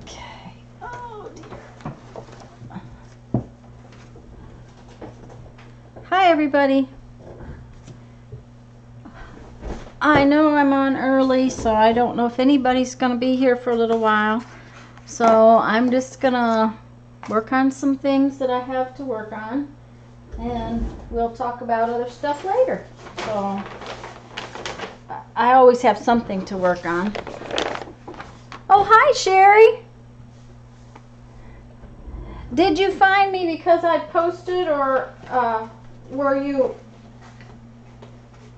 Okay. Oh dear. Hi everybody. I know I'm on early, so I don't know if anybody's going to be here for a little while. So I'm just going to work on some things that I have to work on. And we'll talk about other stuff later. So I always have something to work on. Oh, hi, Sherry. Did you find me because I posted, or were you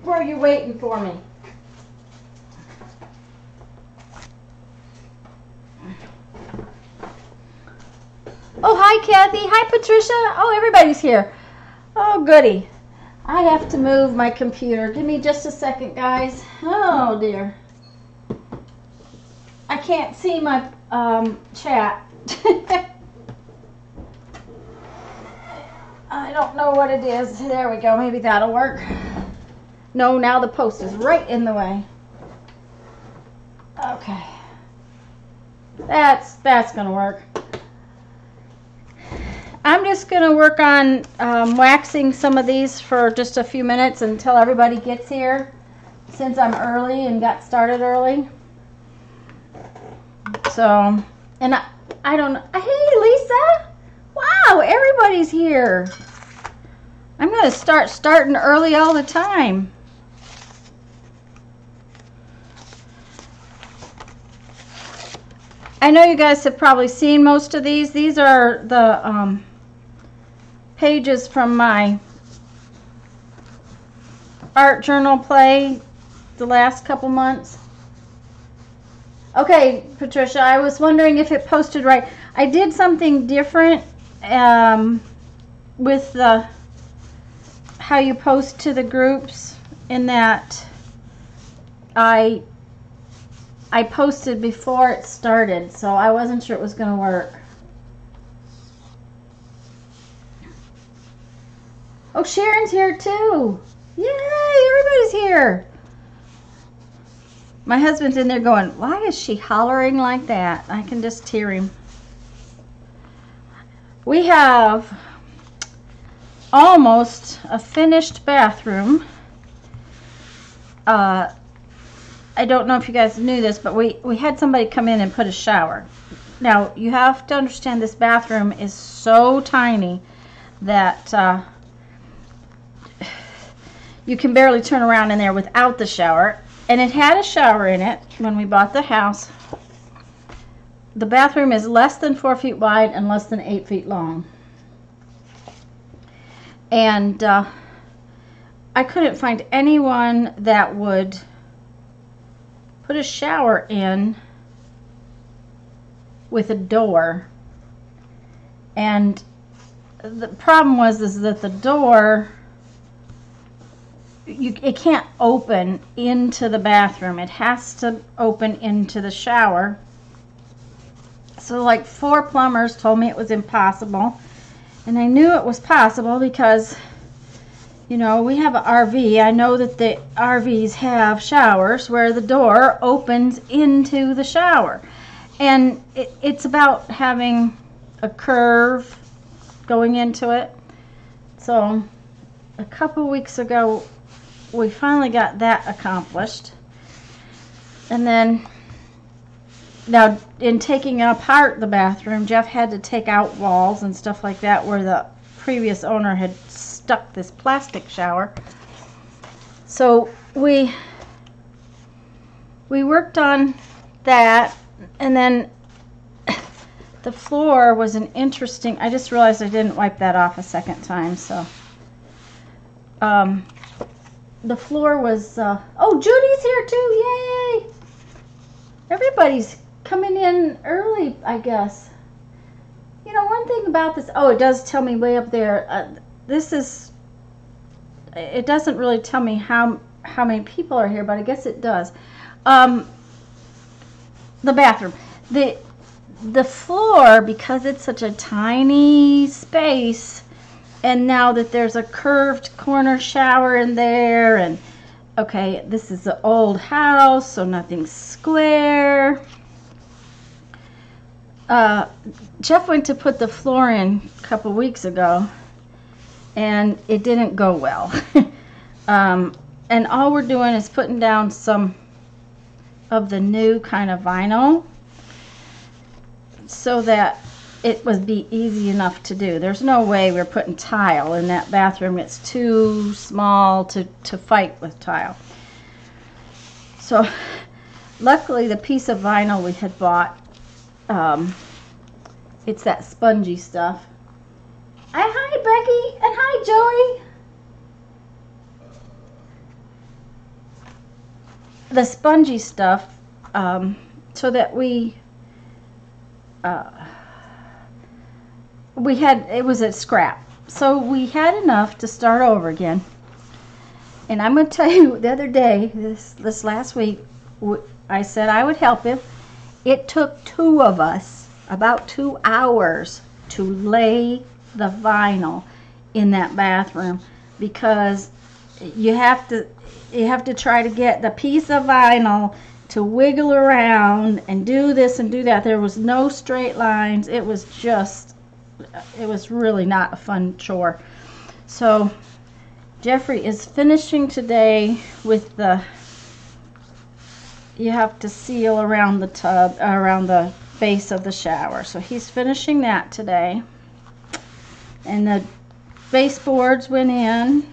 waiting for me? Oh, hi, Kathy. Hi, Patricia. Oh, everybody's here. Oh, goody. I have to move my computer. Give me just a second, guys. Oh, dear. I can't see my chat. I don't know what it is. There we go. Maybe that'll work. No, now the post is right in the way. Okay. That's going to work. I'm just going to work on waxing some of these for just a few minutes until everybody gets here, since I'm early and got started early. So, and I don't know. Hey, Lisa. Wow, everybody's here. I'm going to start starting early all the time. I know you guys have probably seen most of these. These are the pages from my art journal play the last couple months. Okay, Patricia, I was wondering if it posted right. I did something different with the how you post to the groups, in that I posted before it started, so I wasn't sure it was going to work. Oh, Sharon's here too. Yay, everybody's here. My husband's in there going, why is she hollering like that? I can just hear him. We have almost a finished bathroom. I don't know if you guys knew this, but we had somebody come in and put a shower. Now, you have to understand this bathroom is so tiny that you can barely turn around in there without the shower. And it had a shower in it when we bought the house. The bathroom is less than 4 feet wide and less than 8 feet long. And I couldn't find anyone that would put a shower in with a door. And the problem is that the door, it can't open into the bathroom. It has to open into the shower. So like 4 plumbers told me it was impossible. And I knew it was possible because, you know, we have an RV. I know that the RVs have showers where the door opens into the shower. And it's about having a curve going into it. So a couple weeks ago, we finally got that accomplished. And then, now in taking apart the bathroom, Jeff had to take out walls and stuff like that where the previous owner had stuck this plastic shower. So we worked on that, and then the floor was an interesting, I just realized I didn't wipe that off a second time, so the floor was, oh, Judy's here too, yay! Everybody's coming in early, I guess. You know, one thing about this, oh, it does tell me way up there, this is, it doesn't really tell me how many people are here, but I guess it does. The bathroom. The floor, because it's such a tiny space, and now that there's a curved corner shower in there, and okay, this is the old house, so nothing's square. Jeff went to put the floor in a couple weeks ago, and it didn't go well. And all we're doing is putting down some of the new kind of vinyl so that it would be easy enough to do. There's no way we're putting tile in that bathroom. It's too small to fight with tile. So luckily the piece of vinyl we had bought, it's that spongy stuff. Hi Becky, and hi Joey. The spongy stuff, so that we had, it was a scrap, so we had enough to start over again. And I'm going to tell you, the other day, this last week, I said I would help him. It took two of us about 2 hours to lay the vinyl in that bathroom, because you have to try to get the piece of vinyl to wiggle around and do this and do that. There was no straight lines. It was really not a fun chore. So Jeffrey is finishing today with you have to seal around the tub, around the base of the shower. So he's finishing that today. And the baseboards went in.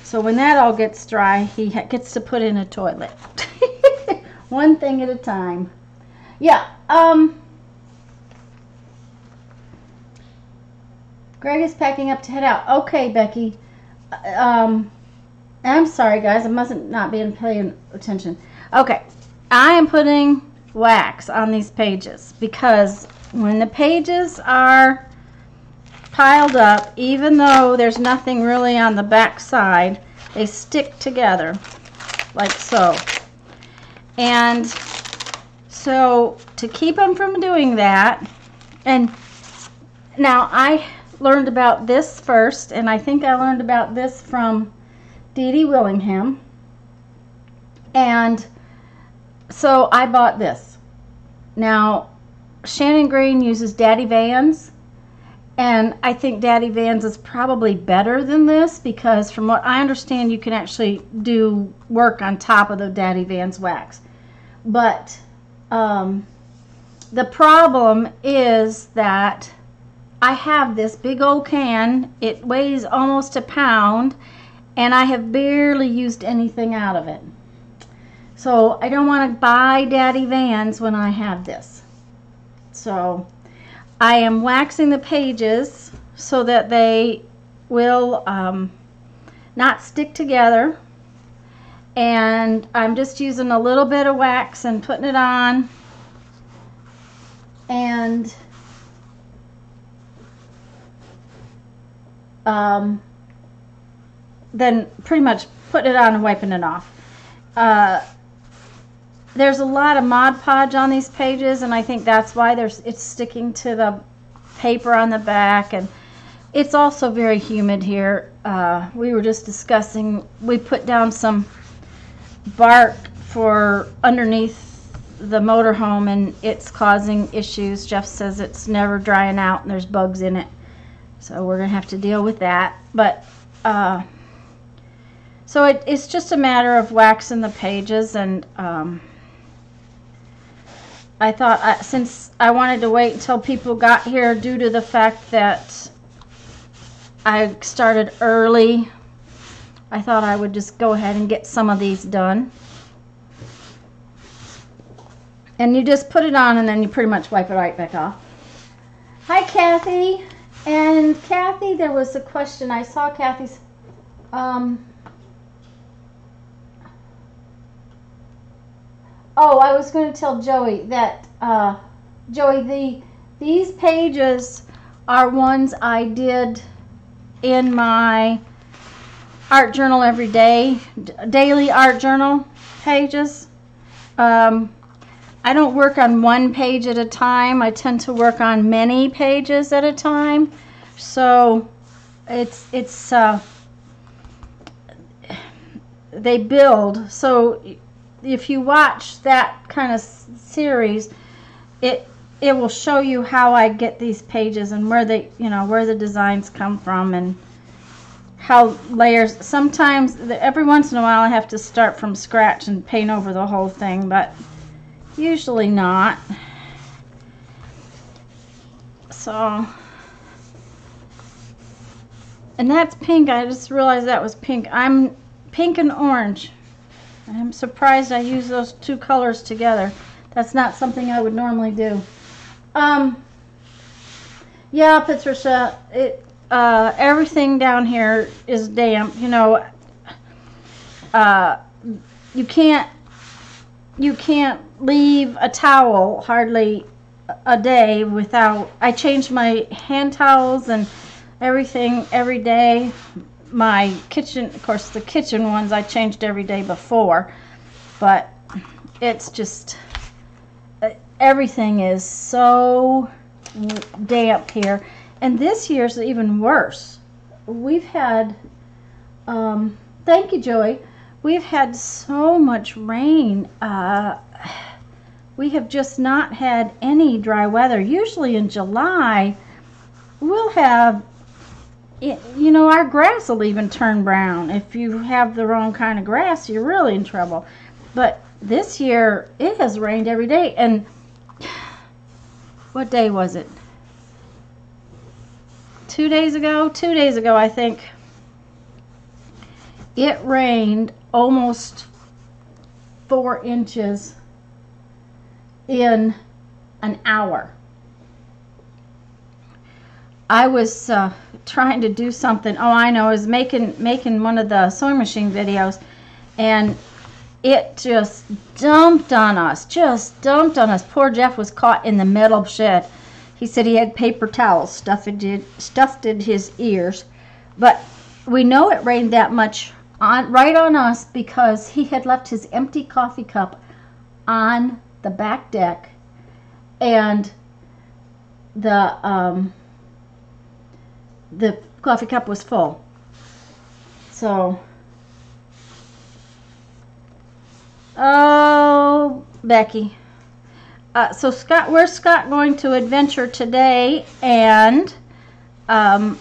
So when that all gets dry, he gets to put in a toilet. One thing at a time. Yeah, Greg is packing up to head out. Okay, Becky. I'm sorry, guys. I mustn't not be paying attention. Okay, I am putting wax on these pages because when the pages are piled up, even though there's nothing really on the back side, they stick together like so. And so to keep them from doing that, and now I learned about this first, and I think I learned about this from Dee Dee Willingham, and so I bought this. Now Shannon Green uses Daddy Vans, and I think Daddy Vans is probably better than this, because from what I understand you can actually do work on top of the Daddy Vans wax. But the problem is that I have this big old can. It weighs almost a pound, and I have barely used anything out of it. So I don't want to buy Daddy Vans when I have this. So I am waxing the pages so that they will not stick together. And I'm just using a little bit of wax and putting it on. And then pretty much putting it on and wiping it off. There's a lot of Mod Podge on these pages, and I think that's why it's sticking to the paper on the back. And it's also very humid here. We were just discussing, we put down some bark for underneath the motorhome, and it's causing issues. Jeff says it's never drying out and there's bugs in it, so we're gonna have to deal with that. But so it's just a matter of waxing the pages. And I thought, since I wanted to wait until people got here due to the fact that I started early, I thought I would just go ahead and get some of these done. And you just put it on and then you pretty much wipe it right back off. Hi Kathy. And Kathy, there was a question. I saw Kathy's oh, I was going to tell Joey that Joey, these pages are ones I did in my art journal every day, daily art journal pages. I don't work on one page at a time. I tend to work on many pages at a time. So they build. So if you watch that kind of series, it will show you how I get these pages and where they, where the designs come from and how layers. Sometimes, every once in a while, I have to start from scratch and paint over the whole thing, but usually not. So, and that's pink. I just realized that was pink. I'm pink and orange. I'm surprised I use those two colors together. That's not something I would normally do. Yeah, Patricia, everything down here is damp. You can't leave a towel hardly a day without. I change my hand towels and everything every day. My kitchen, of course, the kitchen ones I changed every day before, but it's just, everything is so damp here. And this year's even worse. We've had, thank you, Joey. We've had so much rain. We have just not had any dry weather. Usually in July, we'll have, our grass will even turn brown. If you have the wrong kind of grass, you're really in trouble. But this year, it has rained every day. And what day was it? 2 days ago? 2 days ago, I think. It rained almost 4 inches in an hour. I was trying to do something. Oh, I know. I was making one of the sewing machine videos, and it just dumped on us. Poor Jeff was caught in the metal shed. He said he had paper towels stuffed in his ears. But we know it rained that much right on us because he had left his empty coffee cup on the back deck, and the coffee cup was full. So, oh, Becky. So Scott, where's Scott going to adventure today? And I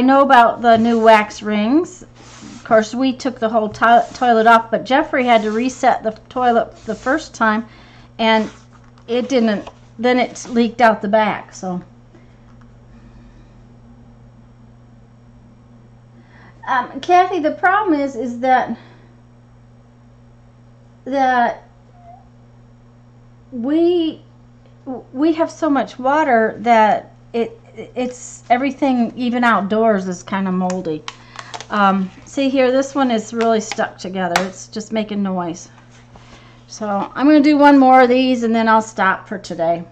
know about the new wax rings. Of course, we took the whole toilet off, but Jeffrey had to reset the toilet the first time, and it didn't. Then it leaked out the back. So, Kathy, the problem is that we have so much water that it's everything, even outdoors, is kind of moldy. See here, this one is really stuck together. It's just making noise. So I'm going to do one more of these and then I'll stop for today.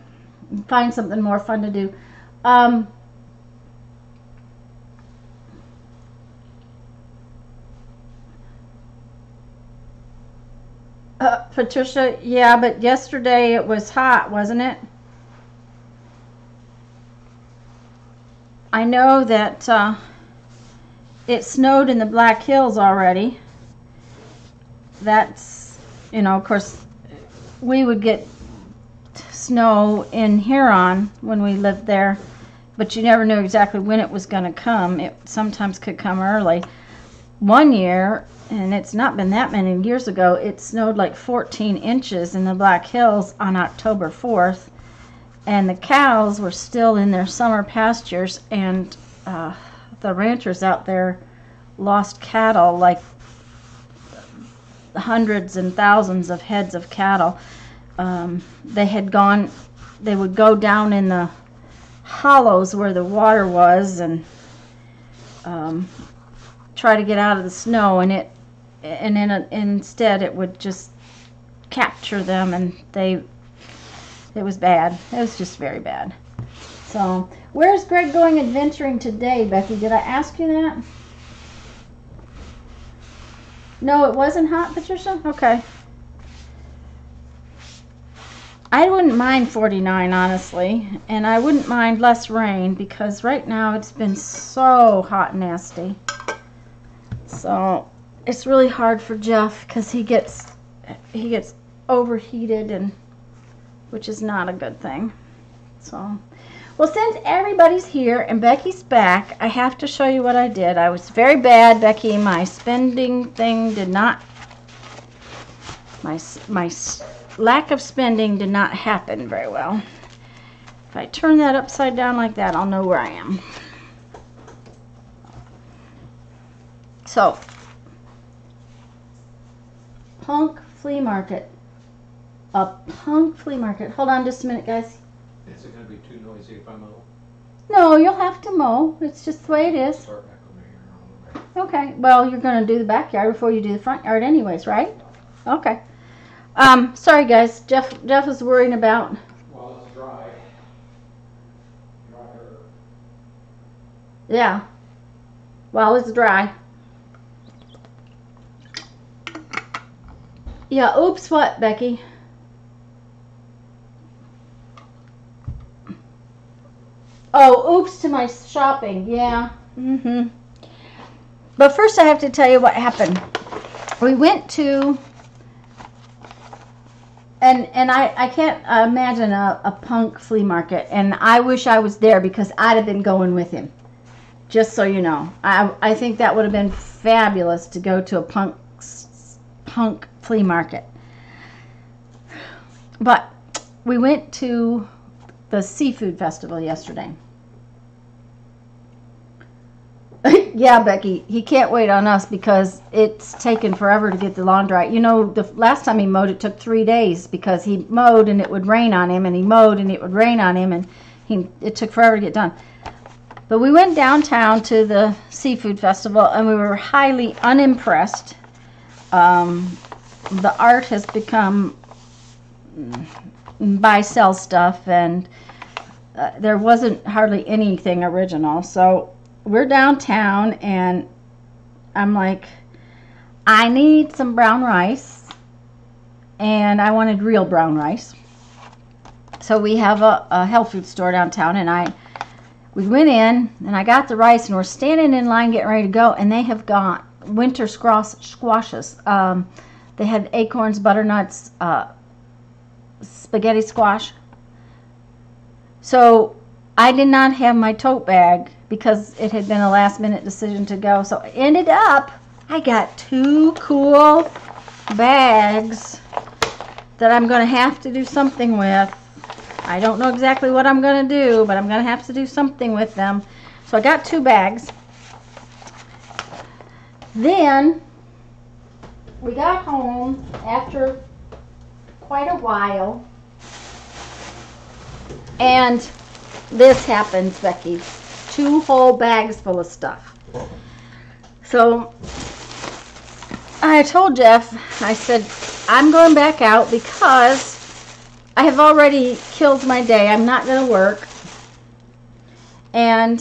Find something more fun to do. Patricia, yeah, but yesterday it was hot, wasn't it? I know that it snowed in the Black Hills already. That's, of course, we would get snow in Huron when we lived there, but you never knew exactly when it was going to come. It sometimes could come early. One year, and it's not been that many years ago, it snowed like 14 inches in the Black Hills on October 4th, and the cows were still in their summer pastures, and the ranchers out there lost cattle, like hundreds and thousands of heads of cattle. They would go down in the hollows where the water was and try to get out of the snow, and instead it would just capture them, and it was bad. It was just very bad. So, where's Greg going adventuring today, Becky? Did I ask you that? No, it wasn't hot, Patricia? Okay. I wouldn't mind 49, honestly, and I wouldn't mind less rain because right now it's been so hot and nasty. So it's really hard for Jeff because he gets overheated, and which is not a good thing. So, well, since everybody's here and Becky's back, I have to show you what I did. I was very bad, Becky. My spending thing did not, my lack of spending did not happen very well. If I turn that upside down like that, I'll know where I am. So, Punk Flea Market. A Punk Flea Market. Hold on just a minute, guys. Is it going to be too noisy if I mow? No, you'll have to mow. It's just the way it is. Start back over here on the way. Okay. Well, you're going to do the backyard before you do the front yard anyways, right? Okay. Sorry, guys. Jeff is worrying about... Well, it's dry. Drier. Yeah. While it's dry. Yeah, oops, what, Becky? Oh, oops to my shopping, yeah. But first I have to tell you what happened. We went to, and I can't imagine a Punk flea market, and I wish I was there because I'd have been going with him. Just so you know. I think that would have been fabulous to go to a Punk flea market. But we went to the seafood festival yesterday. Yeah, Becky, he can't wait on us because it's taken forever to get the lawn dry. You know, the last time he mowed, it took 3 days because he mowed and it would rain on him, and he mowed and it would rain on him, and it took forever to get done. But we went downtown to the seafood festival, and we were highly unimpressed. The art has become buy, sell stuff, and there wasn't hardly anything original. So we're downtown, and I'm like, I need some brown rice, and I wanted real brown rice. So we have a health food store downtown, and we went in, and I got the rice, and we're standing in line getting ready to go, and they have got winter squashes. They had acorns, butternuts, spaghetti squash. So I did not have my tote bag because it had been a last minute decision to go. So it ended up, I got 2 cool bags that I'm going to have to do something with. I don't know exactly what I'm going to do, but I'm going to have to do something with them. So I got 2 bags. Then we got home after quite a while, and this happens, Becky. 2 whole bags full of stuff. So I told Jeff, I said, I'm going back out because I have already killed my day. I'm not going to work. And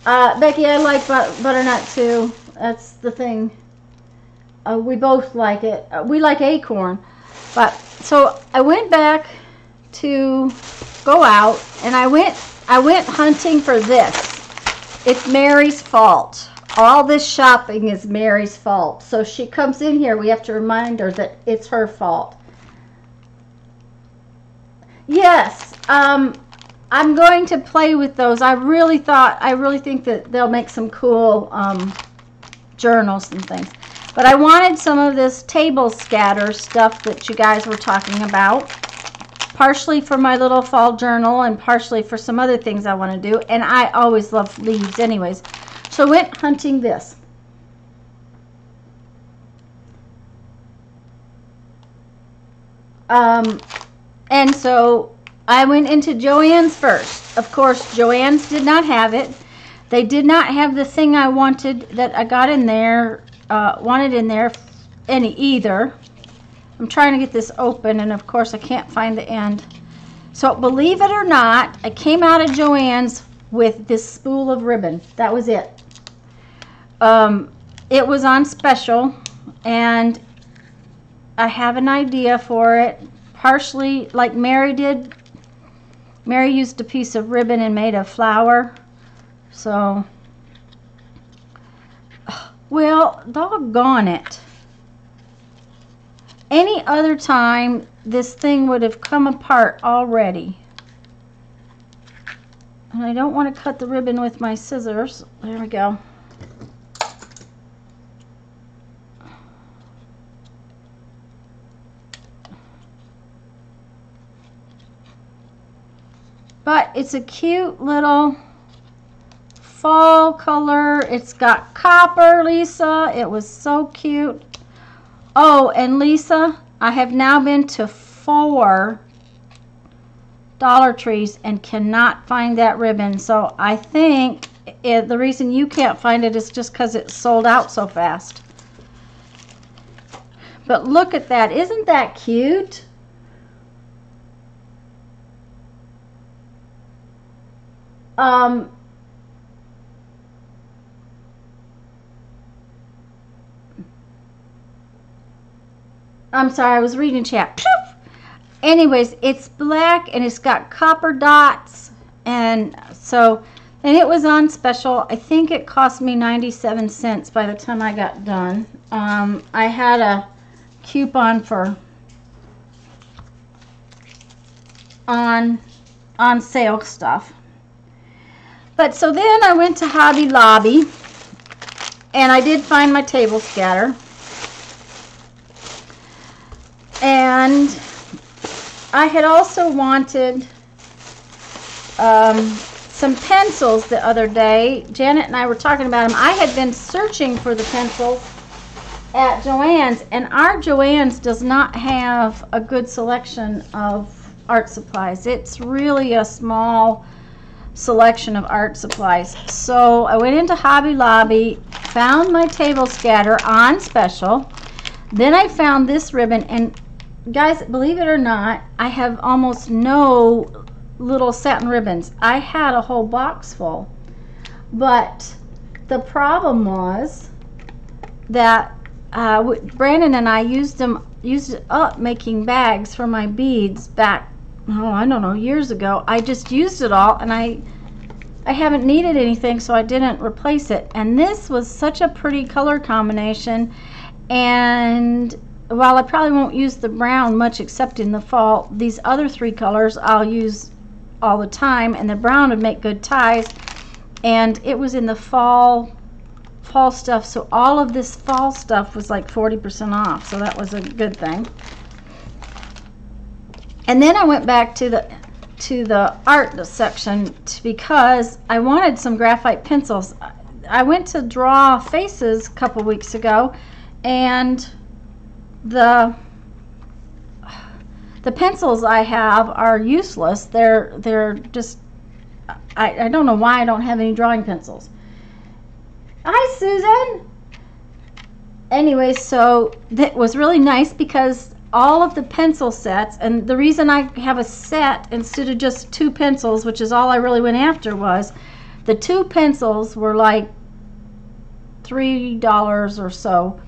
Becky, I like butternut too. That's the thing. We both like it. We like acorn. But so I went back to go out, and I went hunting for this. It's Mary's fault. All this shopping is Mary's fault. So she comes in here, we have to remind her that it's her fault. Yes, I'm going to play with those. I really think that they'll make some cool journals and things. But I wanted some of this table scatter stuff that you guys were talking about. Partially for my little fall journal and partially for some other things I want to do. And I always love leaves anyways. So I went hunting this. And so I went into Joann's first. Of course, Joann's did not have it. They did not have the thing I wanted that I got in there, wanted in there any either. I'm trying to get this open, and of course I can't find the end. So believe it or not, I came out of Joann's with this spool of ribbon. That was it. It was on special, and I have an idea for it. Partially like Mary did. Mary used a piece of ribbon and made a flower. So Well, doggone it. Any other time, this thing would have come apart already. And I don't want to cut the ribbon with my scissors. There we go. But it's a cute little fall color. It's got copper, Lisa. It was so cute. Oh, and Lisa, I have now been to 4 Dollar Trees and cannot find that ribbon. So I think the reason you can't find it is just because it's sold out so fast. But look at that. Isn't that cute? I'm sorry, I was reading chat. Anyways, it's black and it's got copper dots, and it was on special. I think it cost me 97 cents by the time I got done. I had a coupon for on sale stuff. But so then I went to Hobby Lobby and I did find my table scatter. And I had also wanted some pencils the other day. Janet and I were talking about them. I had been searching for the pencils at Joann's, and our Joann's does not have a good selection of art supplies. It's really a small selection of art supplies. So I went into Hobby Lobby, found my table scatter on special. Then I found this ribbon, and guys, believe it or not, I have almost no little satin ribbons. I had a whole box full, but the problem was that Brandon and I used it up making bags for my beads back, I don't know, years ago. I just used it all, and I haven't needed anything, so I didn't replace it. And this was such a pretty color combination, and while I probably won't use the brown much except in the fall, these other 3 colors I'll use all the time, and the brown would make good ties. And it was in the fall stuff, so all of this fall stuff was like 40% off, so that was a good thing. And then I went back to the art section because I wanted some graphite pencils. I went to draw faces a couple weeks ago, and the pencils I have are useless. They're just, I don't know why I don't have any drawing pencils. Hi, Susan. Anyway, so that was really nice because all of the pencil sets, and the reason I have a set instead of just 2 pencils, which is all I really went after, was the 2 pencils were like $3 or so,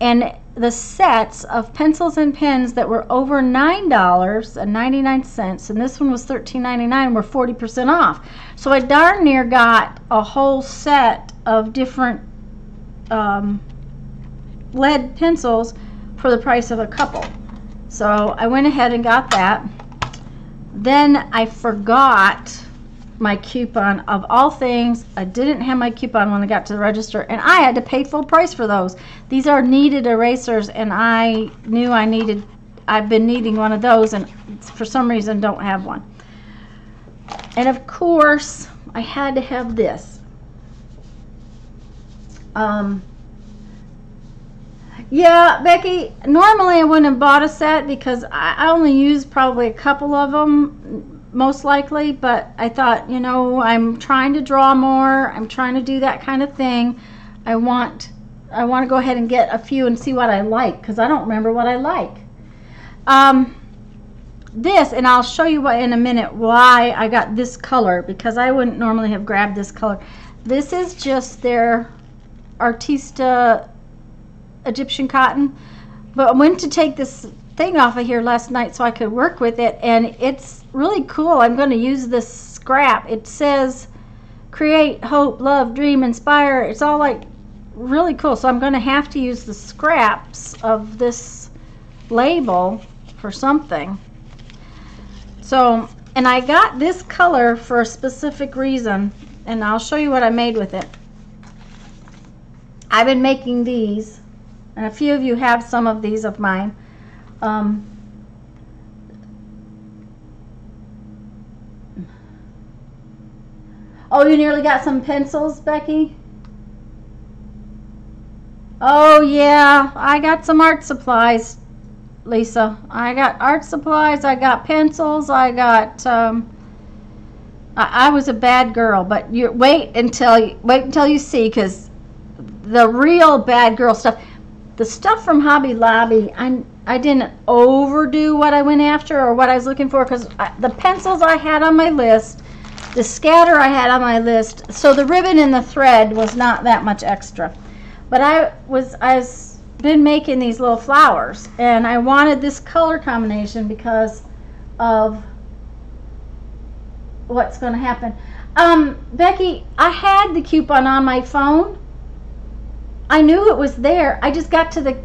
and the sets of pencils and pens that were over $9.99, and this one was $13.99, were 40% off. So I darn near got a whole set of different lead pencils for the price of a couple. So I went ahead and got that. Then I forgot my coupon. Of all things, I didn't have my coupon when I got to the register, and I had to pay full price for those. These are kneaded erasers, and I knew I've been needing one of those, and for some reason don't have one. And of course I had to have this. Yeah, Becky, normally I wouldn't have bought a set because I only use probably a couple of them, most likely, but I thought, you know, I'm trying to draw more, I'm trying to do that kind of thing. I want to go ahead and get a few and see what I like, because I don't remember what I like. This, and I'll show you in a minute why I got this color, because I wouldn't normally have grabbed this color. This is just their Artista Egyptian cotton, but I went to take this thing off of here last night so I could work with it, and it's really cool. I'm going to use this scrap. It says create, hope, love, dream, inspire. It's all like really cool. So I'm going to have to use the scraps of this label for something. So, and I got this color for a specific reason, and I'll show you what I made with it. I've been making these, and a few of you have some of these of mine. Oh, you nearly got some pencils, Becky? Oh, yeah, I got some art supplies, Lisa. I got art supplies, I got pencils, I got, I was a bad girl, but you wait until you see, because the real bad girl stuff, the stuff from Hobby Lobby, I didn't overdo what I went after or what I was looking for, because the pencils I had on my list, the scatter I had on my list, so the ribbon and the thread was not that much extra. But I've been making these little flowers, and I wanted this color combination because of what's going to happen. Becky, I had the coupon on my phone. I knew it was there. I just got to the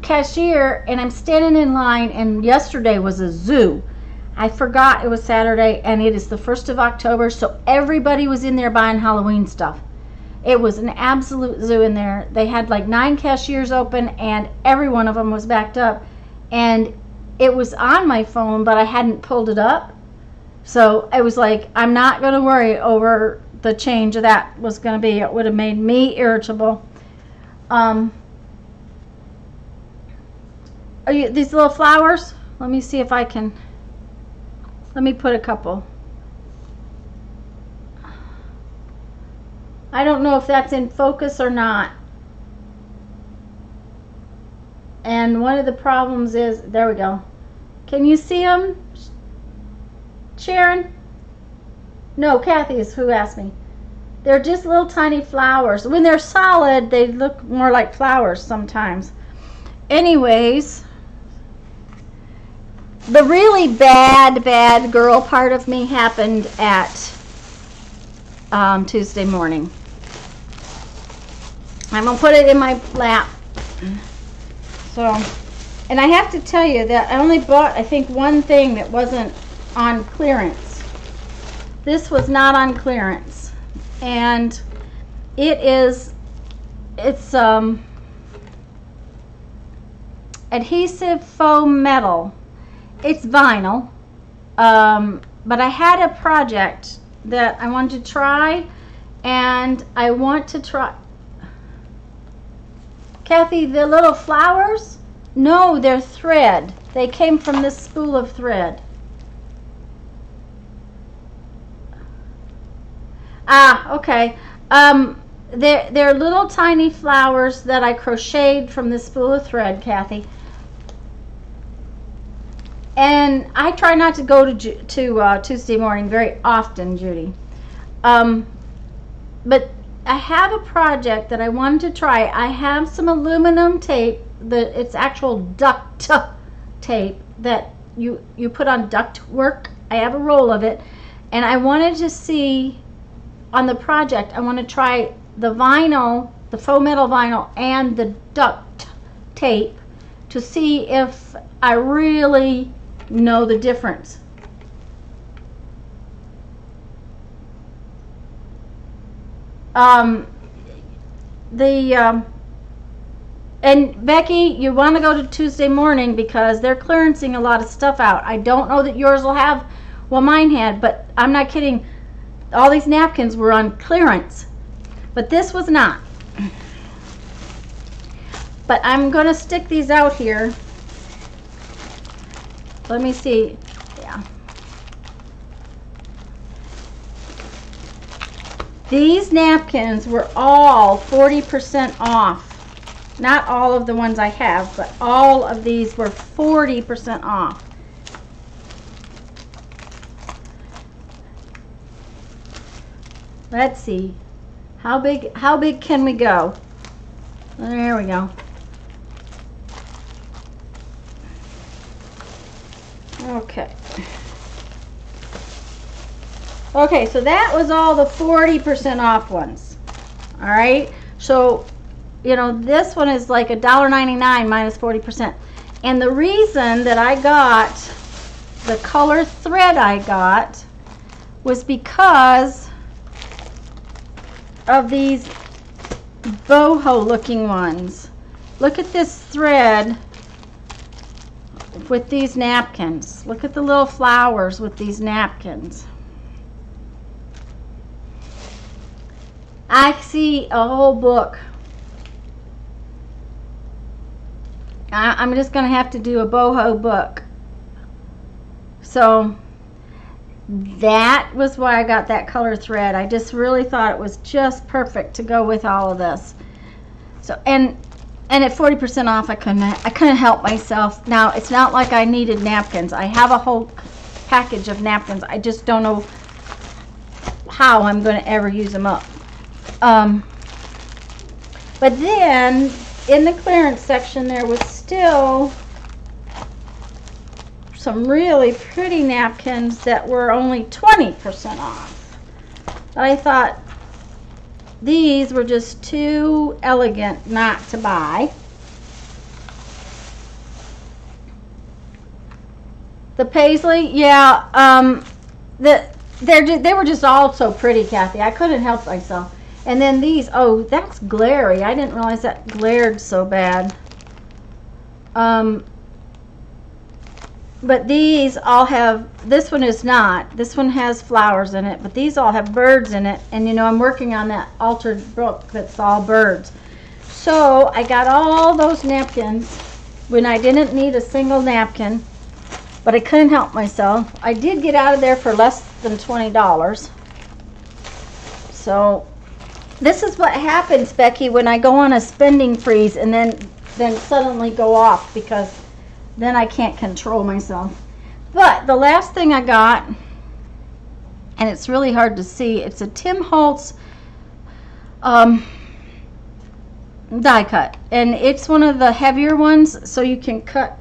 cashier, and I'm standing in line, and yesterday was a zoo. I forgot it was Saturday, and it is the 1st of October, so everybody was in there buying Halloween stuff. It was an absolute zoo in there. They had like 9 cashiers open, and every one of them was backed up. And it was on my phone, but I hadn't pulled it up. So I was like, I'm not going to worry over the change that was going to be. It would have made me irritable. Are you these little flowers? Let me see if I can. Let me put a couple. I don't know if that's in focus or not. And one of the problems is, there we go. Can you see them, Sharon? No, Kathy is who asked me. They're just little tiny flowers. When they're solid, they look more like flowers sometimes. Anyways, the really bad girl part of me happened at Tuesday morning. I'm going to put it in my lap. So, and I have to tell you that I only bought, I think, one thing that wasn't on clearance. This was not on clearance. And it's adhesive foam metal. It's vinyl. But I had a project that I wanted to try, and I want to try. Kathy, the little flowers? No, they're thread. They came from this spool of thread. Ah, okay. They're little tiny flowers that I crocheted from this spool of thread, Kathy. And I try not to go to Tuesday morning very often, Judy. But I have a project that I wanted to try. I have some aluminum tape. It's actual duct tape that you put on duct work. I have a roll of it. And I wanted to see on the project, I want to try the vinyl, the faux metal vinyl, and the duct tape to see if I really know the difference. And Becky, you want to go to Tuesday morning because they're clearancing a lot of stuff out. I don't know that yours will have, well, mine had, but I'm not kidding. All these napkins were on clearance, but this was not. But I'm going to stick these out here. Let me see. Yeah. These napkins were all 40% off. Not all of the ones I have, but all of these were 40% off. Let's see. How big can we go? There we go. Okay. Okay, so that was all the 40% off ones. All right. So you know, this one is like $1.99 minus 40%. And the reason that I got the color thread I got was because of these boho looking ones. Look at this thread with these napkins. Look at the little flowers with these napkins. I see a whole book. I'm just going to have to do a boho book. So that was why I got that color thread. I just really thought it was just perfect to go with all of this. So and at 40% off, I couldn't help myself. Now it's not like I needed napkins. I have a whole package of napkins. I just don't know how I'm going to ever use them up. But then in the clearance section there was still some really pretty napkins that were only 20% off. I thought these were just too elegant not to buy. The paisley, yeah, they were just all so pretty, Kathy. I couldn't help myself. And then these, oh, that's glary. I didn't realize that glared so bad. But these all have, this one is not. This one has flowers in it, but these all have birds in it. And you know, I'm working on that altered book that's all birds. So I got all those napkins when I didn't need a single napkin, but I couldn't help myself. I did get out of there for less than $20. So this is what happens, Becky, when I go on a spending freeze and then suddenly go off, because then I can't control myself. But the last thing I got, and it's really hard to see, it's a Tim Holtz die cut. And it's one of the heavier ones, so you can cut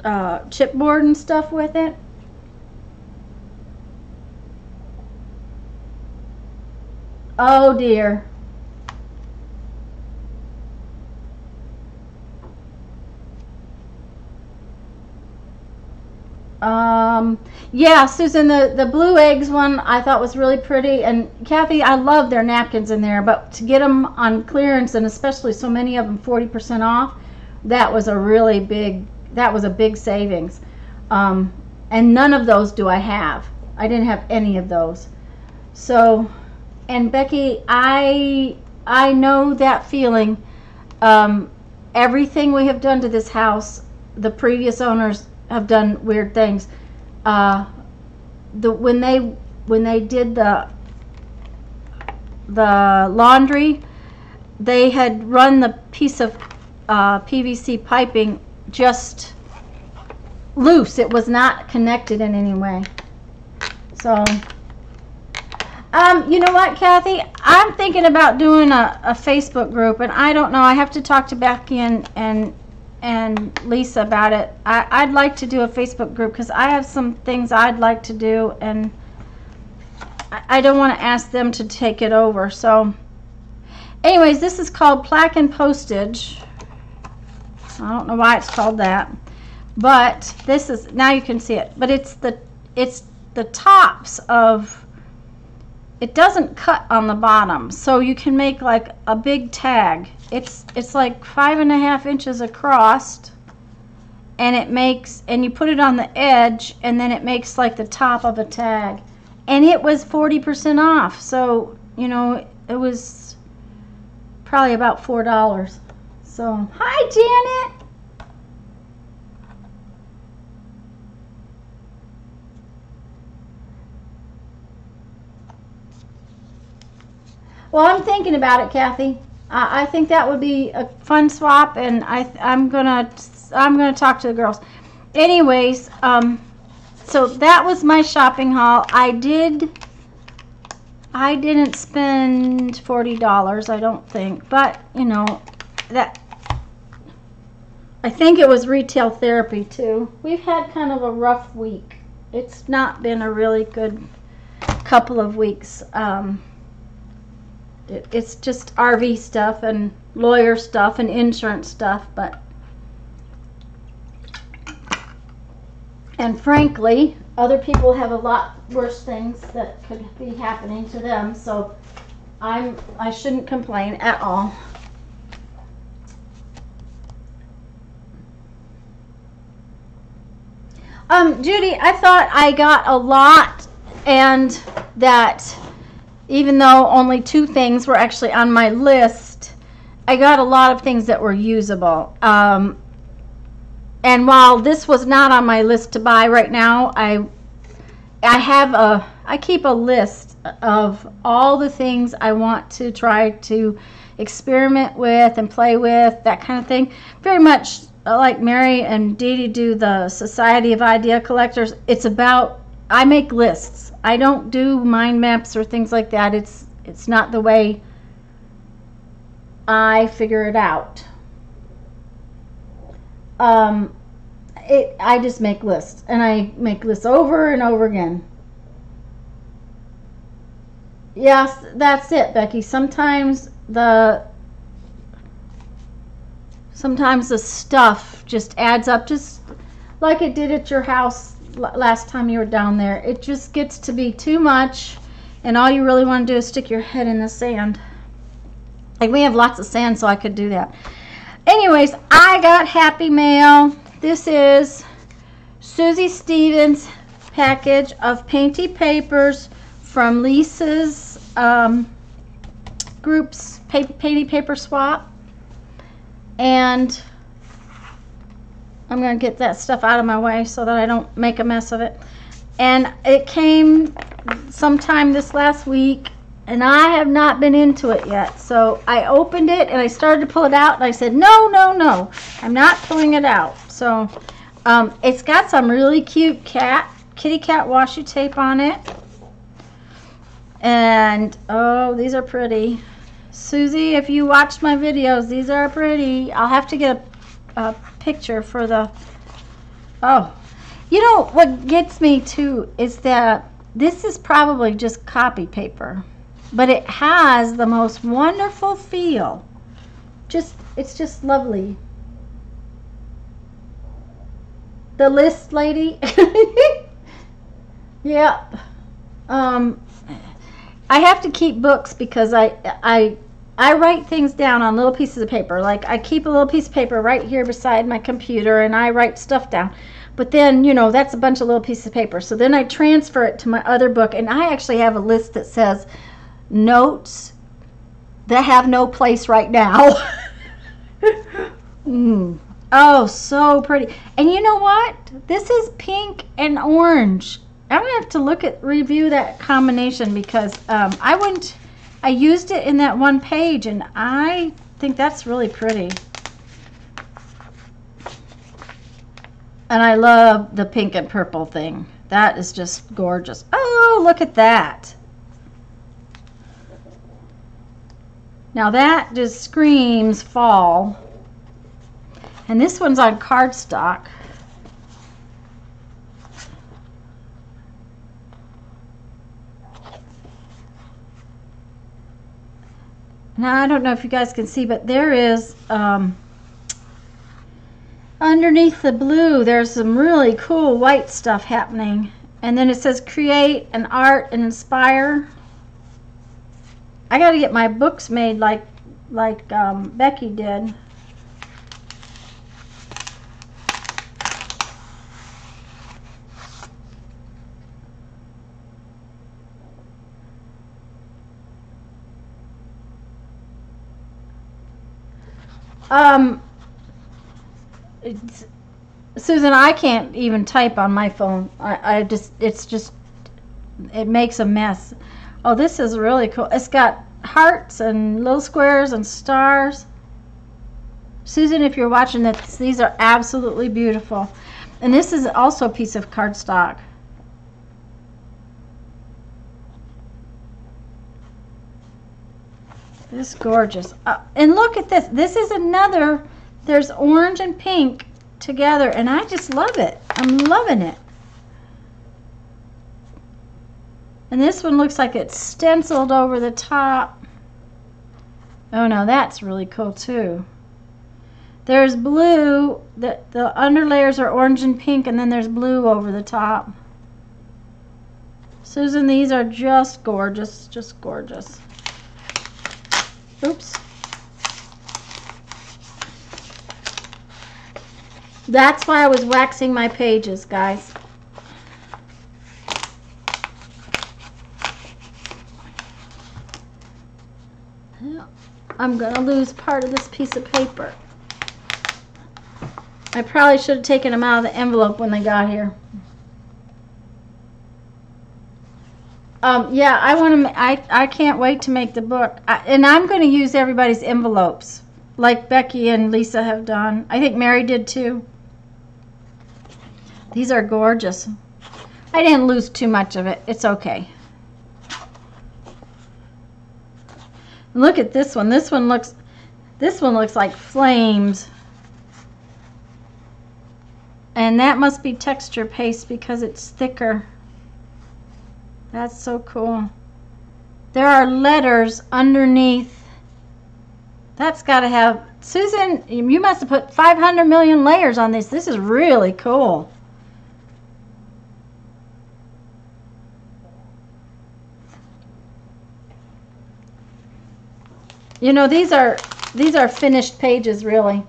chipboard and stuff with it. Oh dear. Yeah, Susan, the blue eggs one I thought was really pretty, and Kathy, I love their napkins in there, but to get them on clearance, and especially so many of them 40% off, that was a really big, that was a big savings. And none of those do I have. I didn't have any of those. So, and Becky, I know that feeling. Everything we have done to this house, the previous owners have done weird things. When they did the laundry, they had run the piece of PVC piping just loose. It was not connected in any way. So you know what, Kathy, I'm thinking about doing a Facebook group, and I don't know, I have to talk to Becky and Lisa about it. I'd like to do a Facebook group because I have some things I'd like to do, and I don't want to ask them to take it over. So anyways, this is called Plaque and Postage. I don't know why it's called that, but this is, now you can see it, but it's the tops of, it doesn't cut on the bottom, so you can make like a big tag. It's like 5.5 inches across, and it makes, and you put it on the edge, and then it makes like the top of a tag. And it was 40% off, so you know, it was probably about $4. So hi, Janet. Well, I'm thinking about it, Kathy. I think that would be a fun swap, and I'm gonna talk to the girls. Anyways, so that was my shopping haul. I didn't spend $40, I don't think, but you know, that, I think it was retail therapy too. We've had kind of a rough week. It's not been a really good couple of weeks. It's just RV stuff and lawyer stuff and insurance stuff, and frankly, other people have a lot worse things that could be happening to them, so I shouldn't complain at all. Judy, I thought I got a lot, and that even though only 2 things were actually on my list, I got a lot of things that were usable. And while this was not on my list to buy right now, I keep a list of all the things I want to try to experiment with and play with, that kind of thing. Very much like Mary and Dee Dee do the Society of Idea Collectors. It's about, I make lists. I don't do mind maps or things like that. It's not the way I figure it out. I just make lists, and I make lists over and over again. Yes, that's it, Becky. Sometimes the stuff just adds up, just like it did at your house last time you were down there. It just gets to be too much, and all you really want to do is stick your head in the sand. Like, we have lots of sand, so I could do that. Anyways, I got Happy Mail. This is Susie Stevens' package of painty papers from Lisa's group's Painty Paper Swap. And I'm going to get that stuff out of my way so that I don't make a mess of it. And it came sometime this last week, and I have not been into it yet. So I opened it and I started to pull it out, and I said, no, I'm not pulling it out. So it's got some really cute kitty cat washi tape on it. And oh, these are pretty. Susie, if you watched my videos, these are pretty. I'll have to get a picture for the... Oh, you know what gets me too is that this is probably just copy paper, but it has the most wonderful feel. It's just lovely. The list lady. Yep. I have to keep books because I write things down on little pieces of paper. Like, I keep a little piece of paper right here beside my computer, and I write stuff down. But then, you know, that's a bunch of little pieces of paper. So then I transfer it to my other book, and I actually have a list that says notes that have no place right now. Oh, so pretty. And you know what? This is pink and orange. I'm going to have to review that combination because I used it in that one page, and I think that's really pretty. And I love the pink and purple thing. That is just gorgeous. Oh, look at that. Now that just screams fall. And this one's on cardstock. Now, I don't know if you guys can see, but there is, underneath the blue, there's some really cool white stuff happening. And then it says create and art and inspire. I got to get my books made like Becky did. Susan, I can't even type on my phone. It makes a mess. Oh, this is really cool. It's got hearts and little squares and stars. Susan, if you're watching this, these are absolutely beautiful. And this is also a piece of cardstock. This is gorgeous. And look at this. This is another... There's orange and pink together, and I just love it. I'm loving it. And this one looks like it's stenciled over the top. Oh no, that's really cool too. There's blue, the underlayers are orange and pink, and then there's blue over the top. Susan, these are just gorgeous, just gorgeous. Oops. That's why I was waxing my pages, guys. I'm gonna lose part of this piece of paper. I probably should have taken them out of the envelope when they got here. Yeah, I can't wait to make the book. And I'm going to use everybody's envelopes, like Becky and Lisa have done. I think Mary did too. These are gorgeous. I didn't lose too much of it. It's okay. Look at this one. This one looks like flames. And that must be texture paste because it's thicker. That's so cool. There are letters underneath. That's got to have... Susan, you must have put 500 million layers on this. This is really cool. You know, these are finished pages, really.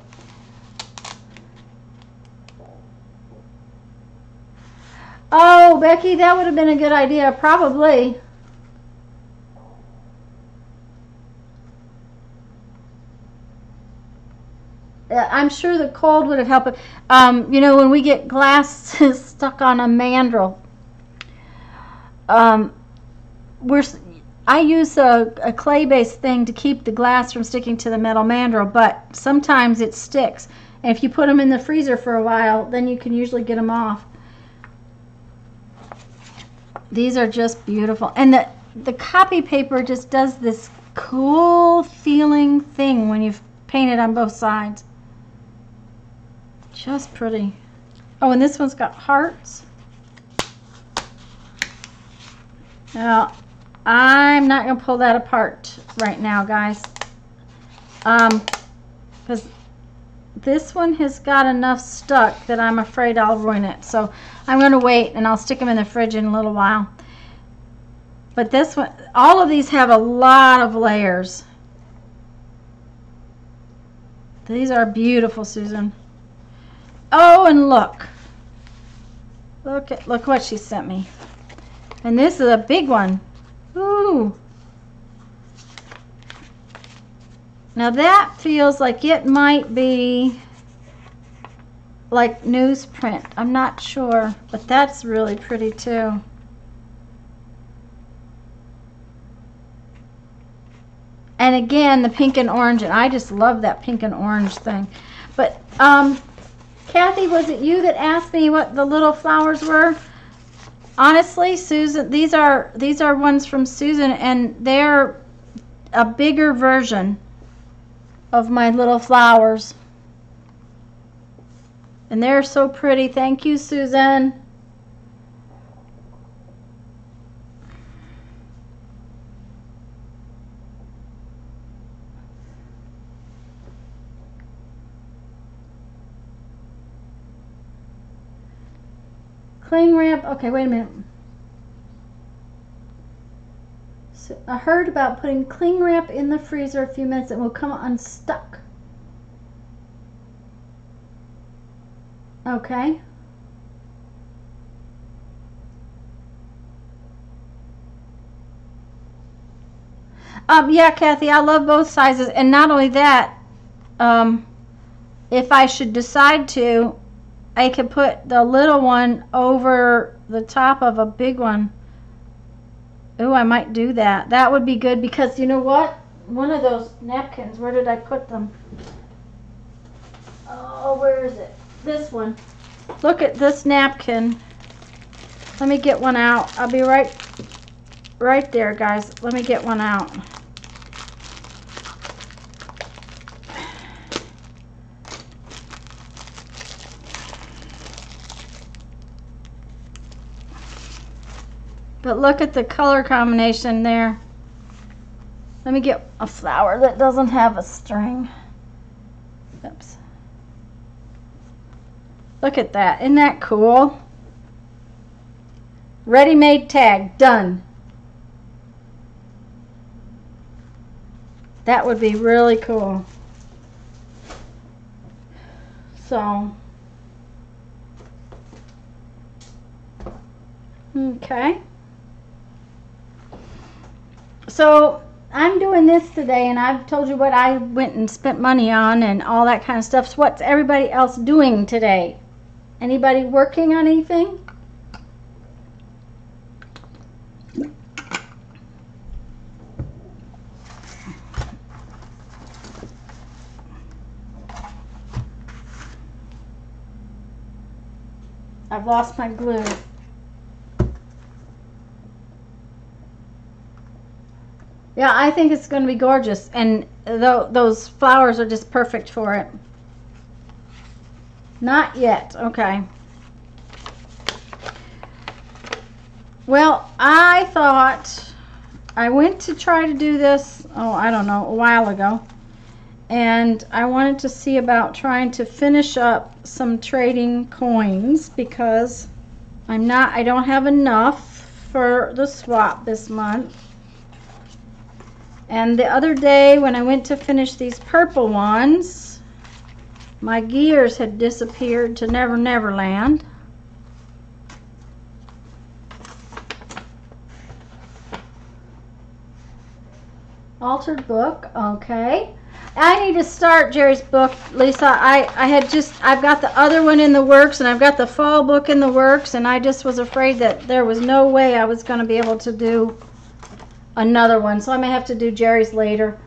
Oh, Becky, that would have been a good idea, probably. I'm sure the cold would have helped. You know, when we get glass stuck on a mandrel, I use a clay-based thing to keep the glass from sticking to the metal mandrel, but sometimes it sticks. And if you put them in the freezer for a while, then you can usually get them off. These are just beautiful. And the copy paper just does this cool feeling thing when you've painted on both sides. Just pretty. Oh, and this one's got hearts. Now, I'm not going to pull that apart right now, guys. Because this one has got enough stuck that I'm afraid I'll ruin it. So I'm going to wait, and I'll stick them in the fridge in a little while. But this one, all of these have a lot of layers. These are beautiful, Susan. Oh, and look. Look what she sent me. And this is a big one. Ooh. Now that feels like it might be like newsprint. I'm not sure, but that's really pretty too. And again, the pink and orange, and I just love that pink and orange thing. But Kathy, was it you that asked me what the little flowers were? Honestly, Susan, these are ones from Susan, and they're a bigger version of my little flowers. And they're so pretty. Thank you, Susan. Cling wrap. Okay, wait a minute. So I heard about putting cling wrap in the freezer a few minutes and it will come unstuck. Okay. Yeah, Kathy, I love both sizes, and not only that, if I should decide to, I could put the little one over the top of a big one. Oh, I might do that. That would be good because you know what? One of those napkins, where did I put them? Oh, where is it? This one. Look at this napkin. Let me get one out. I'll be right there, guys. Let me get one out. But look at the color combination there. Let me get a flower that doesn't have a string. Oops. Look at that. Isn't that cool? Ready-made tag. Done. That would be really cool. So, okay. So, I'm doing this today, and I've told you what I went and spent money on and all that kind of stuff. So what's everybody else doing today? Anybody working on anything? I've lost my glue. Yeah, I think it's going to be gorgeous, and those flowers are just perfect for it. Not yet. Okay. Well, I thought I went to try to do this, oh, I don't know, a while ago, and I wanted to see about trying to finish up some trading coins because I don't have enough for the swap this month. And the other day when I went to finish these purple ones, my gears had disappeared to Never Never Land. Altered book, okay. I need to start Jerry's book, Lisa. I've got the other one in the works, and I've got the fall book in the works, and I just was afraid that there was no way I was going to be able to do another one, so I may have to do Jerry's later.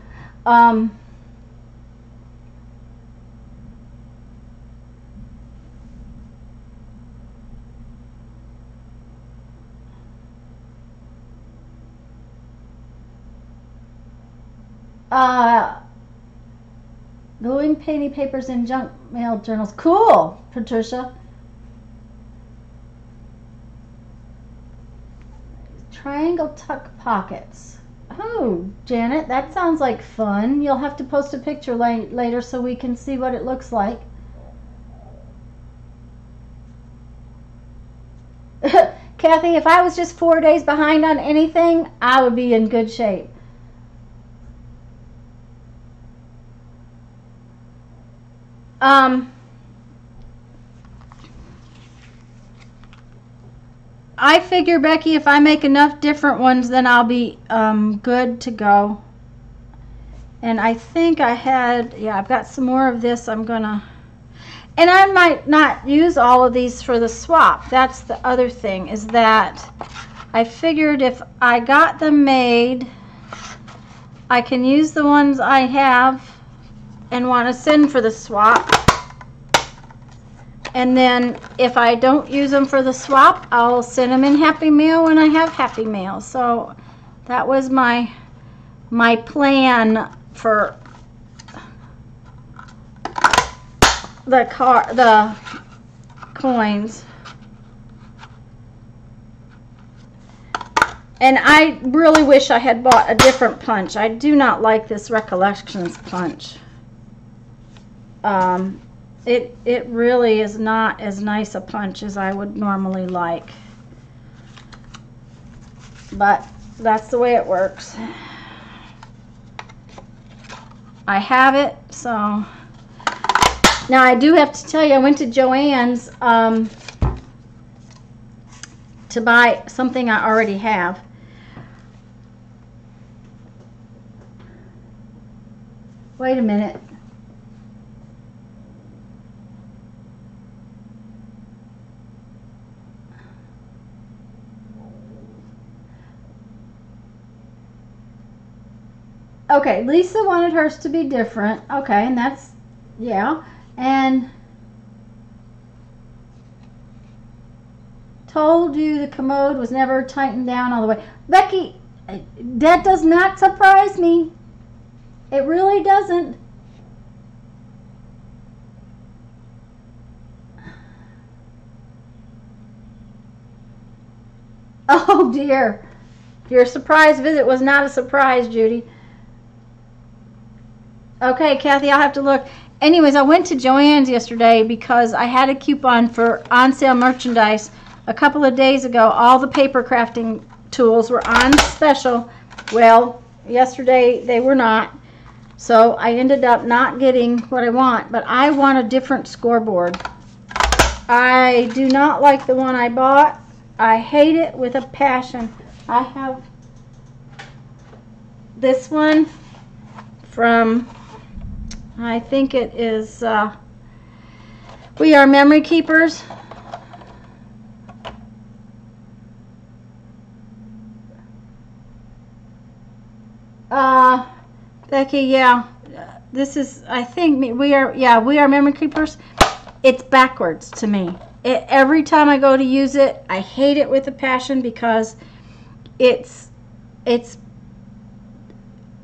Gluing penny papers in junk mail journals. Cool, Patricia. Triangle tuck pockets. Oh, Janet, that sounds like fun. You'll have to post a picture later so we can see what it looks like. Kathy, if I was just 4 days behind on anything, I would be in good shape. I figure, Becky, if I make enough different ones, then I'll be good to go. And I think I had, yeah, I've got some more of this. I'm gonna, and I might not use all of these for the swap. That's the other thing, is that I figured if I got them made, I can use the ones I have and want to send for the swap. And then if I don't use them for the swap, I'll send them in Happy Mail when I have Happy Mail. So that was my plan for the coins. And I really wish I had bought a different punch. I do not like this Recollections punch. It really is not as nice a punch as I would normally like. But that's the way it works. I have it, so. Now I do have to tell you, I went to Joann's to buy something I already have. Wait a minute. Okay, Lisa wanted hers to be different. Okay, and that's, yeah. And told you the commode was never tightened down all the way. Becky, that does not surprise me. It really doesn't. Oh dear. Your surprise visit was not a surprise, Judy. Okay, Kathy, I'll have to look. Anyways, I went to Joann's yesterday because I had a coupon for on sale merchandise a couple of days ago. All the paper crafting tools were on special. Well, yesterday they were not. So I ended up not getting what I want, but I want a different scoreboard. I do not like the one I bought. I hate it with a passion. I have this one from, I think it is We Are Memory Keepers. Becky, yeah, this is, I think, We Are Memory Keepers. It's backwards to me. Every time I go to use it, I hate it with a passion because it's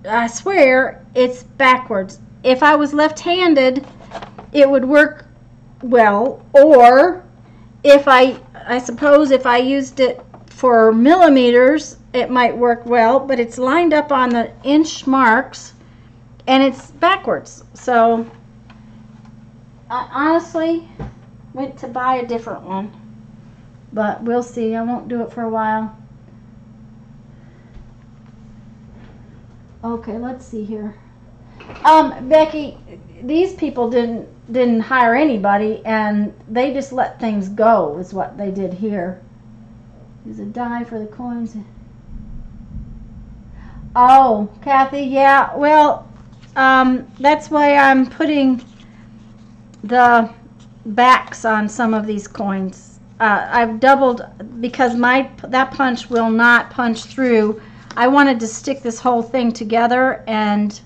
I swear it's backwards. If I was left-handed, it would work well, or if I suppose if I used it for millimeters, it might work well, but it's lined up on the inch marks and it's backwards. So I honestly went to buy a different one, but we'll see. I won't do it for a while. Okay, let's see here. Becky, these people didn't hire anybody, and they just let things go is what they did here. Use a die for the coins. Oh, Kathy, yeah. Well, that's why I'm putting the backs on some of these coins. I've doubled because that punch will not punch through. I wanted to stick this whole thing together and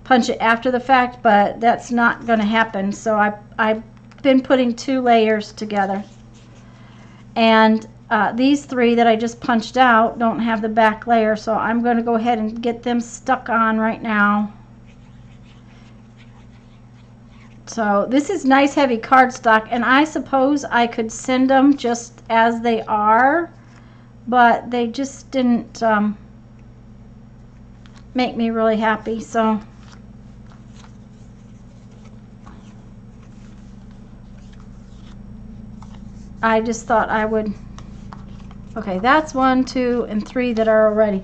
punch it after the fact, but that's not going to happen. So I've been putting 2 layers together. And these 3 that I just punched out don't have the back layer, so I'm going to go ahead and get them stuck on right now. So this is nice heavy cardstock, and I suppose I could send them just as they are, but they just didn't make me really happy. So I just thought I would. Okay, that's 1, 2, and 3 that are already.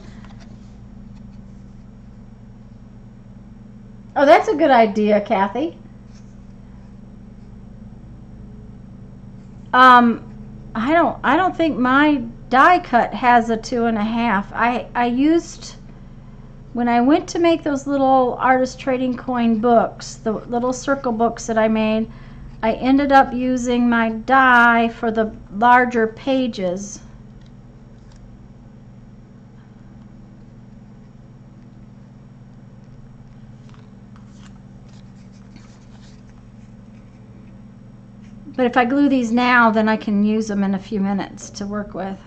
Oh, that's a good idea, Kathy. I don't think my die cut has a 2.5. I used, when I went to make those little artist trading coin books, the little circle books that I made, I ended up using my die for the larger pages. But if I glue these now, then I can use them in a few minutes to work with.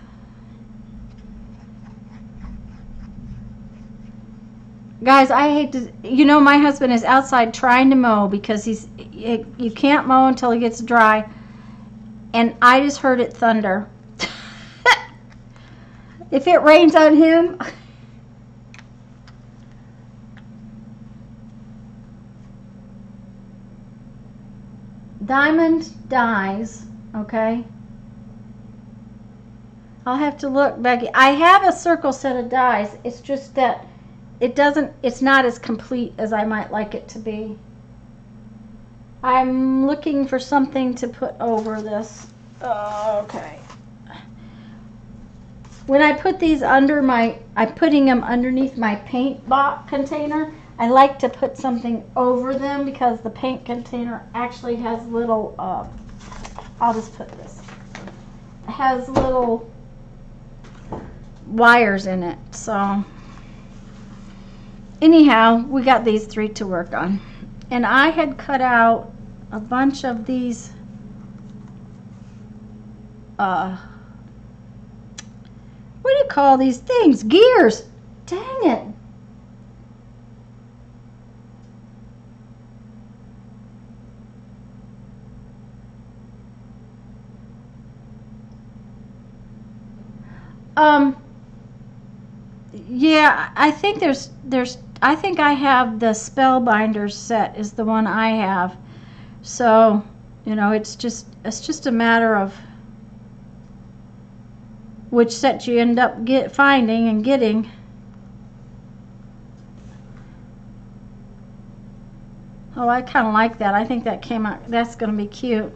Guys, I hate to, my husband is outside trying to mow because you can't mow until it gets dry. And I just heard it thunder. If it rains on him. Diamond dies, okay? I'll have to look, Becky. I have a circle set of dies. It's just that it's not as complete as I might like it to be. I'm looking for something to put over this. Okay. When I put these under I'm putting them underneath my paint box container. I like to put something over them because the paint container actually has little, I'll just put this. It has little wires in it. So anyhow, we got these 3 to work on. And I had cut out a bunch of these what do you call these things? Gears. Dang it. Yeah, I think there's I think I have the Spellbinders set is the one I have. So, you know, it's just a matter of which set you end up finding and getting. Oh, I kind of like that. I think that came out. That's going to be cute.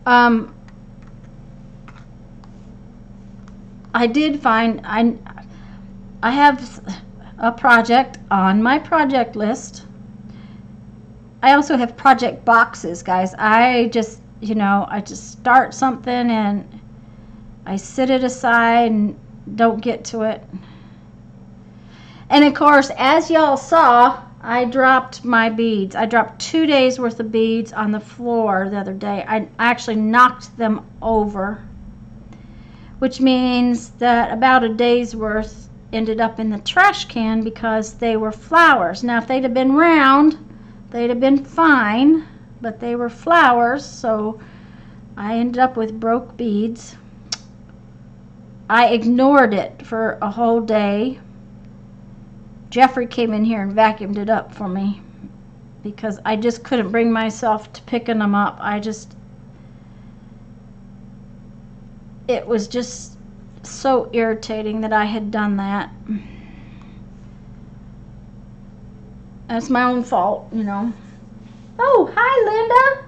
I did find I have a project on my project list. I also have project boxes, guys. I just, you know, I just start something and I set it aside and don't get to it. And of course, as y'all saw, I dropped my beads. I dropped 2 days worth of beads on the floor the other day. I actually knocked them over, which means that about a day's worth ended up in the trash can because they were flowers. Now, if they'd have been round, they'd have been fine, but they were flowers, so I ended up with broke beads. I ignored it for a whole day. Jeffrey came in here and vacuumed it up for me because I just couldn't bring myself to picking them up. It was just so irritating that I had done that. That's my own fault, you know. Oh, hi, Linda.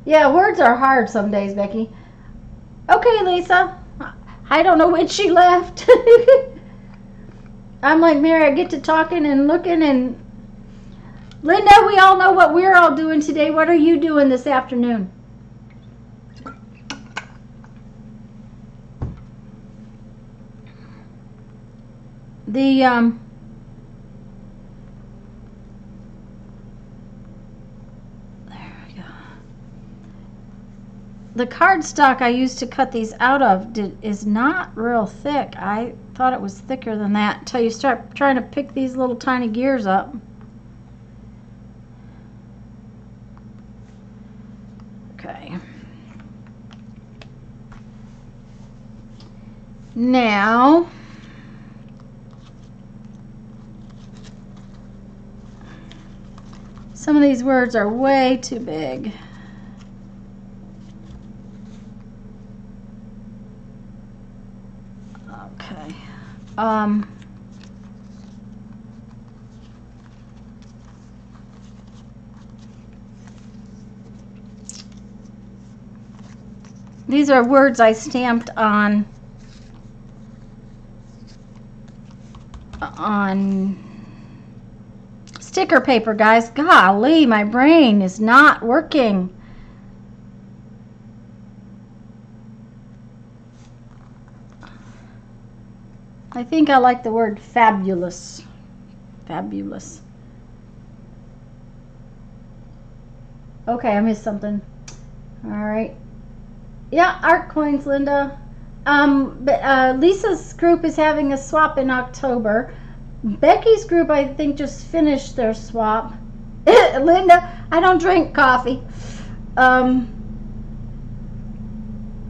Yeah, words are hard some days, Becky. Okay, Lisa. I don't know when she left. I'm like, Mary, I get to talking and looking and... Linda, we all know what we're all doing today. What are you doing this afternoon? There we go. The cardstock I used to cut these out of is not real thick. I thought it was thicker than that until you start trying to pick these little tiny gears up. Okay. Now, some of these words are way too big. Okay. These are words I stamped on sticker paper, guys. Golly, my brain is not working. I think I like the word fabulous. Fabulous. Okay, I missed something. All right. Yeah, art coins, Linda. Lisa's group is having a swap in October. Becky's group, I think, just finished their swap. Linda, I don't drink coffee.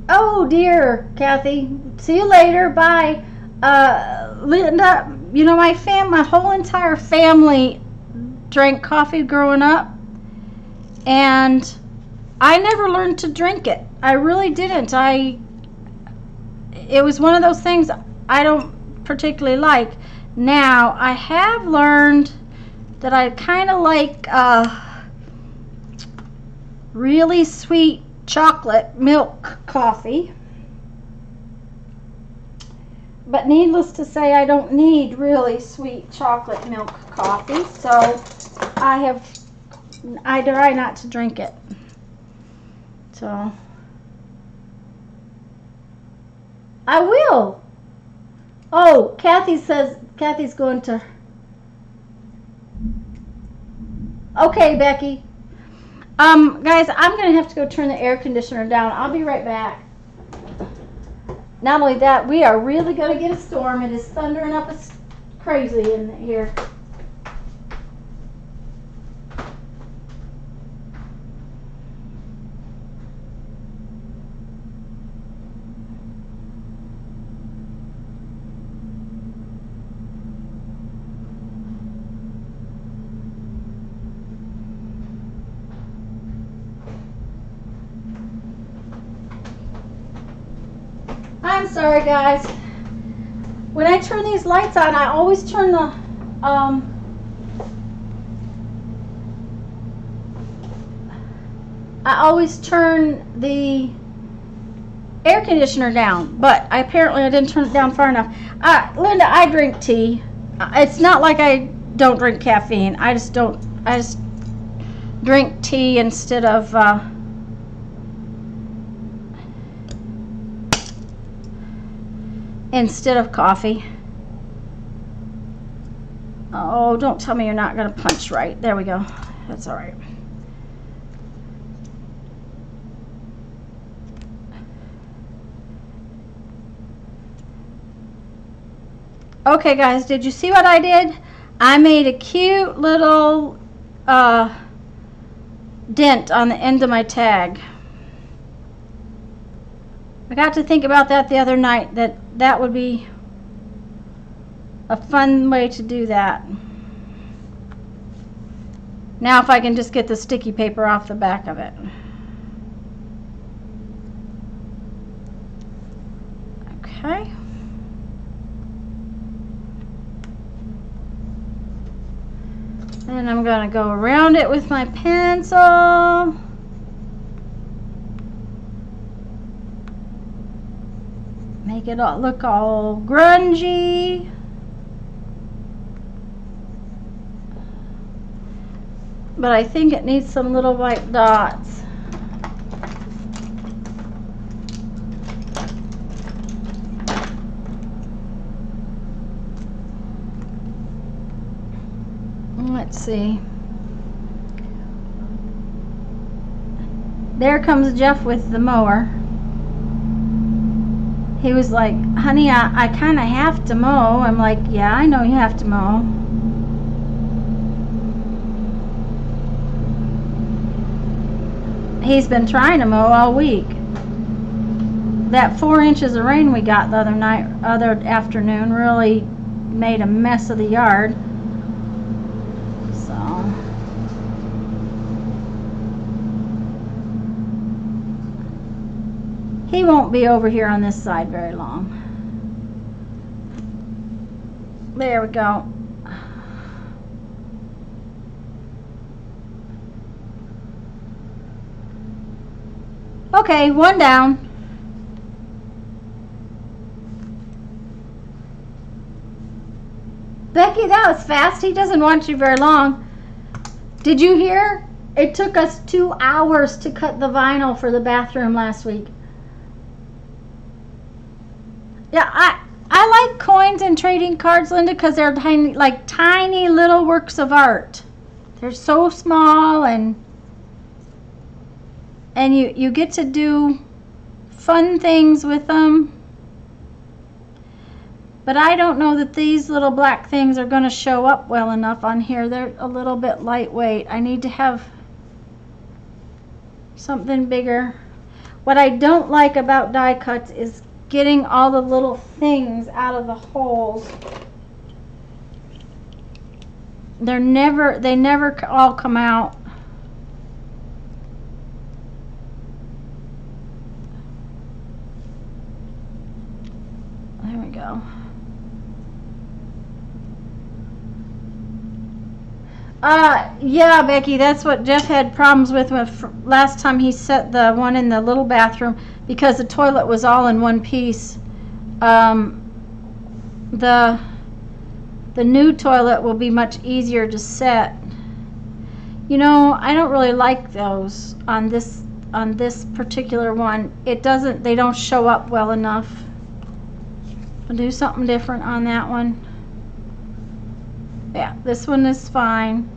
Oh dear, Kathy. See you later. Bye. Linda, you know, my whole entire family drank coffee growing up, and I never learned to drink it. I really didn't. It was one of those things I don't particularly like. Now, I have learned that I kind of like really sweet chocolate milk coffee. But needless to say, I don't need really sweet chocolate milk coffee, so I try not to drink it. So I will. Oh, Kathy says Kathy's going to. Okay, Becky. Guys, I'm going to have to go turn the air conditioner down. I'll be right back. Not only that, we are really going to get a storm. It is thundering up as crazy in here. I'm sorry, guys. When I turn these lights on, I always turn the air conditioner down, but apparently I didn't turn it down far enough. Linda, I drink tea. It's not like I don't drink caffeine. I just drink tea instead of coffee. Oh, don't tell me you're not going to punch right. There we go. That's all right. Okay, guys, did you see what I did? I made a cute little dent on the end of my tag. I got to think about that the other night, that would be a fun way to do that. Now if I can just get the sticky paper off the back of it. Okay. And I'm going to go around it with my pencil. Make it all look all grungy. But I think it needs some little white dots. Let's see. There comes Jeff with the mower. He was like, honey, I kind of have to mow. I'm like, yeah, I know you have to mow. He's been trying to mow all week. That 4 inches of rain we got the other afternoon really made a mess of the yard. So he won't be over here on this side very long. There we go. Okay, one down. Becky, that was fast. He doesn't want you very long. Did you hear? It took us 2 hours to cut the vinyl for the bathroom last week. Yeah, I like coins and trading cards, Linda, because they're tiny, like tiny little works of art. They're so small, and you get to do fun things with them. But I don't know that these little black things are going to show up well enough on here. They're a little bit lightweight. I need to have something bigger. What I don't like about die cuts is getting all the little things out of the holes. They never all come out. There we go. Yeah, Becky, that's what Jeff had problems with last time he set the one in the little bathroom, because the toilet was all in one piece. The new toilet will be much easier to set. You know, I don't really like those on this particular one. They don't show up well enough. I'll do something different on that one. Yeah, this one is fine.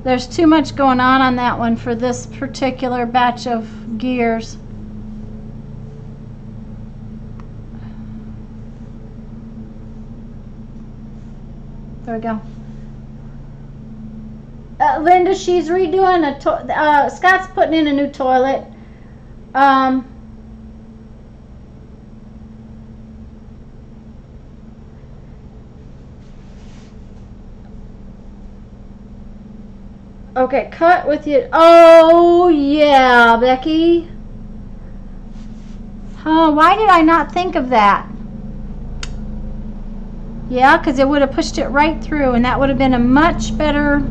There's too much going on that one for this particular batch of gears. There we go. Linda, she's redoing Scott's putting in a new toilet. Okay, cut with you. Oh, yeah, Becky. Huh, why did I not think of that? Yeah, because it would have pushed it right through, and that would have been a much better...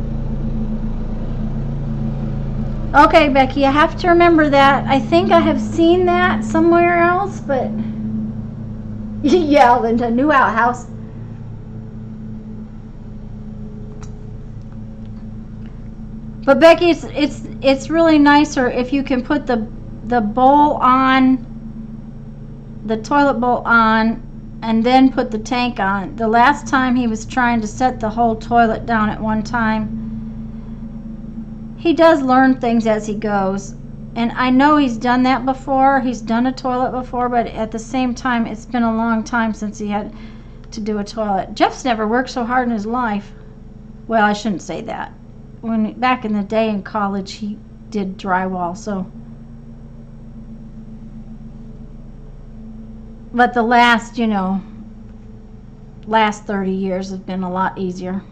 Okay, Becky, I have to remember that. I think I have seen that somewhere else, but... Yeah, Linda, new outhouse. But Becky, it's really nicer if you can put the bowl on, the toilet bowl on, and then put the tank on. The last time he was trying to set the whole toilet down at one time. He does learn things as he goes. And I know he's done that before. He's done a toilet before, but at the same time, it's been a long time since he had to do a toilet. Jeff's never worked so hard in his life. Well, I shouldn't say that. Back in the day in college, he did drywall, so. But the last 30 years have been a lot easier.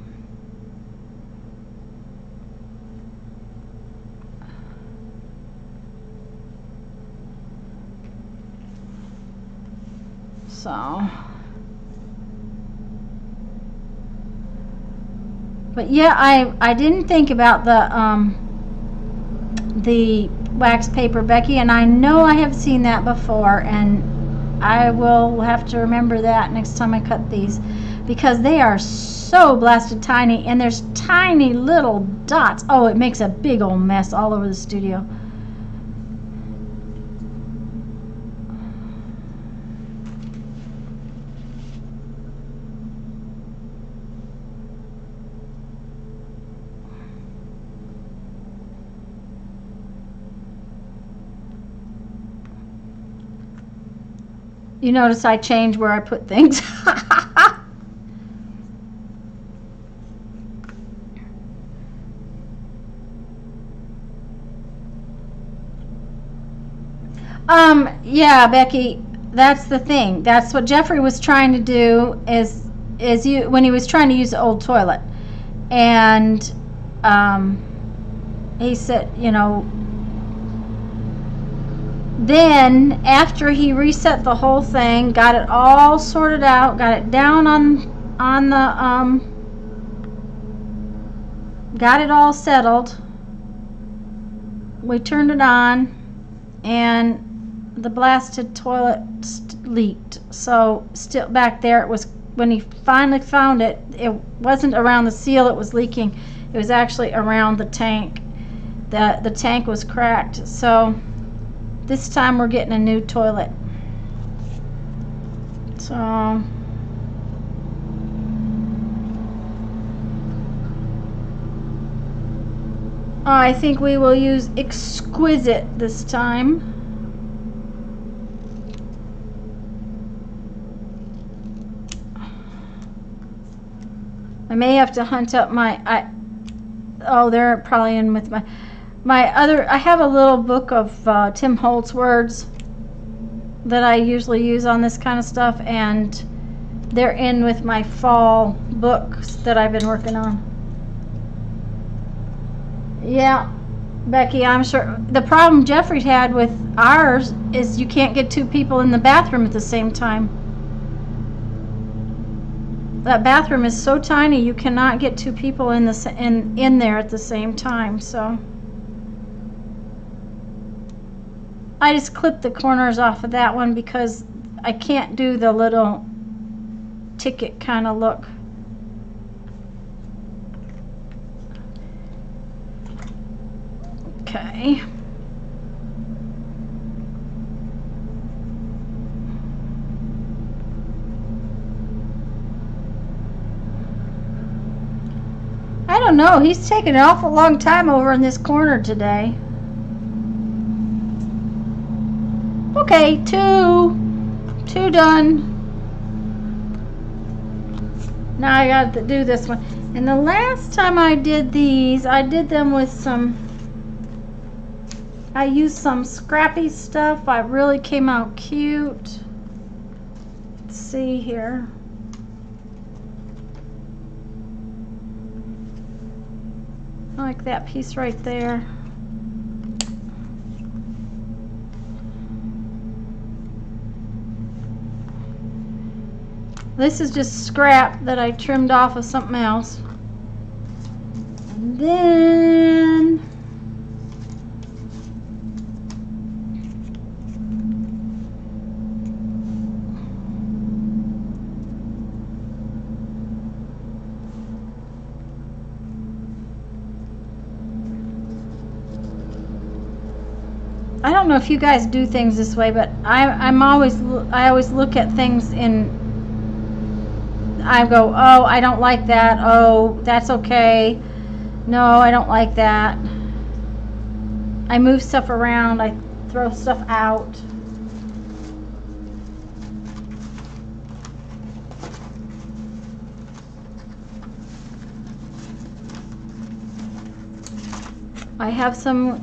So, but yeah, I didn't think about the wax paper, Becky, and I know I have seen that before, and I will have to remember that next time I cut these, because they are so blasted tiny, and there's tiny little dots. Oh, it makes a big old mess all over the studio. You notice I change where I put things. Yeah, Becky, that's the thing. That's what Jeffrey was trying to do when he was trying to use the old toilet. And he said, then after he reset the whole thing, got it all sorted out, got it down on the got it all settled, we turned it on, and the blasted toilet leaked. So still back there, it was, when he finally found it, it wasn't around the seal it was leaking, it was actually around the tank. The tank was cracked. So this time we're getting a new toilet. So I think we will use Exquisite this time. I may have to hunt up they're probably in with my other. I have a little book of Tim Holtz words that I usually use on this kind of stuff, and they're in with my fall books that I've been working on. Yeah, Becky, I'm sure the problem Jeffrey had with ours is you can't get two people in the bathroom at the same time. That bathroom is so tiny, you cannot get two people in there at the same time. So I just clipped the corners off of that one because I can't do the little ticket kind of look. Okay. I don't know, he's taking an awful long time over in this corner today. Okay, two done. Now I got to do this one. And the last time I did these, I did them with I used some scrappy stuff. I really came out cute. Let's see here. like that piece right there. This is just scrap that I trimmed off of something else. And then I don't know if you guys do things this way, but I always look at things in, I go, oh, I don't like that. Oh, that's okay. No, I don't like that. I move stuff around. I throw stuff out. I have some,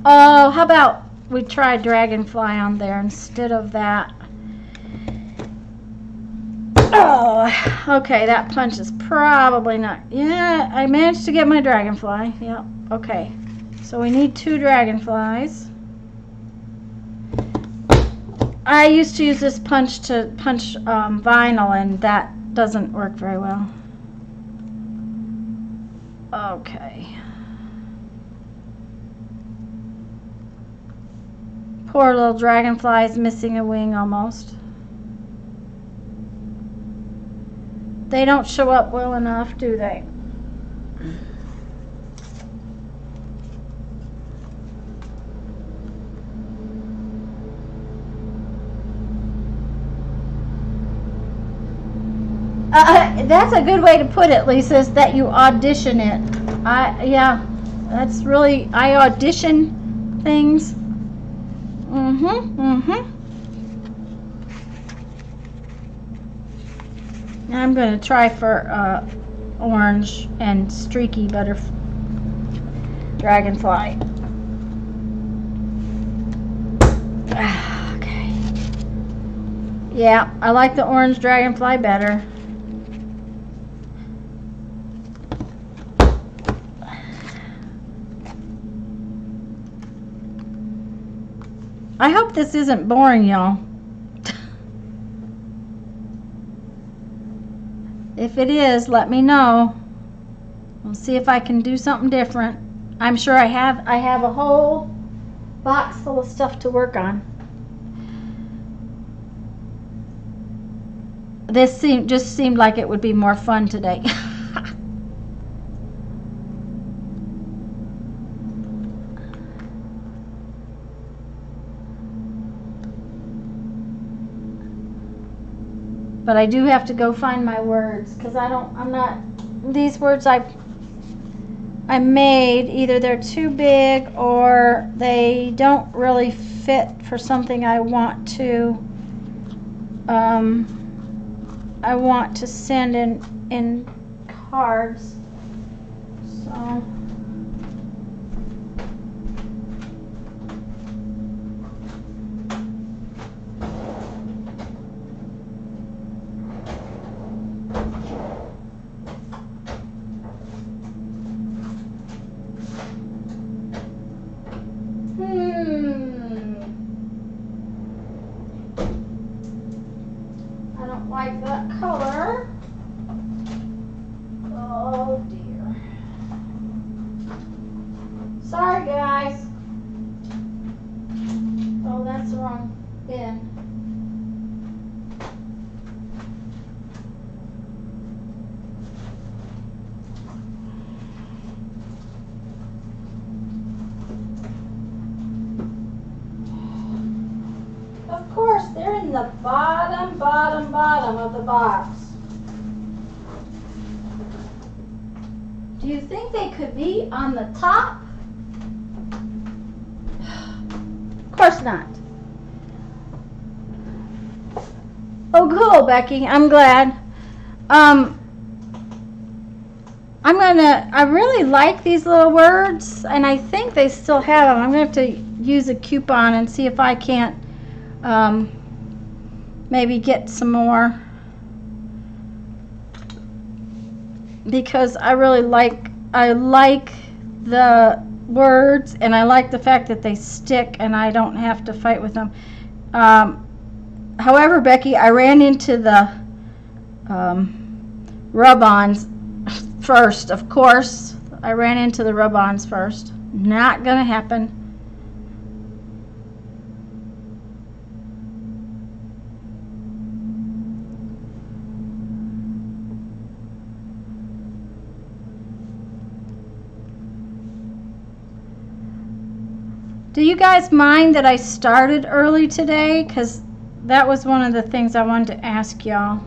oh, how about we try Dragonfly on there instead of that? Oh, okay, that punch is probably not, yeah, I managed to get my Dragonfly, yeah, okay. So we need 2 Dragonflies. I used to use this punch to punch vinyl, and that doesn't work very well. Okay. Poor little Dragonfly is missing a wing almost. They don't show up well enough, do they? That's a good way to put it, Lisa, is that you audition it. Yeah, that's really, I audition things. I'm going to try for orange and streaky Dragonfly. Okay. Yeah, I like the orange Dragonfly better. I hope this isn't boring, y'all. If it is, let me know. We'll see if I can do something different. I'm sure I have a whole box full of stuff to work on. This just seemed like it would be more fun today. But I do have to go find my words, because these words I made, either they're too big or they don't really fit for something I want to send in cards. So I don't like that color. Oh dear. Sorry guys. Oh, that's the wrong bin. Of course, they're in the bottom of the box. Do you think they could be on the top? Of course not. Oh, cool, Becky. I'm glad. I really like these little words, and I think they still have them. I'm going to have to use a coupon and see if I can't maybe get some more. because I really like the words, and I like the fact that they stick and I don't have to fight with them. However, Becky, I ran into the rub-ons first. Of course, I ran into the rub-ons first. Not gonna happen. Do you guys mind that I started early today? Because that was one of the things I wanted to ask y'all.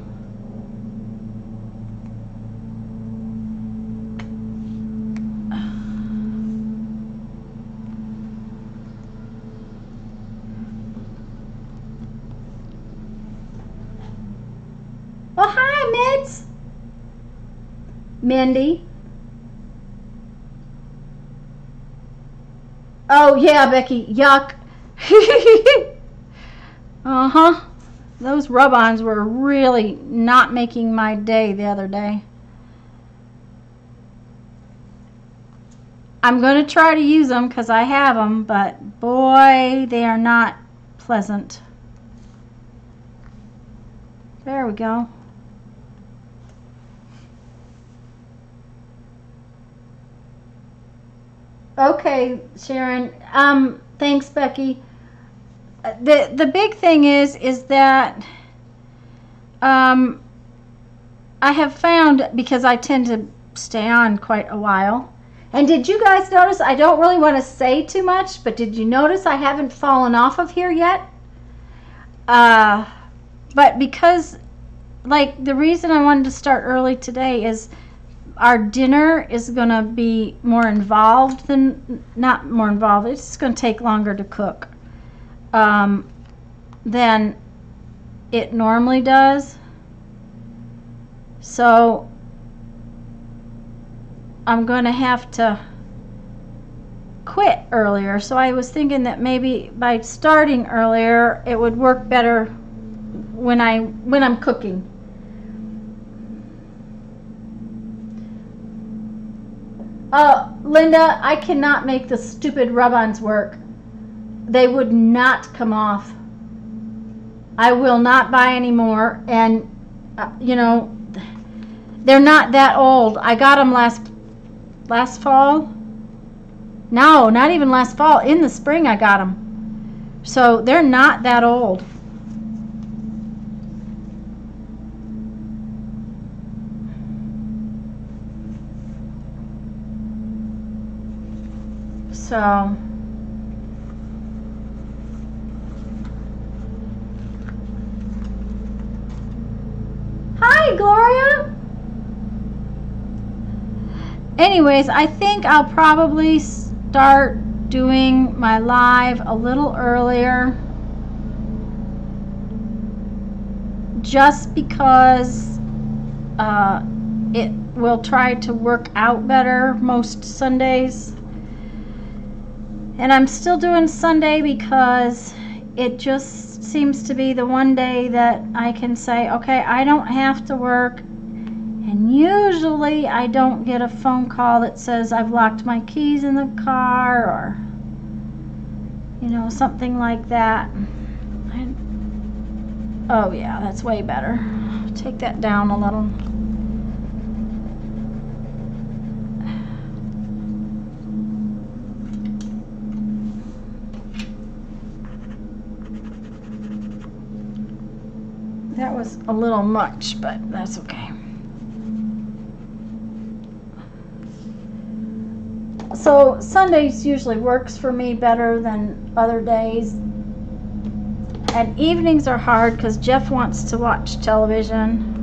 Oh, hi, Mitz. Mindy. Oh, yeah, Becky. Yuck. Uh-huh. Those rub-ons were really not making my day the other day. I'm going to try to use them because I have them, but boy, they are not pleasant. There we go. Okay, Sharon. Thanks, Becky. The big thing is that I have found, because I tend to stay on quite a while. And did you guys notice, I don't really want to say too much, but did you notice I haven't fallen off of here yet? But because, like, the reason I wanted to start early today is our dinner is going to be more involved than, not more involved, it's going to take longer to cook than it normally does. So I'm going to have to quit earlier. So I was thinking that maybe by starting earlier it would work better when I'm cooking. Linda, I cannot make the stupid rub-ons work. They would not come off. I will not buy any more. And, you know, they're not that old. I got them last fall. No, not even last fall. In the spring I got them. So they're not that old. So hi, Gloria. Anyways, I think I'll probably start doing my live a little earlier, just because it will try to work out better most Sundays. And I'm still doing Sunday because it just seems to be the one day that I can say, okay, I don't have to work. And usually I don't get a phone call that says I've locked my keys in the car, or, you know, something like that. Oh yeah, that's way better. Take that down a little. That was a little much, but that's okay. So Sundays usually works for me better than other days. And evenings are hard because Jeff wants to watch television.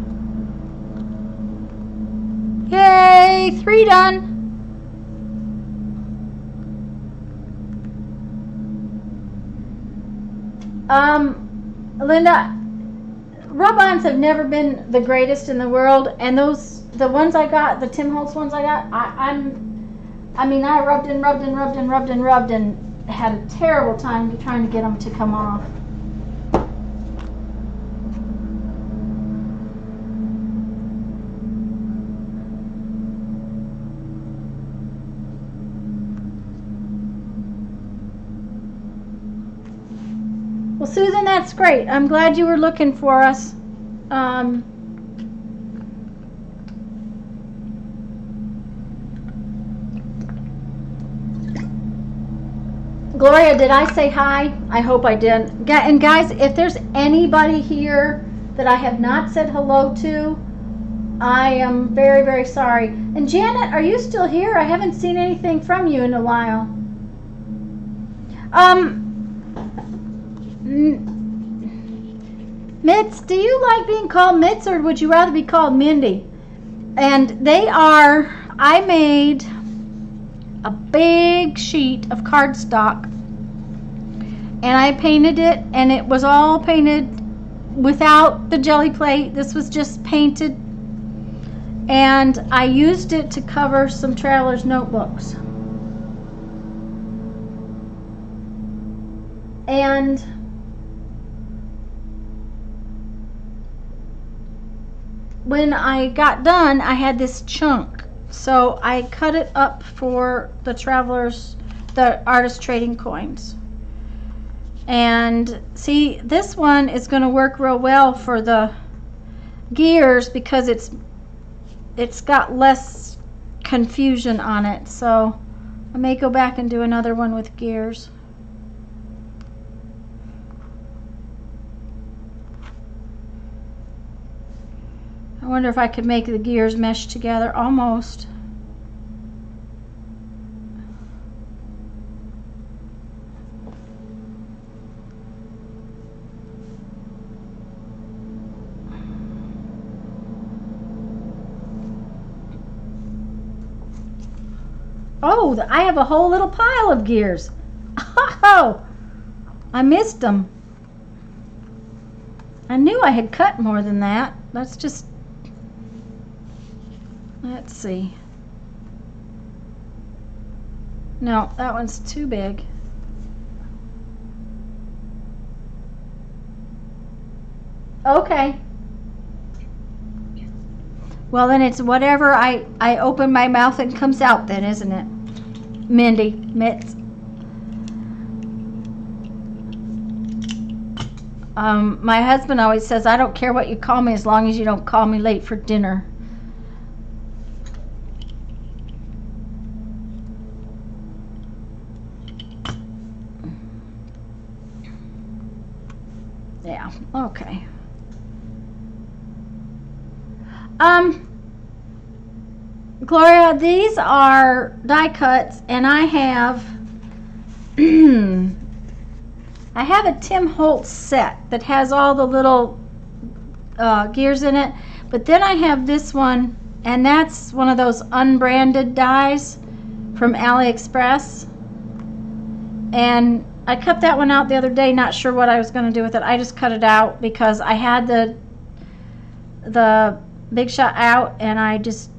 Yay! 3 done! Linda, rub-ons have never been the greatest in the world, and the ones I got, the Tim Holtz ones I got, I mean, I rubbed and had a terrible time trying to get them to come off. Well, Susan, that's great. I'm glad you were looking for us. Gloria, did I say hi? I hope I did. And guys, if there's anybody here that I have not said hello to, I am very, very sorry. And Janet, are you still here? I haven't seen anything from you in a while. Mitz, do you like being called Mitz, or would you rather be called Mindy? And I made a big sheet of cardstock, and I painted it, and it was all painted without the jelly plate. This was just painted, and I used it to cover some traveler's notebooks. And when I got done, I had this chunk. So I cut it up for the artist trading coins. And see, this one is going to work real well for the gears because it's got less confusion on it. So I may go back and do another one with gears. I wonder if I could make the gears mesh together. Almost. Oh, I have a whole little pile of gears. Oh, I missed them. I knew I had cut more than that. Let's see. No, that one's too big. Okay. Well, then it's whatever I open my mouth and comes out then, isn't it? Mindy, Mitz. My husband always says, I don't care what you call me as long as you don't call me late for dinner. Yeah, okay. Gloria, these are die cuts, and I have I have a Tim Holtz set that has all the little gears in it, but then I have this one, and that's one of those unbranded dies from AliExpress, and I cut that one out the other day, not sure what I was going to do with it. I just cut it out because I had the Big Shot out, and I just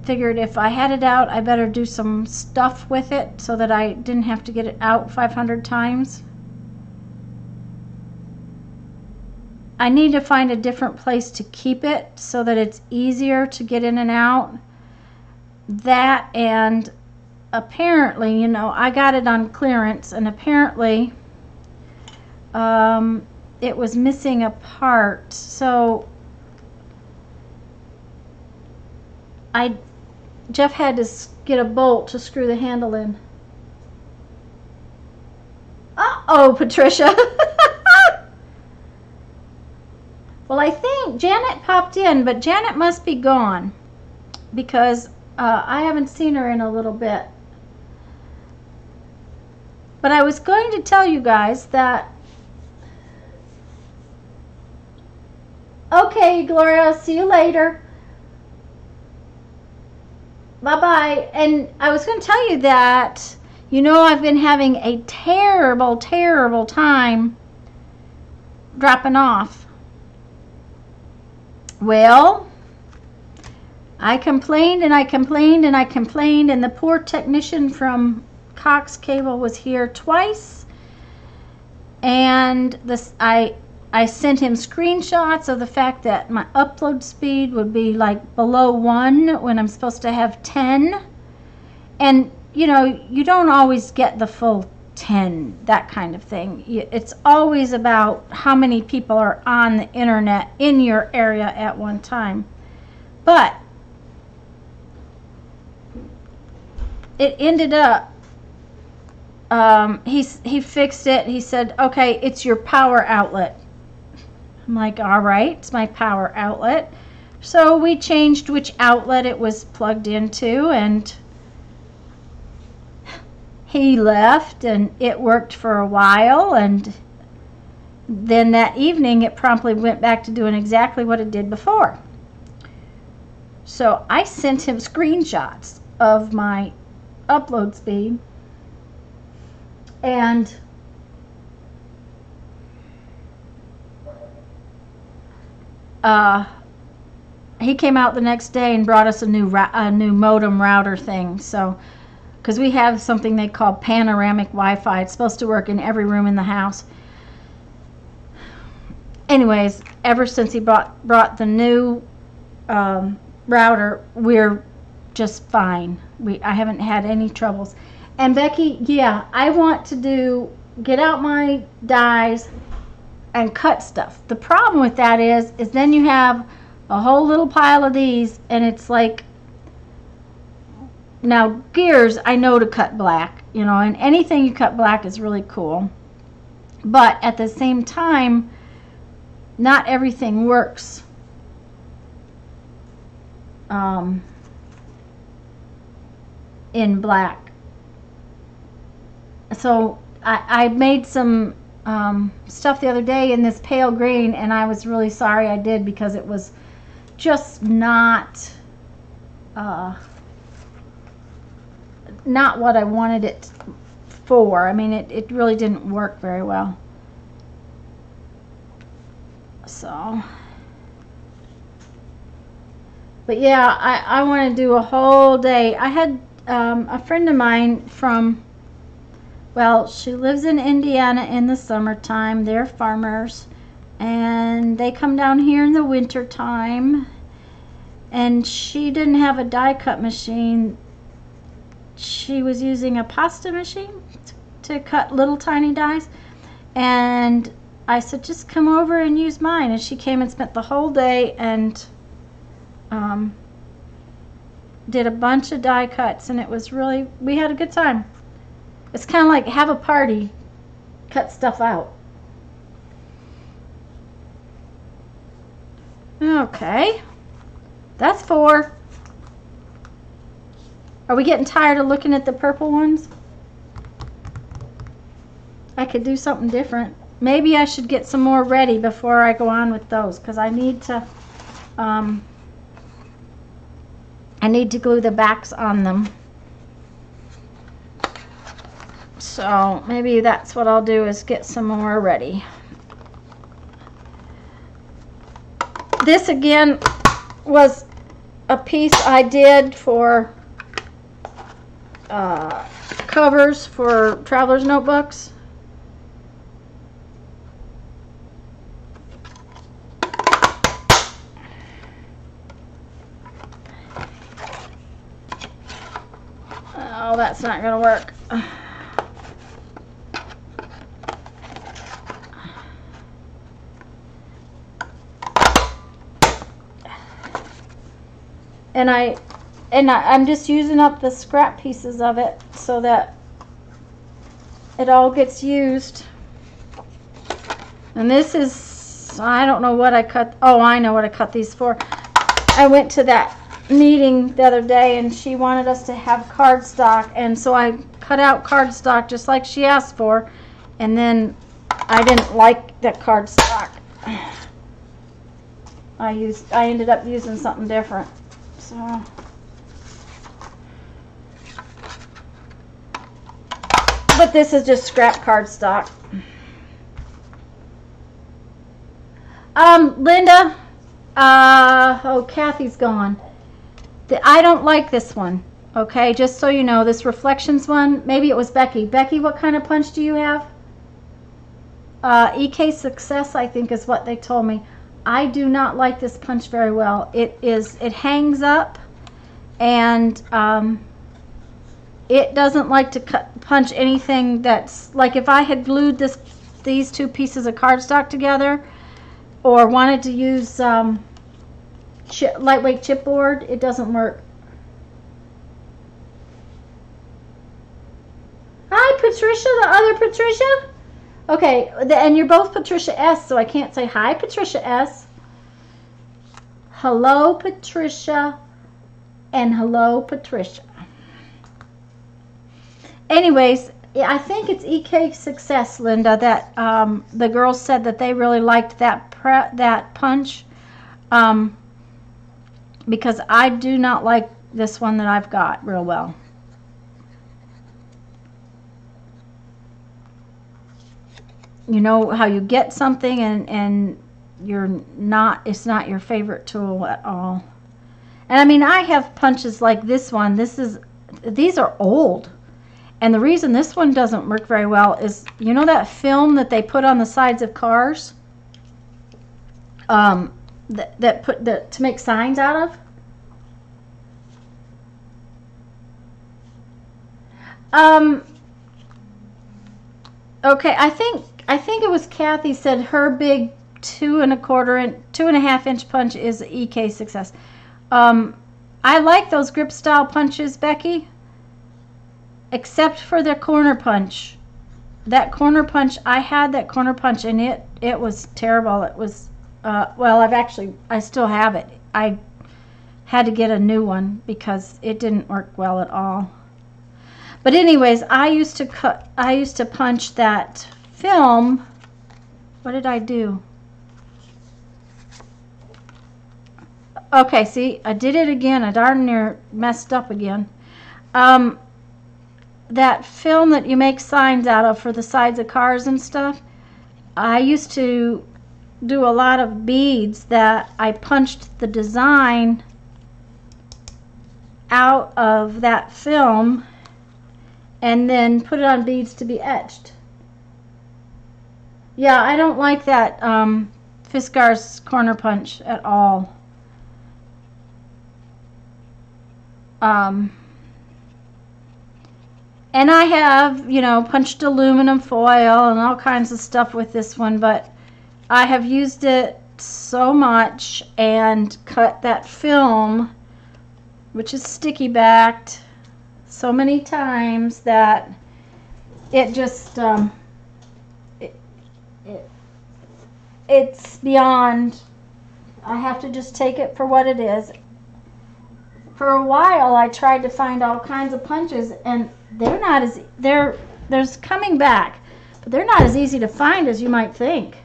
figured if I had it out, I better do some stuff with it so that I didn't have to get it out 500 times. I need to find a different place to keep it so that it's easier to get in and out. That, and apparently, you know, I got it on clearance, and apparently it was missing a part, so Jeff had to get a bolt to screw the handle in. Uh-oh, Patricia. Well, I think Janet popped in, but Janet must be gone because I haven't seen her in a little bit. But I was going to tell you guys that... Okay, Gloria, see you later. Bye-bye. And I was going to tell you that, you know, I've been having a terrible, terrible time dropping off. Well, I complained and I complained and I complained, and the poor technician from Cox Cable was here twice, and I sent him screenshots of the fact that my upload speed would be like below 1 when I'm supposed to have 10. And you know, you don't always get the full 10, that kind of thing. It's always about how many people are on the internet in your area at one time. But it ended up, he fixed it. He said, okay, it's your power outlet. I'm like, all right, it's my power outlet. So we changed which outlet it was plugged into, and he left, and it worked for a while, and then that evening it promptly went back to doing exactly what it did before. So I sent him screenshots of my upload speed, and he came out the next day and brought us a new modem router thing. So, because we have something they call panoramic Wi-Fi, it's supposed to work in every room in the house. Anyways, ever since he brought the new router, we're just fine. I haven't had any troubles. And Becky, yeah, I want to get out my dies and cut stuff. The problem with that is then you have a whole little pile of these, and it's like, now gears I know to cut black, you know, and anything you cut black is really cool. But at the same time, not everything works in black. So I made some stuff the other day in this pale green, and I was really sorry I did, because it was just not what I wanted it for. I mean, it really didn't work very well. So, but yeah, I want to do a whole day. I had a friend of mine from, well, she lives in Indiana in the summertime. They're farmers, and they come down here in the winter time, and she didn't have a die cut machine. She was using a pasta machine to cut little tiny dies, and I said, just come over and use mine. And she came and spent the whole day and did a bunch of die cuts, and it was really, we had a good time. It's kind of like have a party, cut stuff out. Okay, that's 4. Are we getting tired of looking at the purple ones? I could do something different. Maybe I should get some more ready before I go on with those, because I need to glue the backs on them. So maybe that's what I'll do, is get some more ready. This again was a piece I did for covers for traveler's notebooks. Oh, that's not gonna work. And I'm just using up the scrap pieces of it so that it all gets used. And this is, I don't know what I cut. Oh, I know what I cut these for. I went to that meeting the other day, and she wanted us to have cardstock, and so I cut out cardstock just like she asked for, and then I didn't like that cardstock. I ended up using something different. So but this is just scrap cardstock. Linda, oh, Kathy's gone. I don't like this one. Okay, just so you know, this Reflections one, maybe it was Becky. Becky, what kind of punch do you have? EK Success, I think, is what they told me. I do not like this punch very well. It hangs up, and it doesn't like to punch anything that's, like if I had glued these two pieces of cardstock together or wanted to use lightweight chipboard, it doesn't work. Hi, Patricia, the other Patricia. Okay, and you're both Patricia S, so I can't say hi, Patricia S. Hello, Patricia, and hello, Patricia. Anyways, I think it's EK Success, Linda, that the girls said that they really liked that punch, because I do not like this one that I've got real well. You know how you get something and it's not your favorite tool at all. And I mean, I have punches like this one. These are old. And the reason this one doesn't work very well is, you know that film that they put on the sides of cars? To make signs out of? Okay, I think it was Kathy said her big 2.25 inch punch is EK Success. I like those grip style punches, Becky, except for the corner punch. That corner punch, I had that corner punch and it was terrible. It was well, I still have it. I had to get a new one because it didn't work well at all. But anyways, I used to punch that film. What did I do? Okay, see, I did it again. I darn near messed up again. That film that you make signs out of for the sides of cars and stuff, I used to do a lot of beads that I punched the design out of that film and then put it on beads to be etched. Yeah, I don't like that Fiskars corner punch at all. And I have, you know, punched aluminum foil and all kinds of stuff with this one, but I have used it so much and cut that film, which is sticky backed, so many times that it just it's beyond. I have to just take it for what it is. For a while I tried to find all kinds of punches and there's coming back, but they're not as easy to find as you might think.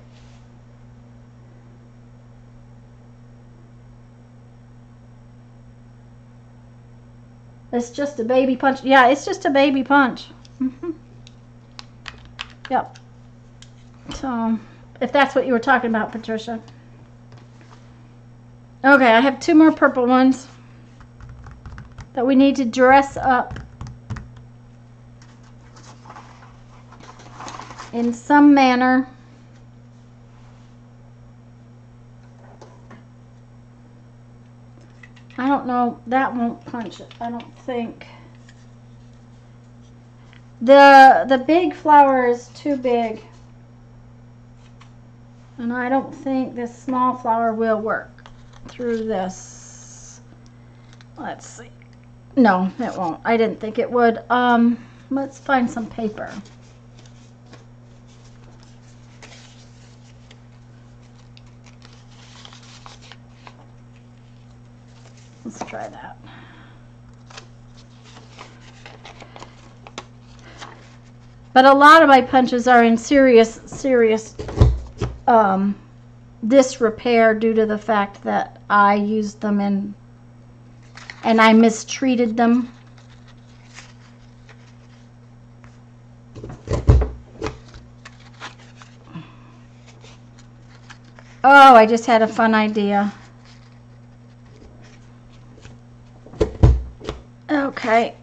It's just a baby punch. Yeah, it's just a baby punch. Yep. So, if that's what you were talking about, Patricia. Okay, I have two more purple ones that we need to dress up in some manner. I don't know, that won't punch it, I don't think. The big flower is too big. And I don't think this small flower will work through this. Let's see. No, it won't. I didn't think it would. Let's find some paper. Let's try that. But a lot of my punches are in serious disrepair due to the fact that I used them and I mistreated them. Oh, I just had a fun idea. Okay.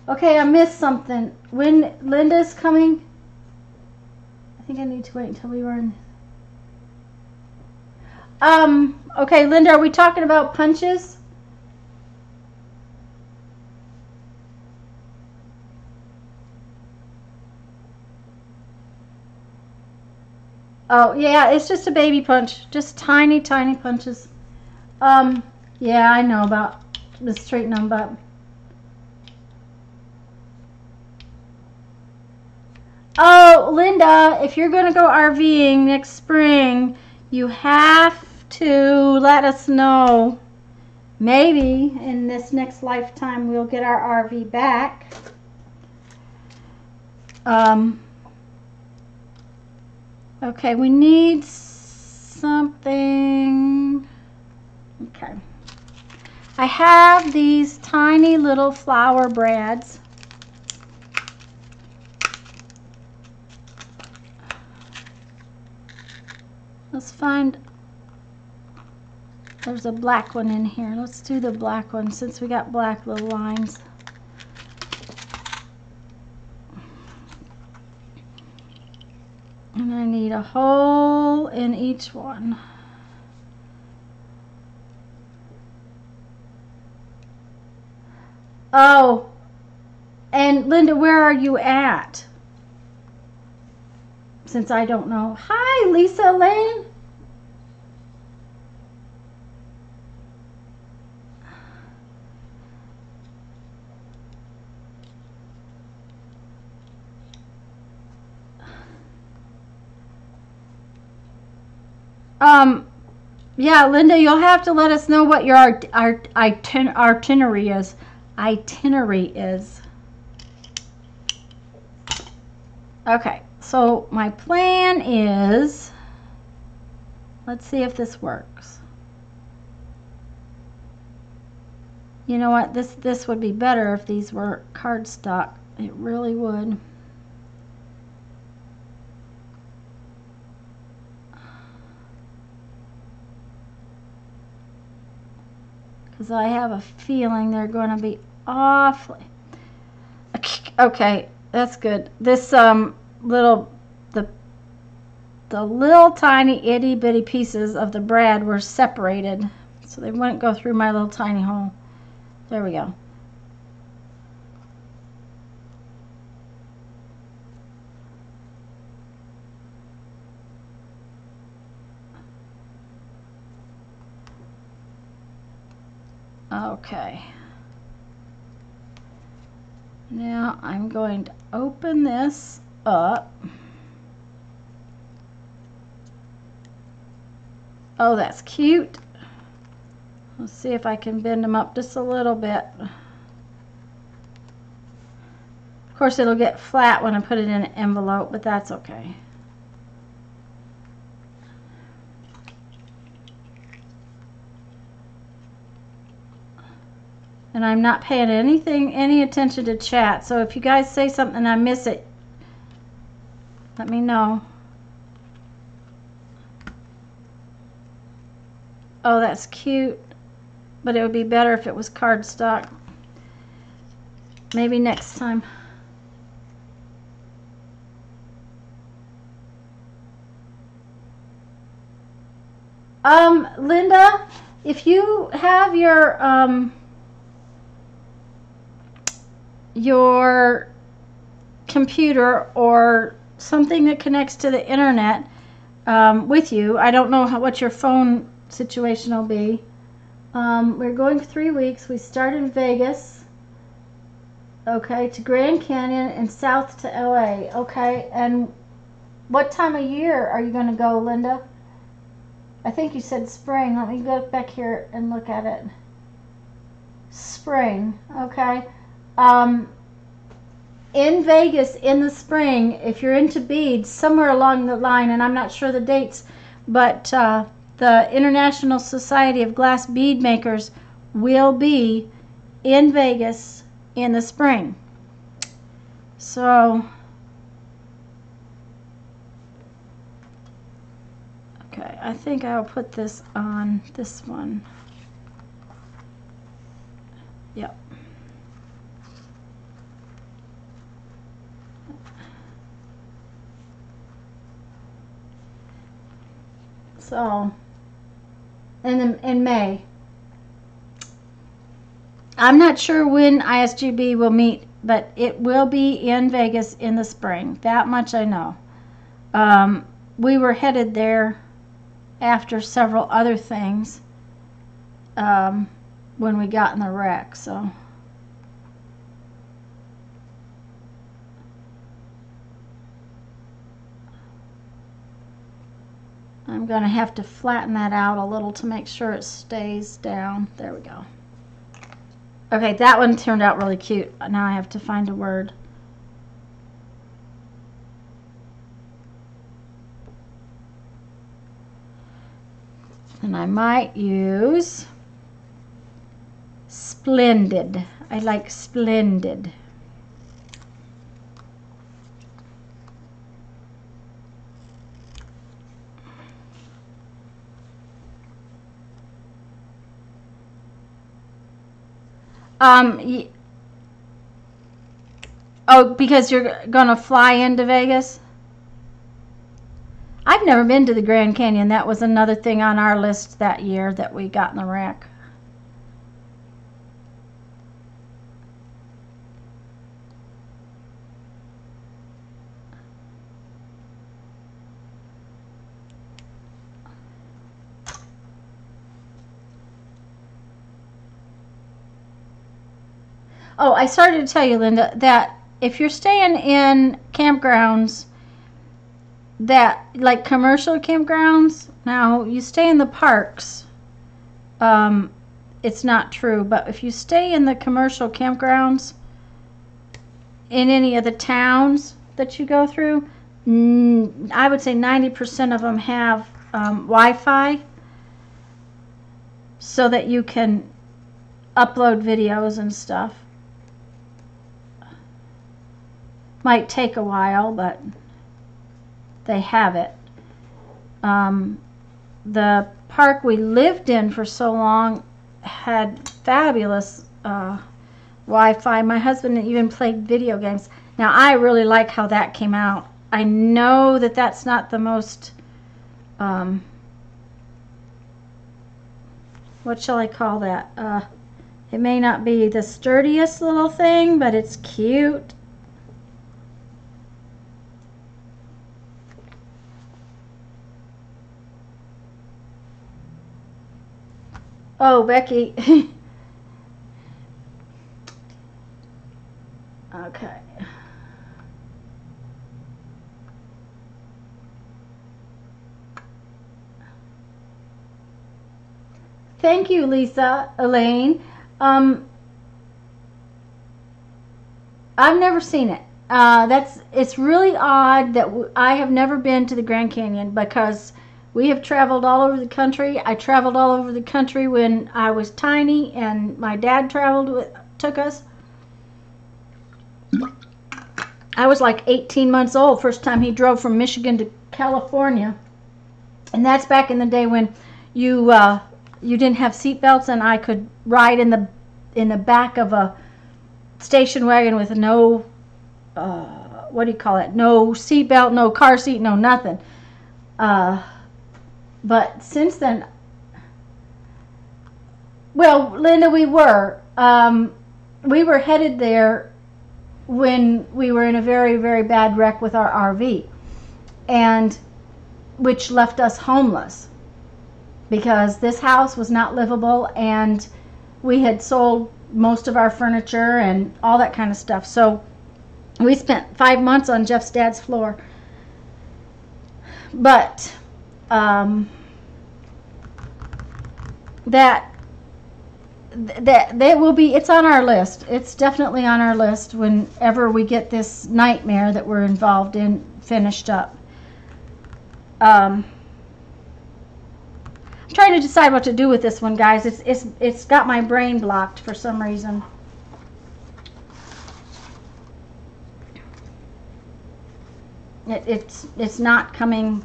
Okay, I missed something. When Linda's coming, I think I need to wait until we run. Okay, Linda, are we talking about punches? Oh, yeah, it's just a baby punch. Just tiny, tiny punches. Yeah, I know about the straighten them up. Oh, Linda, if you're going to go RVing next spring, you have to let us know. Maybe in this next lifetime we'll get our RV back. Okay, we need something. Okay. I have these tiny little flour brads. Let's find, there's a black one in here. Let's do the black one since we got black little lines. And I need a hole in each one. Oh, and Linda, where are you at? Since I don't know. Hi, Lisa Lane. Yeah, Linda, you'll have to let us know what your itinerary is. Okay, so my plan is, let's see if this works. You know what? This would be better if these were cardstock. It really would. Because I have a feeling they're going to be awfully. Okay, that's good. This little the little tiny itty bitty pieces of the brad were separated, so they wouldn't go through my little tiny hole. There we go. Okay. Now I'm going to open this up. Oh, that's cute. Let's see if I can bend them up just a little bit. Of course, it'll get flat when I put it in an envelope, but that's okay. And I'm not paying any attention to chat. So if you guys say something and I miss it, let me know. Oh, that's cute. But it would be better if it was cardstock. Maybe next time. Linda, if you have your computer or something that connects to the internet with you, I don't know what your phone situation will be. We're going for 3 weeks. We start in Vegas, okay, to Grand Canyon and south to LA, okay. And what time of year are you going to go, Linda? I think you said spring. Let me go back here and look at it. Spring, okay. In Vegas in the spring, if you're into beads, somewhere along the line, and I'm not sure the dates, but the International Society of Glass Bead Makers will be in Vegas in the spring. So, okay, I think I'll put this on this one. Yep. So, in May. I'm not sure when ISGB will meet, but it will be in Vegas in the spring. That much I know. We were headed there after several other things when we got in the wreck, so. I'm going to have to flatten that out a little to make sure it stays down. There we go. Okay, that one turned out really cute. Now I have to find a word. And I might use splendid. I like splendid. Oh, because you're gonna fly into Vegas? I've never been to the Grand Canyon. That was another thing on our list that year that we got in the wreck. Oh, I started to tell you, Linda, that if you're staying in campgrounds that, like commercial campgrounds, now you stay in the parks, it's not true, but if you stay in the commercial campgrounds in any of the towns that you go through, I would say 90% of them have Wi-Fi so that you can upload videos and stuff. Might take a while, but they have it. The park we lived in for so long had fabulous Wi-Fi. My husband even played video games. Now, I really like how that came out. I know that that's not the most, what shall I call that? It may not be the sturdiest little thing, but it's cute. Oh, Becky. Okay. Thank you, Lisa, Elaine. I've never seen it. It's really odd that I have never been to the Grand Canyon because we have traveled all over the country. I traveled all over the country when I was tiny, and my dad took us. I was like 18 months old first time he drove from Michigan to California, and that's back in the day when you didn't have seat belts, and I could ride in the back of a station wagon with no what do you call it? No seat belt, no car seat, no nothing. But since then, well, Linda, we were headed there when we were in a very, very bad wreck with our RV, and which left us homeless because this house was not livable, and we had sold most of our furniture and all that kind of stuff. So we spent 5 months on Jeff's dad's floor. But that will be, it's on our list. It's definitely on our list whenever we get this nightmare that we're involved in finished up. I'm trying to decide what to do with this one, guys. It's got my brain blocked for some reason. It's not coming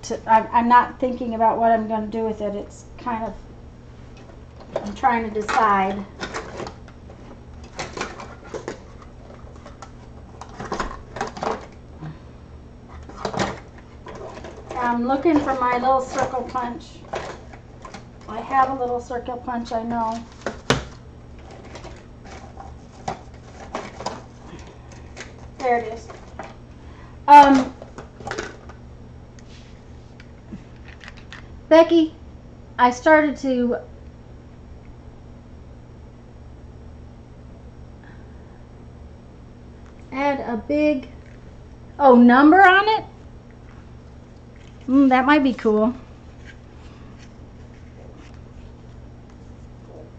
to, I'm not thinking about what I'm going to do with it. It's kind of, I'm trying to decide. I'm looking for my little circle punch. I have a little circle punch, I know. There it is. Becky, I started to add a big, number on it? That might be cool.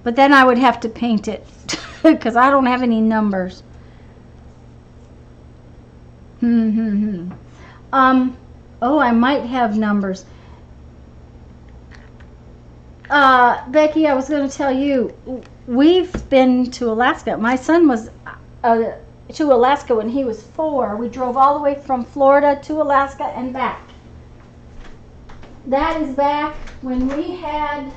But then I would have to paint it because I don't have any numbers. I might have numbers. Becky, I was going to tell you, we've been to Alaska. My son was to Alaska when he was 4. We drove all the way from Florida to Alaska and back. That is back when we had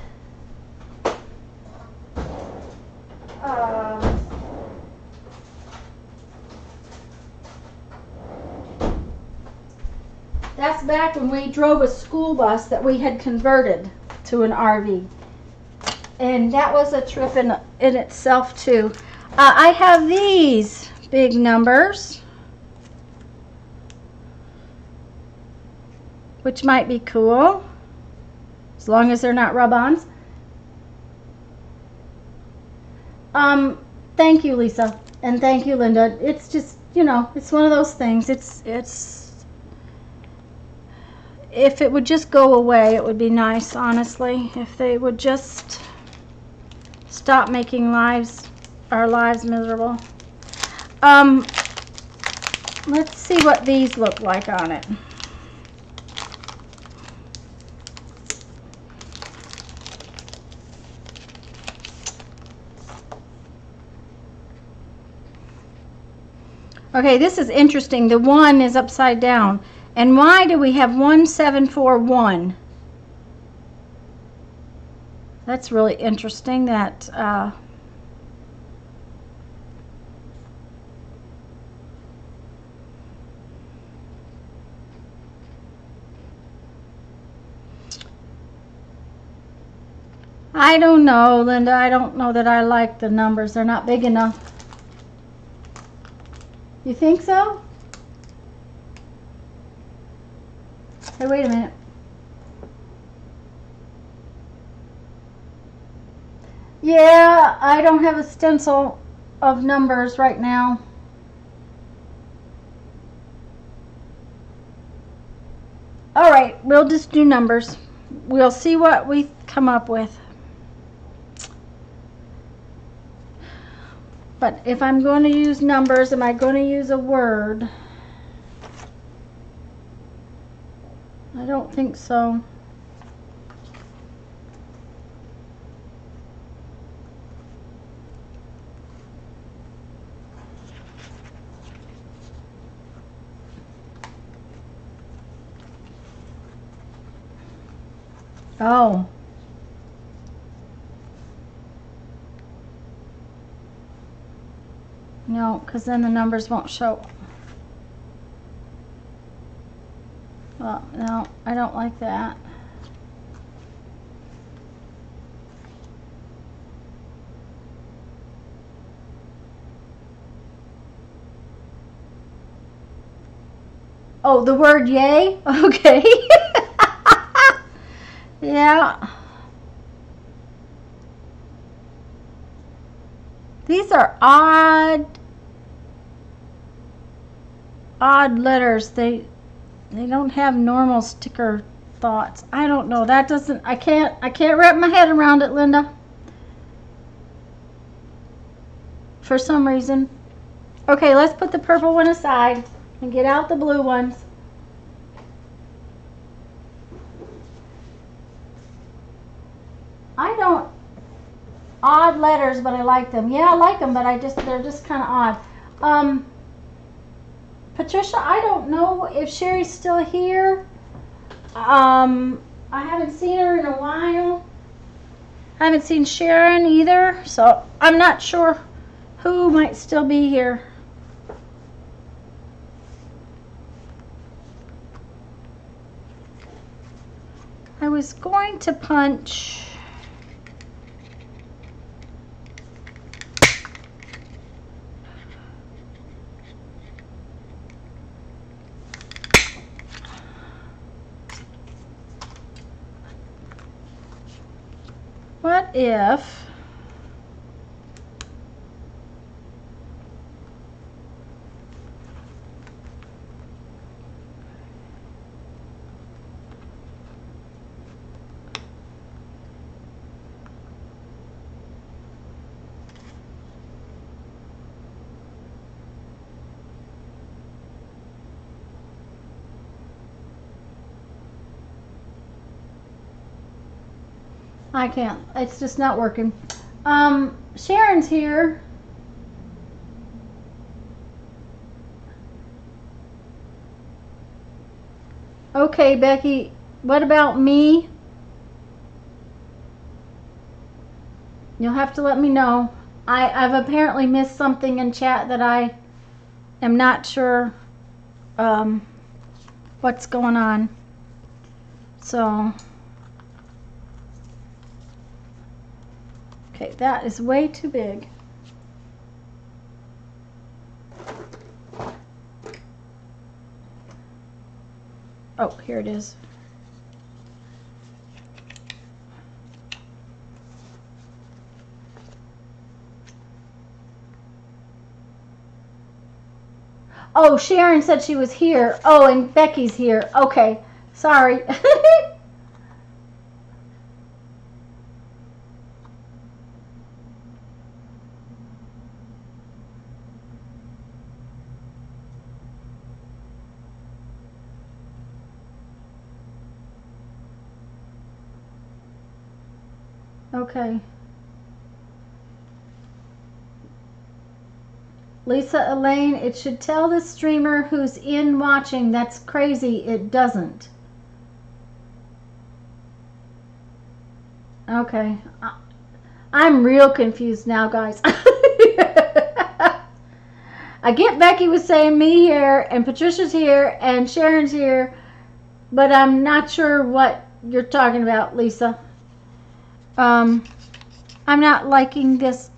that's back when we drove a school bus that we had converted to an RV. And that was a trip in itself too. I have these big numbers, which might be cool, as long as they're not rub-ons. Thank you, Lisa, and thank you, Linda. It's just, it's one of those things. It's if it would just go away, it would be nice, honestly. If they would just stop making our lives miserable. Let's see what these look like on it. Okay, this is interesting. The 1 is upside down. And why do we have 1741? That's really interesting. That I don't know, Linda. I don't know that I like the numbers. They're not big enough. You think so? Hey, wait a minute. Yeah, I don't have a stencil of numbers right now. All right, we'll just do numbers. We'll see what we come up with. But if I'm going to use numbers, am I going to use a word? I don't think so. Oh. No, because then the numbers won't show. Well, no, I don't like that. Oh, the word yay? Okay. Yeah. These are odd letters. They don't have normal sticker thoughts. I don't know. That doesn't, I can't wrap my head around it, Linda. For some reason. Okay, let's put the purple one aside and get out the blue ones. I don't, odd letters, but I like them. Yeah, I like them, but they're just kind of odd. Patricia, I don't know if Sherry's still here. I haven't seen her in a while. I haven't seen Sharon either, so I'm not sure who might still be here. I was going to punch what if I can't. It's just not working. Sharon's here. Okay, Becky, what about me? You'll have to let me know. I've apparently missed something in chat that I am not sure what's going on. So, okay, that is way too big. Oh, here it is. Oh, Sharon said she was here. Oh, and Becky's here. Okay, sorry. Okay. Lisa Elaine, it should tell the streamer who's in watching. That's crazy. It doesn't. Okay. I'm real confused now, guys. I get Becky was saying me here, and Patricia's here, and Sharon's here, but I'm not sure what you're talking about, Lisa. I'm not liking this.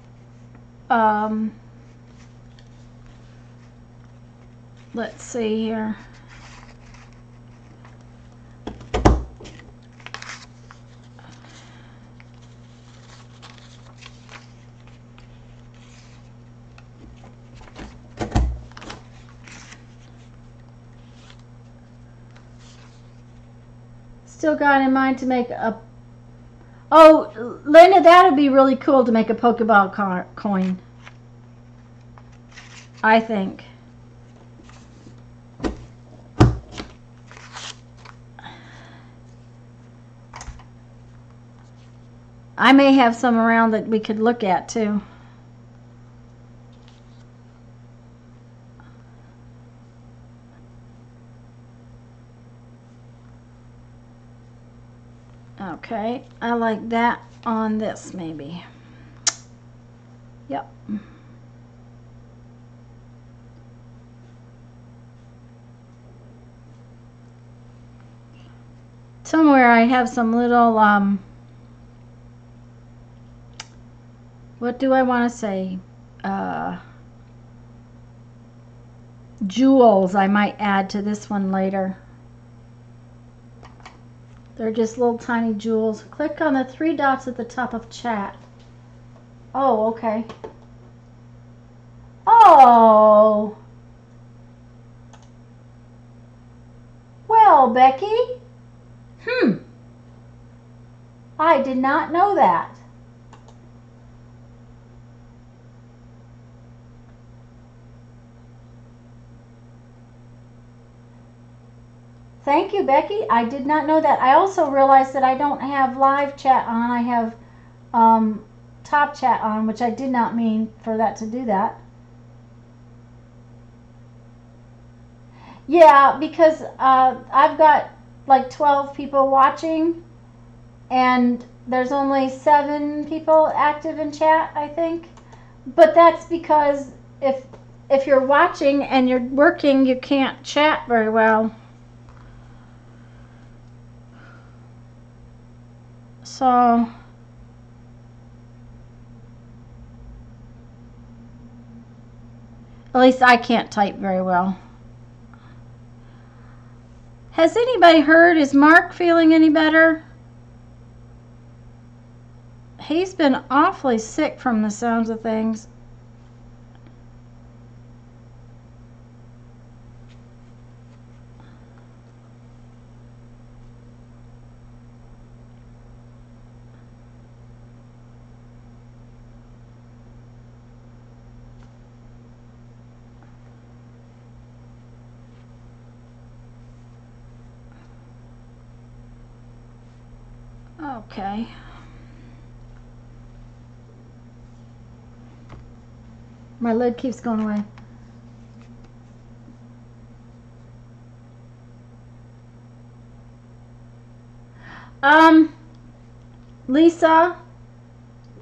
Let's see here. Still got in mind to make a... Oh, Linda, that would be really cool to make a Pokeball coin. I think. I may have some around that we could look at too. Okay, I like that on this maybe. Yep. Somewhere I have some little, what do I want to say? Jewels I might add to this one later. They're just little tiny jewels. Click on the 3 dots at the top of chat. Oh, okay. Oh. Well, Becky. I did not know that. Thank you, Becky. I did not know that. I also realized that I don't have live chat on. I have top chat on, which I did not mean for that to do that. Yeah, because I've got like 12 people watching, and there's only 7 people active in chat, I think. But that's because if you're watching and you're working, you can't chat very well. So at least I can't type very well. Has anybody heard? Is Mark feeling any better? He's been awfully sick from the sounds of things. Okay. My lid keeps going away. Lisa,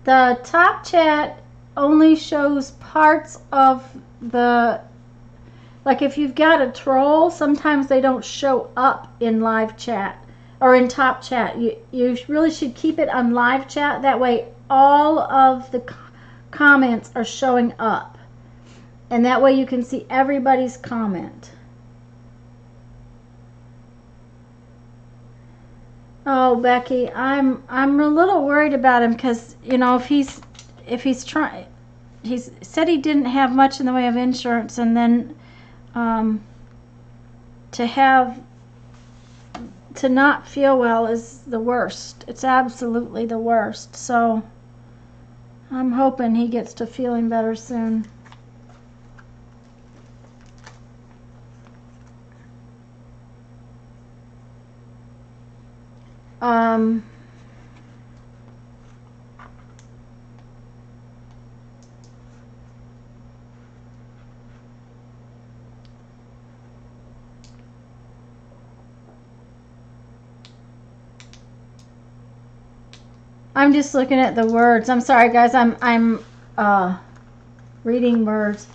the top chat only shows parts of the, like if you've got a troll, sometimes they don't show up in live chat or in top chat. You really should keep it on live chat. That way all of the comments are showing up. And that way you can see everybody's comment. Oh, Becky, I'm a little worried about him because, you know, if he's trying, he's said he didn't have much in the way of insurance, and then to not feel well is the worst. It's absolutely the worst. So I'm hoping he gets to feeling better soon. I'm just looking at the words. I'm sorry, guys. I'm reading words.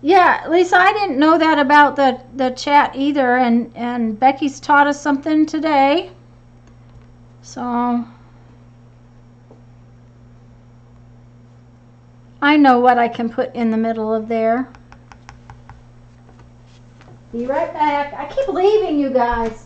Yeah, Lisa, I didn't know that about the chat either, and Becky's taught us something today. So I know what I can put in the middle of there. Be right back. I keep leaving you guys.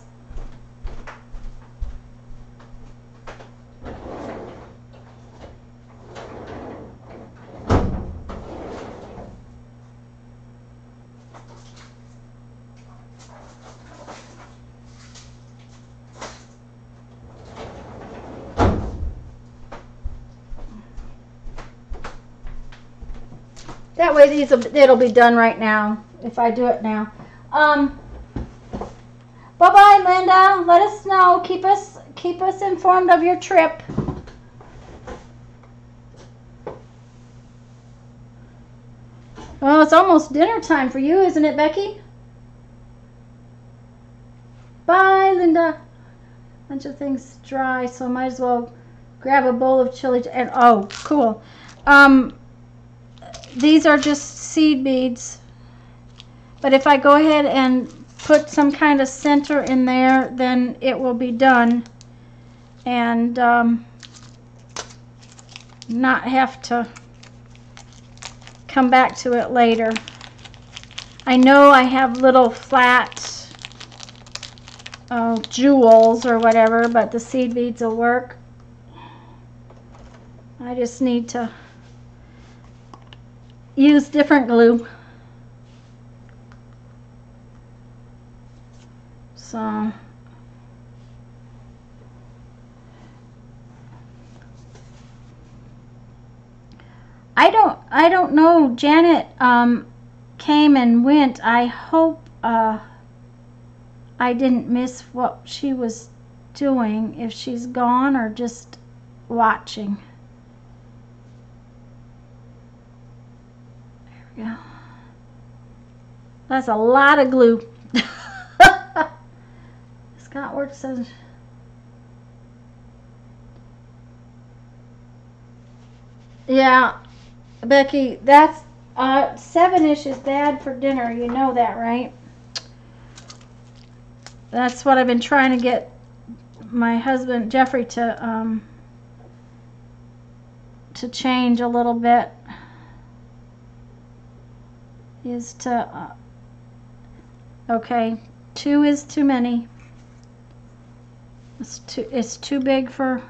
That way it'll be done right now if I do it now. Bye-bye, Linda. Let us know. Keep us informed of your trip. Well, it's almost dinner time for you, isn't it, Becky? Bye, Linda. Bunch of things dry, so I might as well grab a bowl of chili. And oh, cool. These are just seed beads, but if I go ahead and put some kind of center in there, then it will be done, and not have to come back to it later. I know I have little flat jewels or whatever, but the seed beads will work. I just need to use different glue. So I don't know. Janet came and went. I hope I didn't miss what she was doing, if she's gone or just watching. Yeah. That's a lot of glue. Scott Work says, yeah, Becky, that's 7-ish is bad for dinner. You know that, right? That's what I've been trying to get my husband Jeffrey to change a little bit. Is to okay, 2 is too many. It's too big for...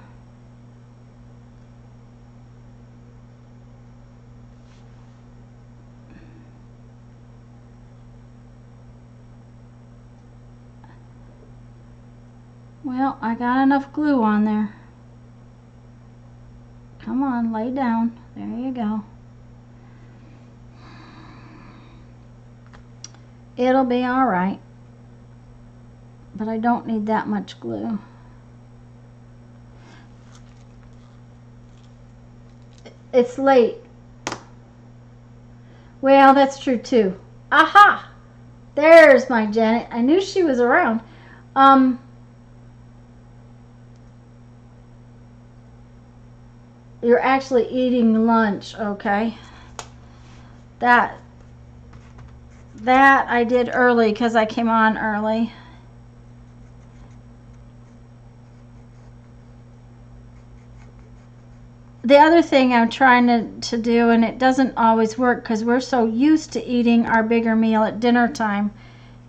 Well, I got enough glue on there. Come on, lay down. There you go. It'll be all right. But I don't need that much glue. It's late. Well, that's true too. Aha! There's my Janet. I knew she was around. You're actually eating lunch, okay? That I did early because I came on early. The other thing I'm trying to do, and it doesn't always work because we're so used to eating our bigger meal at dinner time,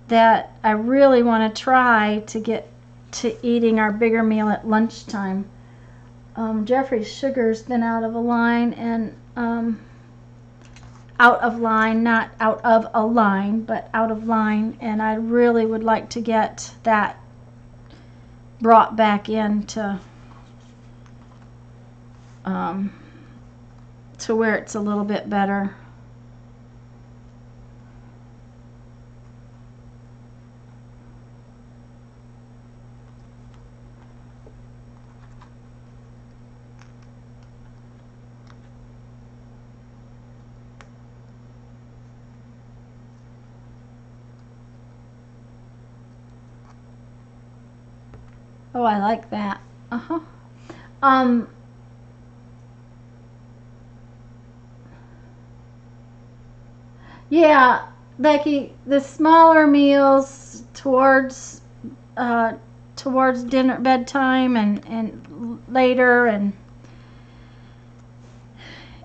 that I really want to try to get to eating our bigger meal at lunchtime. Jeffrey's sugar's been out of a line, and out of line, not out of a line, but out of line, and I really would like to get that brought back into to where it's a little bit better. Oh, I like that. Yeah, Becky, the smaller meals towards dinner, bedtime, and later, and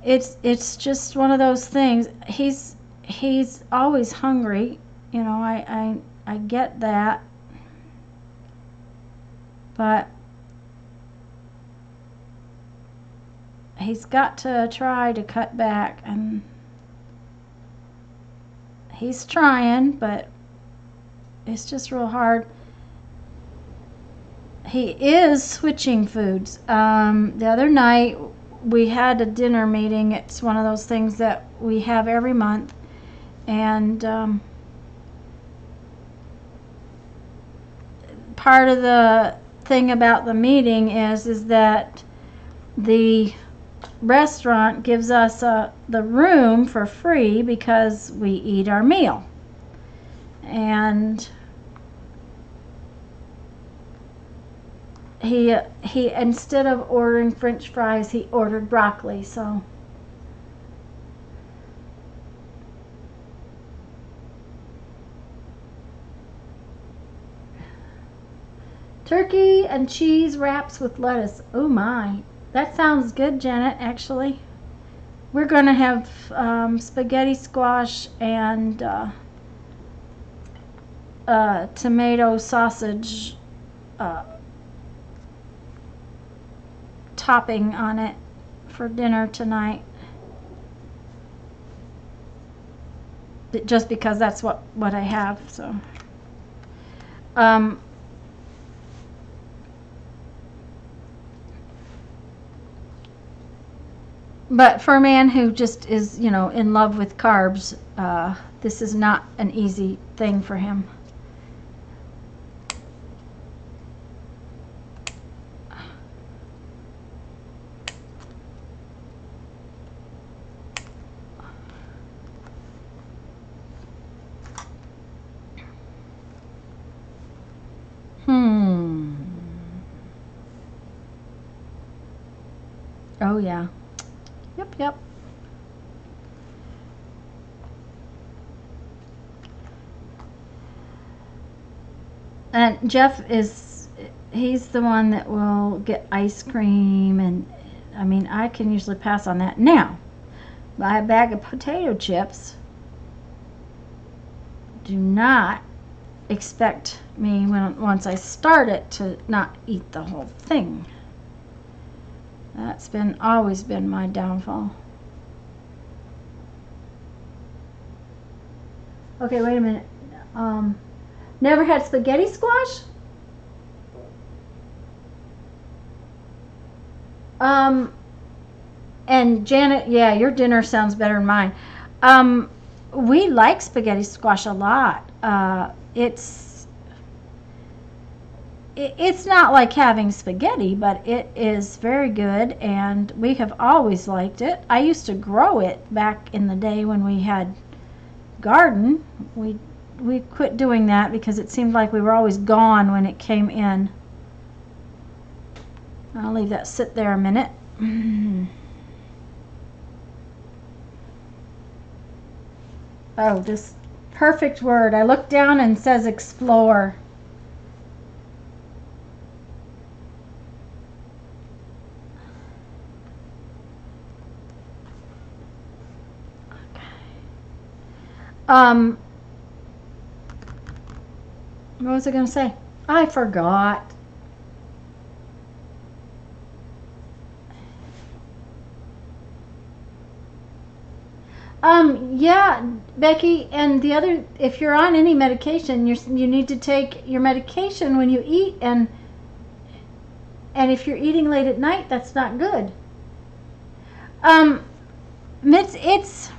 it's just one of those things. He's always hungry, you know. I get that, but he's got to try to cut back, and he's trying, but it's just real hard. He is switching foods. The other night we had a dinner meeting. It's one of those things that we have every month, and part of the thing about the meeting is that the restaurant gives us the room for free because we eat our meal. And he instead of ordering French fries, he ordered broccoli. So turkey and cheese wraps with lettuce. Oh my. That sounds good, Janet, actually. We're going to have spaghetti squash and tomato sausage topping on it for dinner tonight. Just because that's what I have, so. But for a man who just is, you know, in love with carbs, this is not an easy thing for him. Oh yeah. Yep. And Jeff he's the one that will get ice cream, and I mean, I can usually pass on that. Now, buy a bag of potato chips. Do not expect me once I start it to not eat the whole thing. That's always been my downfall. Okay, wait a minute. Never had spaghetti squash? And Janet, yeah, your dinner sounds better than mine. We like spaghetti squash a lot. It's not like having spaghetti, but it is very good, and we have always liked it. I used to grow it back in the day when we had garden. We quit doing that because it seemed like we were always gone when it came in. I'll leave that sit there a minute. Oh, this perfect word. I look down and it says explore. What was I going to say? I forgot. Yeah, Becky, and the other, if you're on any medication, you need to take your medication when you eat, and if you're eating late at night, that's not good. It's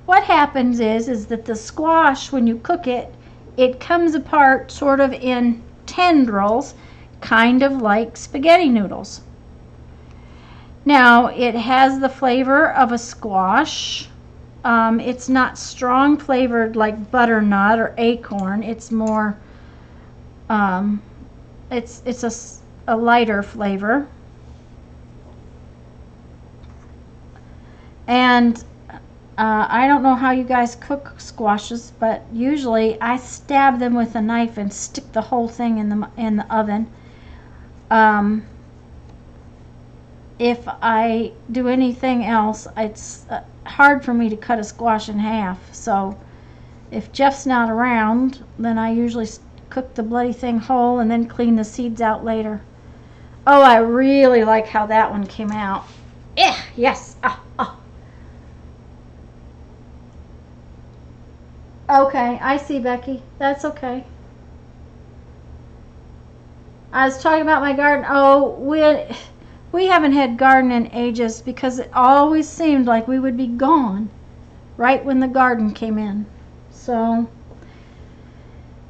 what happens is that the squash, when you cook it, it comes apart sort of in tendrils, kind of like spaghetti noodles. Now, it has the flavor of a squash. It's not strong flavored like butternut or acorn. It's more, it's a lighter flavor. And I don't know how you guys cook squashes, but usually I stab them with a knife and stick the whole thing in the oven. If I do anything else, it's hard for me to cut a squash in half. So if Jeff's not around, then I usually cook the bloody thing whole and then clean the seeds out later. Oh, I really like how that one came out. Yes. Okay, I see, Becky. That's okay. I was talking about my garden. Oh, we haven't had garden in ages because it always seemed like we would be gone right when the garden came in. So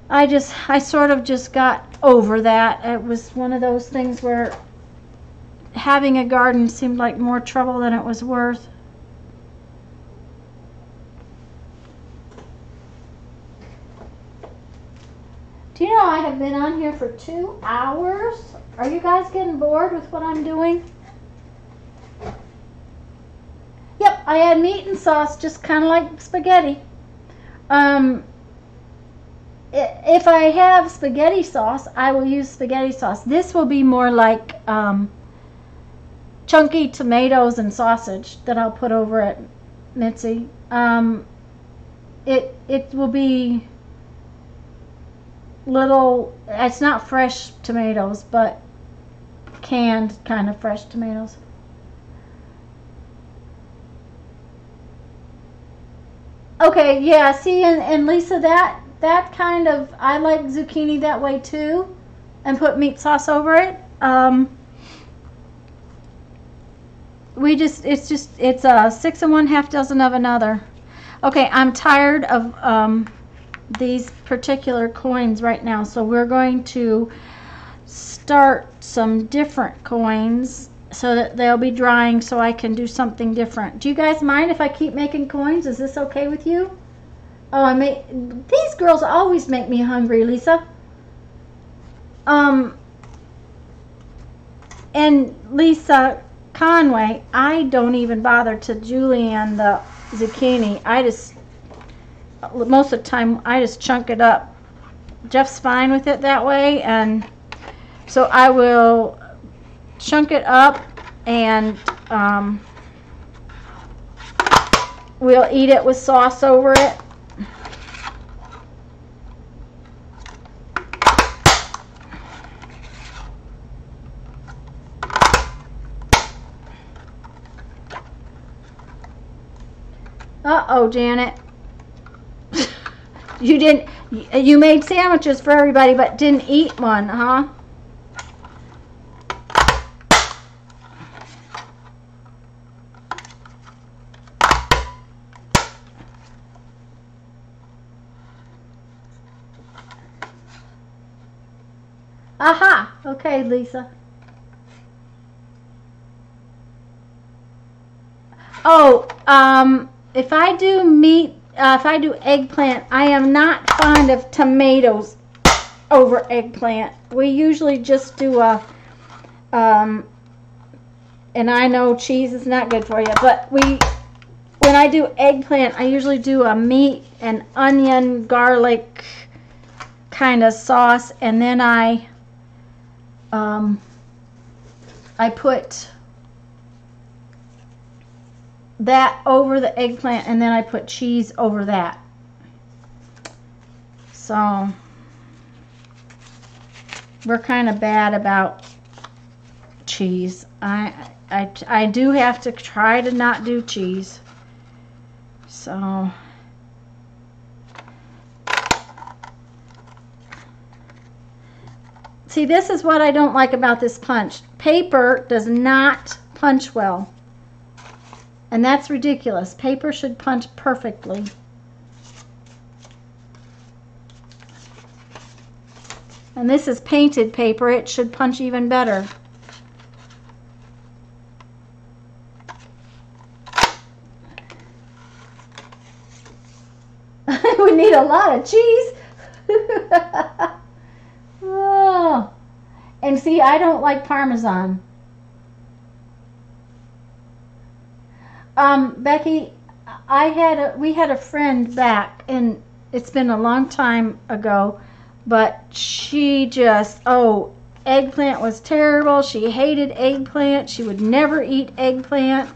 I sort of just got over that. It was one of those things where having a garden seemed like more trouble than it was worth. Do you know I have been on here for 2 hours? Are you guys getting bored with what I'm doing? Yep, I add meat and sauce, just kind of like spaghetti. If I have spaghetti sauce, I will use spaghetti sauce. This will be more like chunky tomatoes and sausage that I'll put over at Mitzi. It will be little, it's not fresh tomatoes, but canned kind of fresh tomatoes. Okay, yeah, see, and Lisa, that kind of, I like zucchini that way too, and put meat sauce over it. It's a 6 1/2 dozen of another. Okay, I'm tired of these particular coins right now, so we're going to start some different coins so that they'll be drying so I can do something different. Do you guys mind if I keep making coins? Is this okay with you? Oh, these girls always make me hungry, Lisa. And Lisa Conway, I don't even bother to julienne the zucchini. Most of the time I just chunk it up. Jeff's fine with it that way, and so I will chunk it up, and we'll eat it with sauce over it. go, Janet. You made sandwiches for everybody but didn't eat one, huh? Aha! Okay, Lisa. Oh, if I do meat, if I do eggplant, I am not fond of tomatoes over eggplant. We usually just do a, and I know cheese is not good for you, but when I do eggplant, I usually do a meat and onion, garlic kind of sauce, and then I put that over the eggplant, and then I put cheese over that. So we're kind of bad about cheese. I do have to try to not do cheese. So see, this is what I don't like about this punch. Paper does not punch well. And that's ridiculous. Paper should punch perfectly. And this is painted paper. It should punch even better. We need a lot of cheese. Oh. And see, I don't like Parmesan. Becky, we had a friend back, and it's been a long time ago, but she just, eggplant was terrible. She hated eggplant. She would never eat eggplant.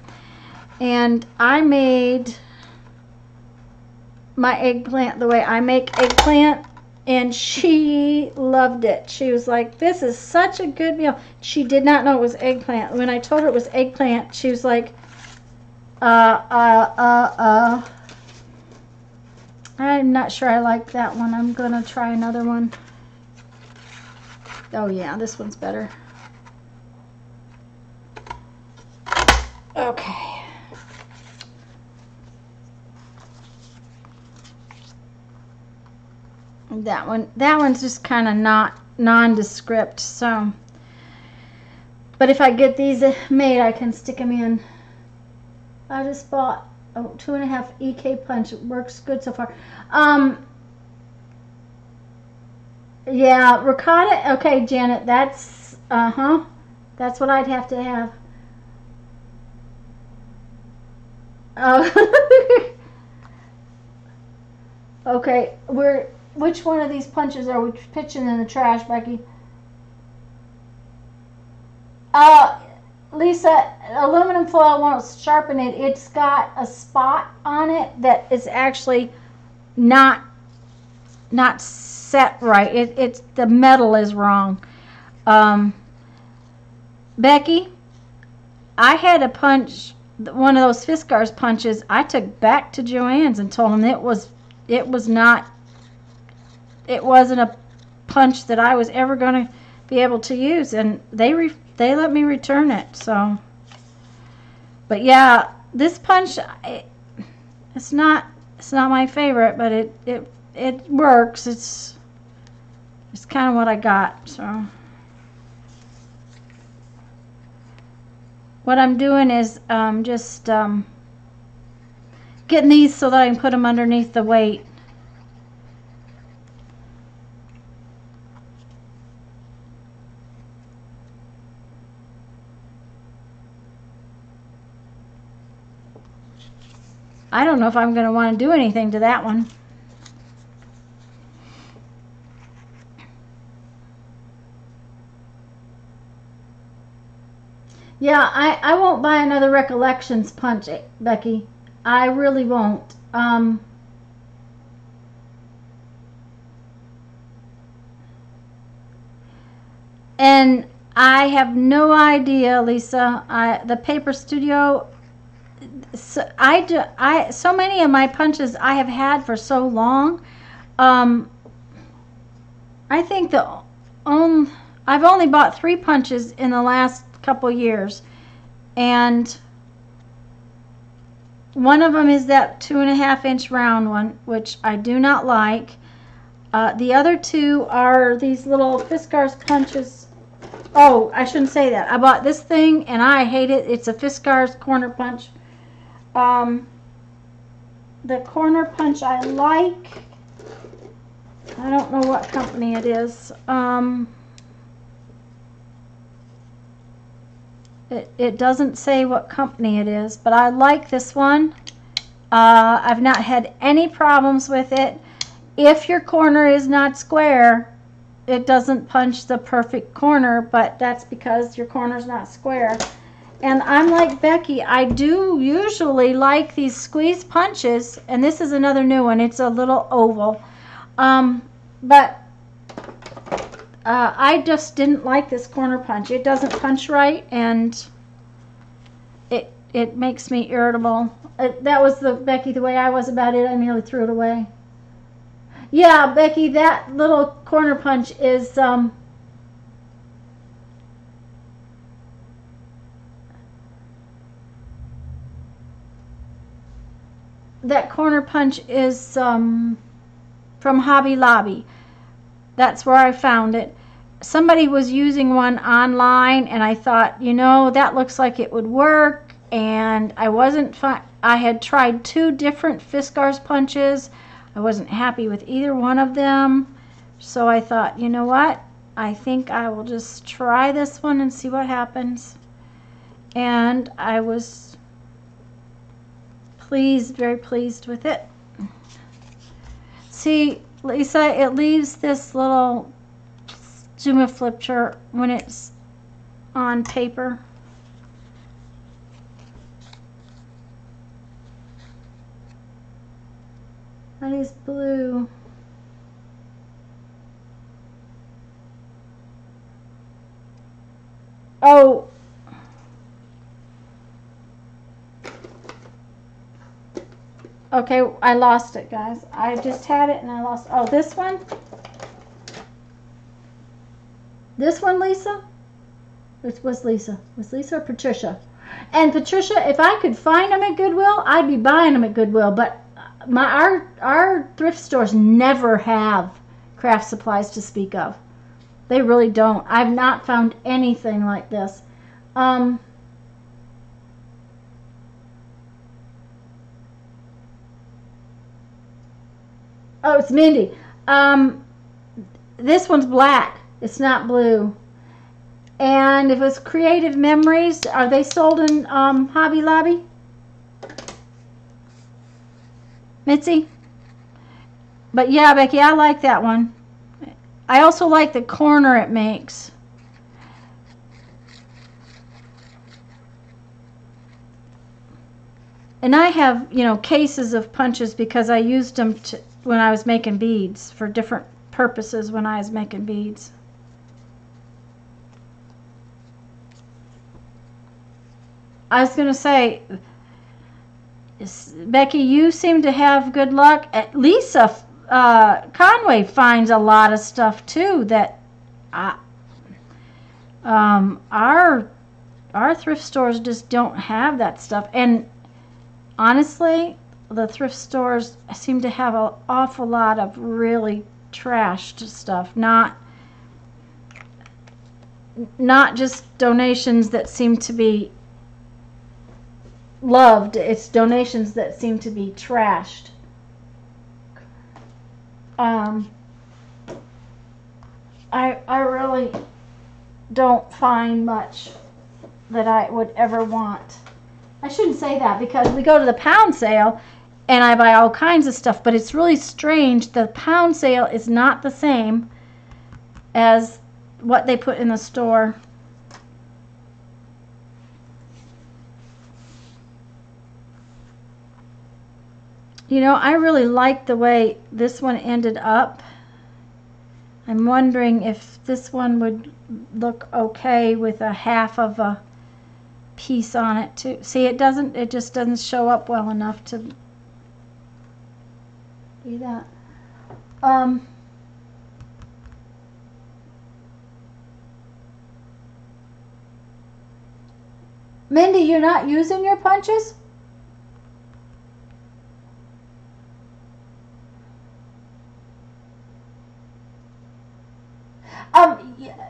And I made my eggplant the way I make eggplant, and she loved it. She was like, this is such a good meal. She did not know it was eggplant. When I told her it was eggplant, she was like, I'm not sure I like that one. I'm gonna try another one. Oh yeah, this one's better. Okay. That one's just kind of not nondescript, so. But if I get these made, I can stick them in. I just bought a 2.5 EK punch. It works good so far. Yeah, ricotta. Okay, Janet, that's that's what I'd have to have. Oh. Okay, which one of these punches are we pitching in the trash, Becky? Lisa, aluminum foil won't sharpen it. It's got a spot on it that is actually not set right. It's the metal is wrong. Becky, I had a punch, one of those Fiskars punches. I took back to Joann's and told them it wasn't a punch that I was ever going to be able to use, and they let me return it. So, but yeah, this punch, it's not my favorite, but it works. It's kind of what I got. So what I'm doing is just getting these so that I can put them underneath the weight. I don't know if I'm going to want to do anything to that one. Yeah, I won't buy another Recollections punch, Becky. I really won't. And I have no idea, Lisa. The Paper Studio so so many of my punches I have had for so long. I think I've only bought 3 punches in the last couple years, and one of them is that 2.5-inch round one, which I do not like. The other 2 are these little Fiskars punches. Oh, I shouldn't say that. I bought this thing and I hate it. It's a Fiskars corner punch. The corner punch I like. I don't know what company it is. It doesn't say what company it is, but I like this one. I've not had any problems with it. If your corner is not square, it doesn't punch the perfect corner, but that's because your corner is not square. And I'm like Becky, I do usually like these squeeze punches, and this is another new one. It's a little oval. But I just didn't like this corner punch. It doesn't punch right, and it makes me irritable. That was Becky, the way I was about it. I nearly threw it away. Yeah, Becky, that little corner punch is that corner punch is from Hobby Lobby. That's where I found it. Somebody was using one online, and I thought, you know, that looks like it would work, and I wasn't I had tried 2 different Fiskars punches. I wasn't happy with either one of them, so I thought, you know what, I think I will just try this one and see what happens. And I was pleased, very pleased with it. See, Lisa, it leaves this little Zuma flip chart when it's on paper. That is blue. Oh. Okay, I lost it, guys. I just had it and I lost. Oh, this one? This one, Lisa? This was Lisa. Was Lisa or Patricia? And Patricia, if I could find them at Goodwill, I'd be buying them at Goodwill. But our thrift stores never have craft supplies to speak of. They really don't. I've not found anything like this. Oh, it's Mindy. This one's black. It's not blue. And if it's Creative Memories, are they sold in Hobby Lobby? Mitzi? But yeah, Becky, I like that one. I also like the corner it makes. And I have, you know, cases of punches because I used them when I was making beads for different purposes when I was making beads. I was going to say, Becky, you seem to have good luck. Lisa Conway finds a lot of stuff too that our thrift stores just don't have that stuff. And honestly, the thrift stores seem to have an awful lot of really trashed stuff, not just donations that seem to be loved. It's donations that seem to be trashed. I really don't find much that I would ever want. I shouldn't say that because we go to the pound sale and I buy all kinds of stuff, but it's really strange. The pound sale is not the same as what they put in the store. You know, I really like the way this one ended up. I'm wondering if this one would look okay with a half of a piece on it too. See, it just doesn't show up well enough to do that. Mindy, you're not using your punches?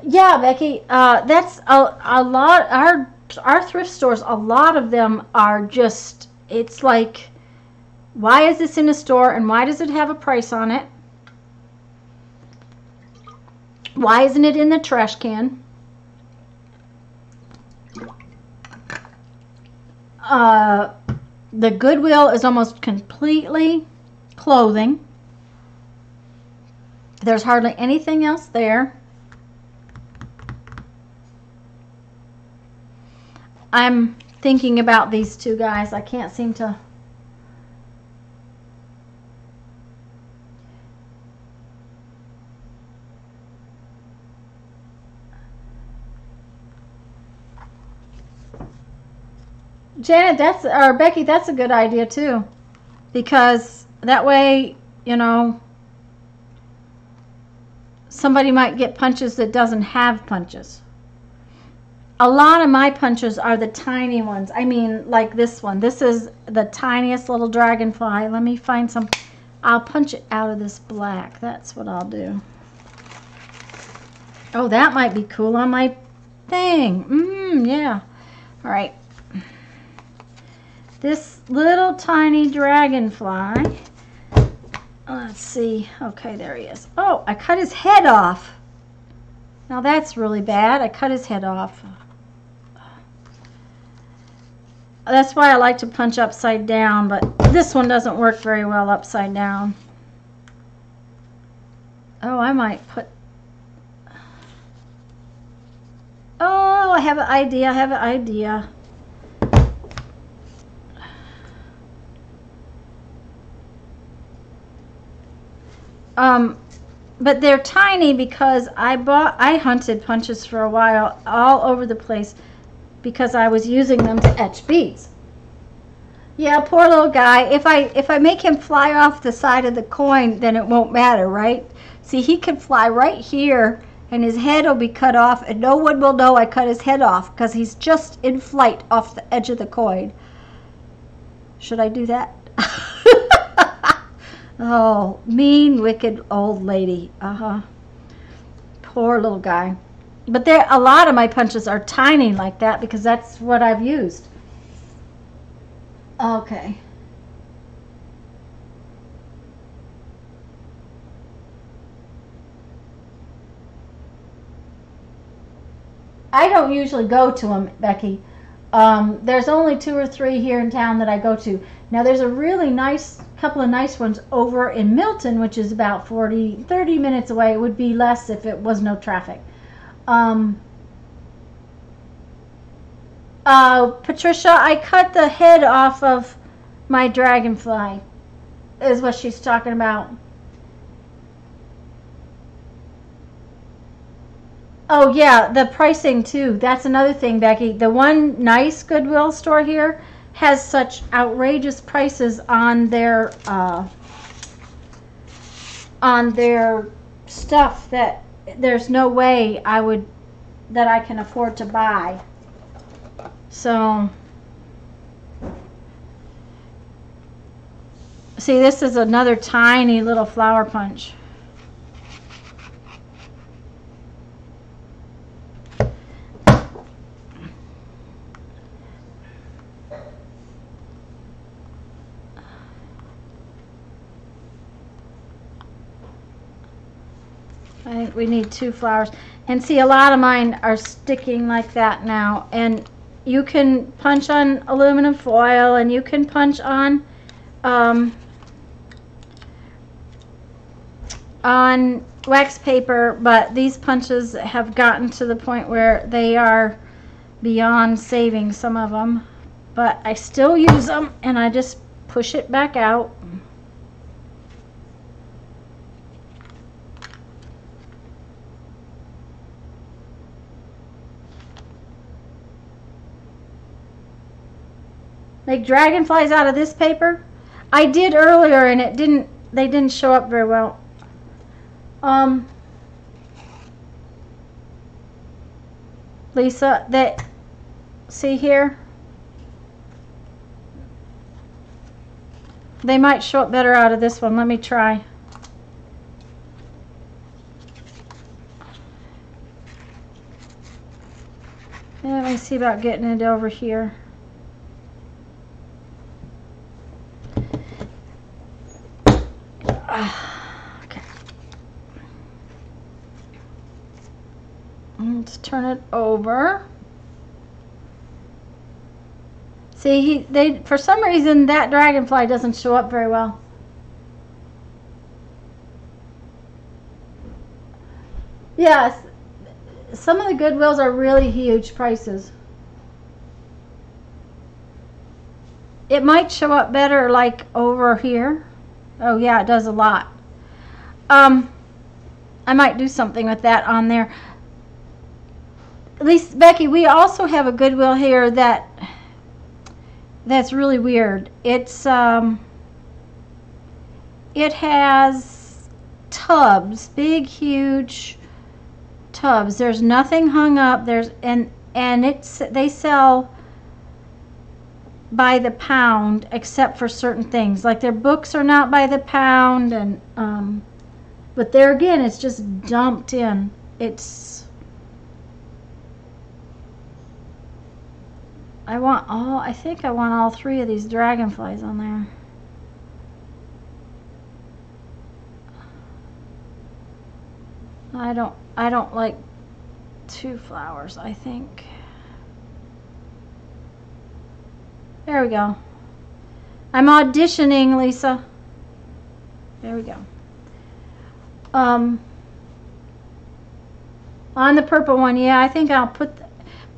Yeah, Becky, that's a lot. Our thrift stores, a lot of them are just, it's like, why is this in a store and why does it have a price on it? Why isn't it in the trash can? The Goodwill is almost completely clothing. There's hardly anything else there. I'm thinking about these two guys. I can't seem to. Janet, or Becky, that's a good idea too. Because that way, you know, somebody might get punches that doesn't have punches. A lot of my punches are the tiny ones. I mean, like this one. This is the tiniest little dragonfly. Let me find some. I'll punch it out of this black. That's what I'll do. Oh, that might be cool on my thing. Yeah. All right. This little tiny dragonfly. Let's see. Okay, there he is. Oh, I cut his head off. Now that's really bad. I cut his head off. That's why I like to punch upside down, but this one doesn't work very well upside down. Oh, I might put... Oh, I have an idea. But they're tiny because I hunted punches for a while all over the place because I was using them to etch beads. Yeah, poor little guy. If I make him fly off the side of the coin, then it won't matter, right? See, he can fly right here and his head will be cut off and no one will know I cut his head off because he's just in flight off the edge of the coin. Should I do that? Oh, mean, wicked old lady. Poor little guy. But a lot of my punches are tiny like that because that's what I've used. Okay. I don't usually go to them, Becky. There's only 2 or 3 here in town that I go to. Now there's a really nice, couple of nice ones over in Milton, which is about 30 minutes away. It would be less if it was no traffic. Patricia, I cut the head off of my dragonfly, is what she's talking about. Oh yeah, the pricing too. That's another thing, Becky. The one nice Goodwill store here has such outrageous prices on their stuff that there's no way that I can afford to buy. So see, this is another tiny little flower punch. I think we need 2 flowers. And see, a lot of mine are sticking like that now. And you can punch on aluminum foil and you can punch on wax paper, but these punches have gotten to the point where they are beyond saving, some of them. But I still use them and I just push it back out. Make dragonflies out of this paper? I did earlier and they didn't show up very well. Lisa, see here? They might show up better out of this one. Let me try. Let me see about getting it over here. Okay. Let's turn it over. See, for some reason that dragonfly doesn't show up very well. Yes, some of the Goodwills are really huge prices. It might show up better like over here. Oh yeah, it does a lot. I might do something with that on there. At least, Becky, we also have a Goodwill here that's really weird. It's it has tubs, big huge tubs. There's nothing hung up. And they sell by the pound except for certain things. Like their books are not by the pound, and but there again it's just dumped in. I think I want all 3 of these dragonflies on there. I don't like 2 flowers, I think. There we go. I'm auditioning, Lisa. There we go. On the purple one, yeah, I think I'll put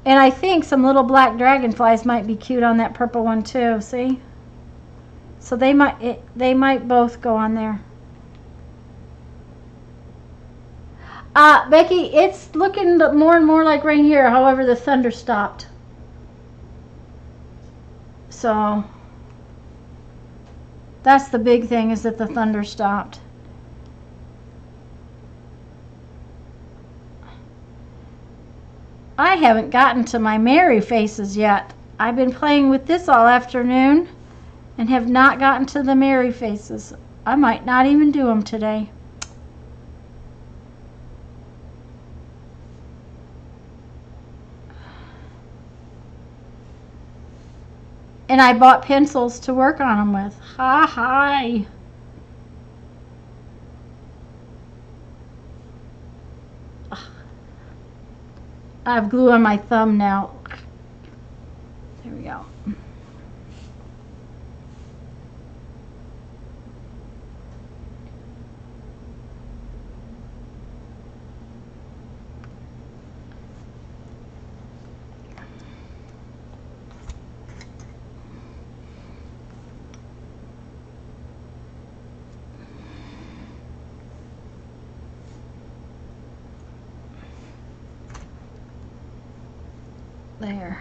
and I think some little black dragonflies might be cute on that purple one too, see? So they might both go on there. Becky, it's looking more and more like rain here. However, the thunder stopped. So that's the big thing, is that the thunder stopped. I haven't gotten to my Merry faces yet. I've been playing with this all afternoon and have not gotten to the Merry faces. I might not even do them today. And I bought pencils to work on them with. Hi. I have glue on my thumb now. There we go. There.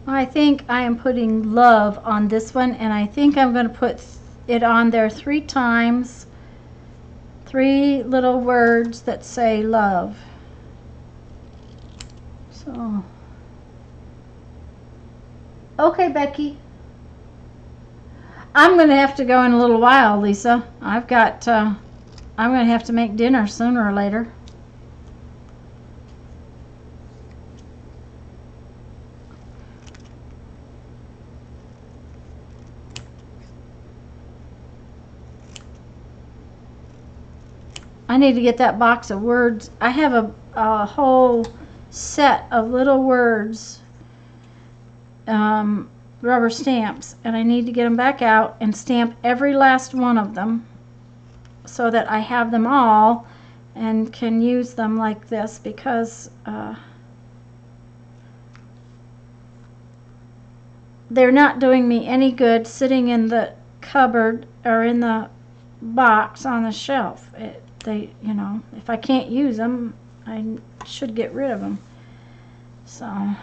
I think I am putting love on this one, and I think I'm going to put it on there 3 times. 3 little words that say love. So, okay, Becky. I'm going to have to go in a little while, Lisa. I'm going to have to make dinner sooner or later. I need to get that box of words. I have a whole set of little words, rubber stamps, and I need to get them back out and stamp every last one of them, so that I have them all and can use them like this, because they're not doing me any good sitting in the cupboard or in the box on the shelf. You know, if I can't use them, should get rid of them. So I'm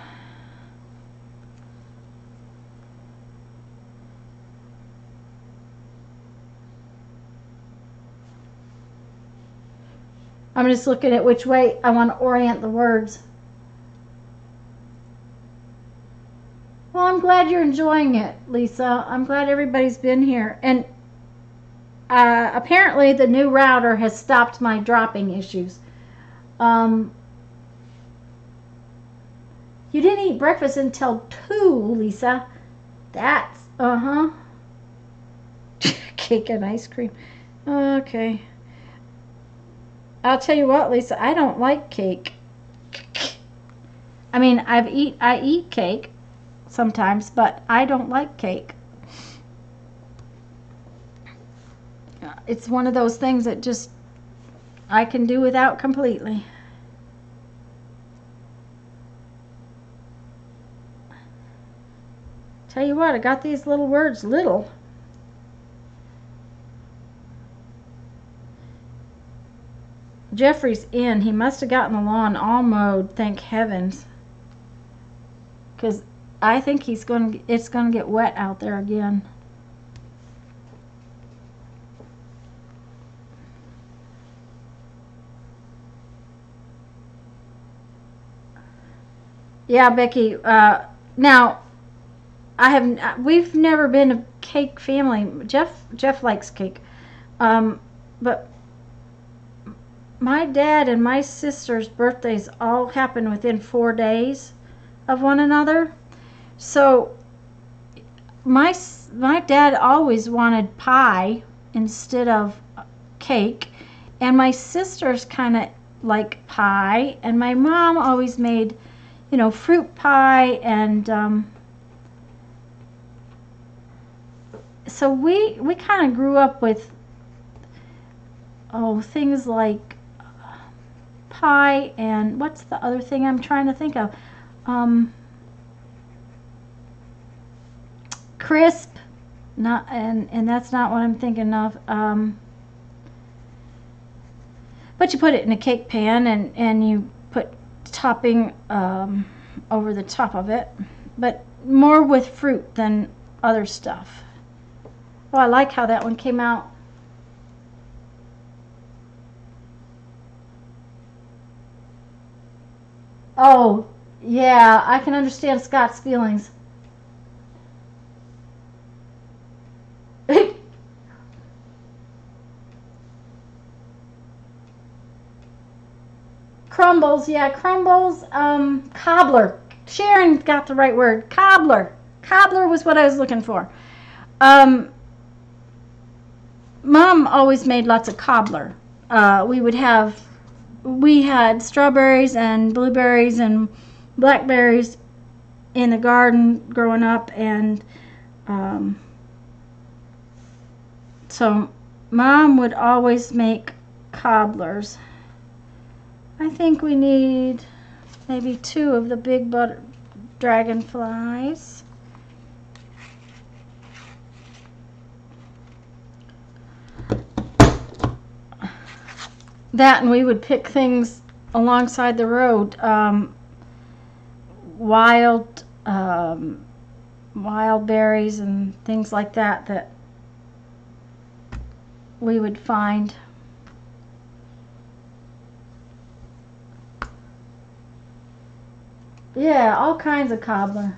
just looking at which way I want to orient the words. Well, I'm glad you're enjoying it, Lisa. I'm glad everybody's been here. And apparently the new router has stopped my dropping issues. You didn't eat breakfast until 2, Lisa. That's, Cake and ice cream. Okay. I'll tell you what, Lisa, I don't like cake. I mean, I eat cake sometimes, but I don't like cake. It's one of those things that just I can do without completely. Tell you what, I got these little words, little. Jeffrey's in. He must have gotten the lawn all mowed, thank heavens. Because I think it's going to get wet out there again. Yeah, Becky. Now, we've never been a cake family. Jeff likes cake, but my dad and my sister's birthdays all happen within 4 days of one another. So my dad always wanted pie instead of cake, and my sisters kind of like pie, and my mom always made, fruit pie, and so we kind of grew up with things like pie, and what's the other thing I'm trying to think of? Crisp, and that's not what I'm thinking of. But you put it in a cake pan, and you put topping over the top of it, but more with fruit than other stuff. Oh, I like how that one came out. Oh, yeah, I can understand Scott's feelings. Crumbles, yeah, crumbles, cobbler. Sharon got the right word. Cobbler. Cobbler was what I was looking for. Mom always made lots of cobbler. We had strawberries and blueberries and blackberries in the garden growing up, and so Mom would always make cobblers. I think we need maybe 2 of the big butter dragonflies. That, and we would pick things alongside the road, wild berries and things like that we would find. Yeah, all kinds of cobbler.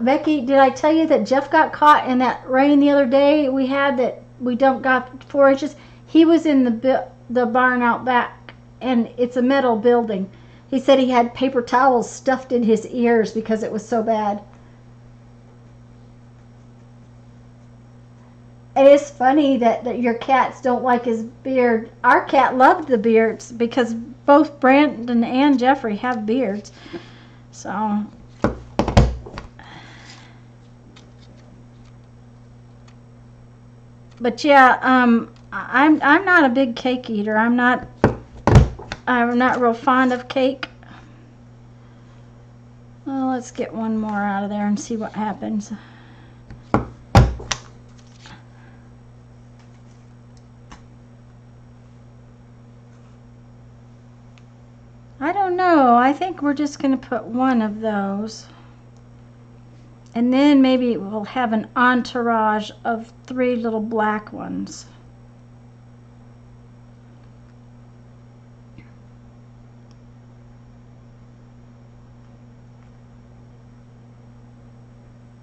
Becky, did I tell you that Jeff got caught in that rain the other day we had that we got 4 inches? He was in the barn out back, and it's a metal building. He said he had paper towels stuffed in his ears because it was so bad. It is funny that your cats don't like his beard. Our cat loved the beards because both Brandon and Jeffrey have beards. So... But yeah, I'm not a big cake eater. I'm not real fond of cake. Well, let's get one more out of there and see what happens. don't know. I think we're just going to put one of those. And then maybe we'll have an entourage of 3 little black ones.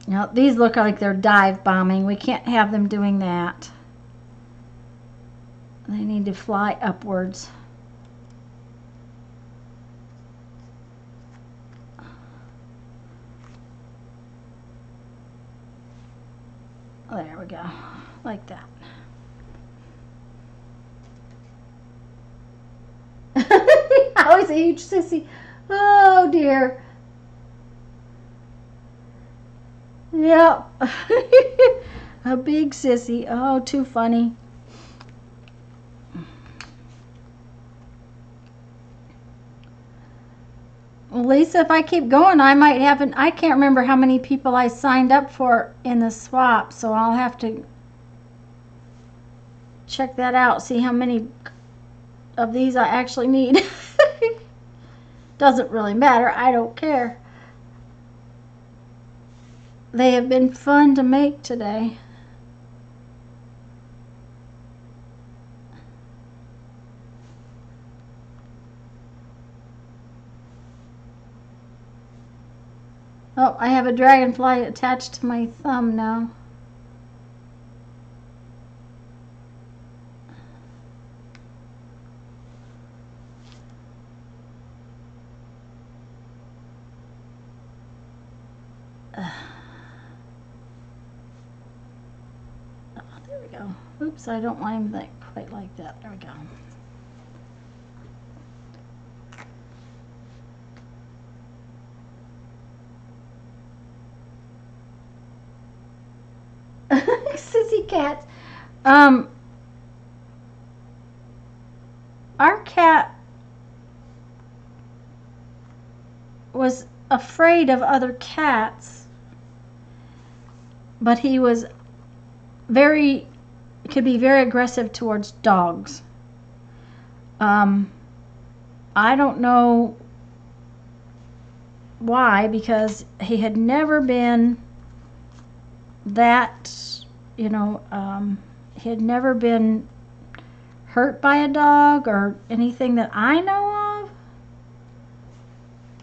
Now, these look like they're dive bombing. We can't have them doing that. They need to fly upwards. There we go, like that. I was a huge sissy. Oh dear. Yep. A big sissy. Oh, too funny. Well, Lisa, if I keep going, I might have an, I can't remember how many people I signed up for in the swap, so I'll have to check that out, see how many of these I actually need. Doesn't really matter. I don't care. They have been fun to make today. Oh, I have a dragonfly attached to my thumb now. Oh, there we go. Oops, I don't want him quite like that. There we go. Sissy cats. Our cat was afraid of other cats, but he was could be very aggressive towards dogs. I don't know why, because he had never been that, you know, he had never been hurt by a dog or anything that I know of,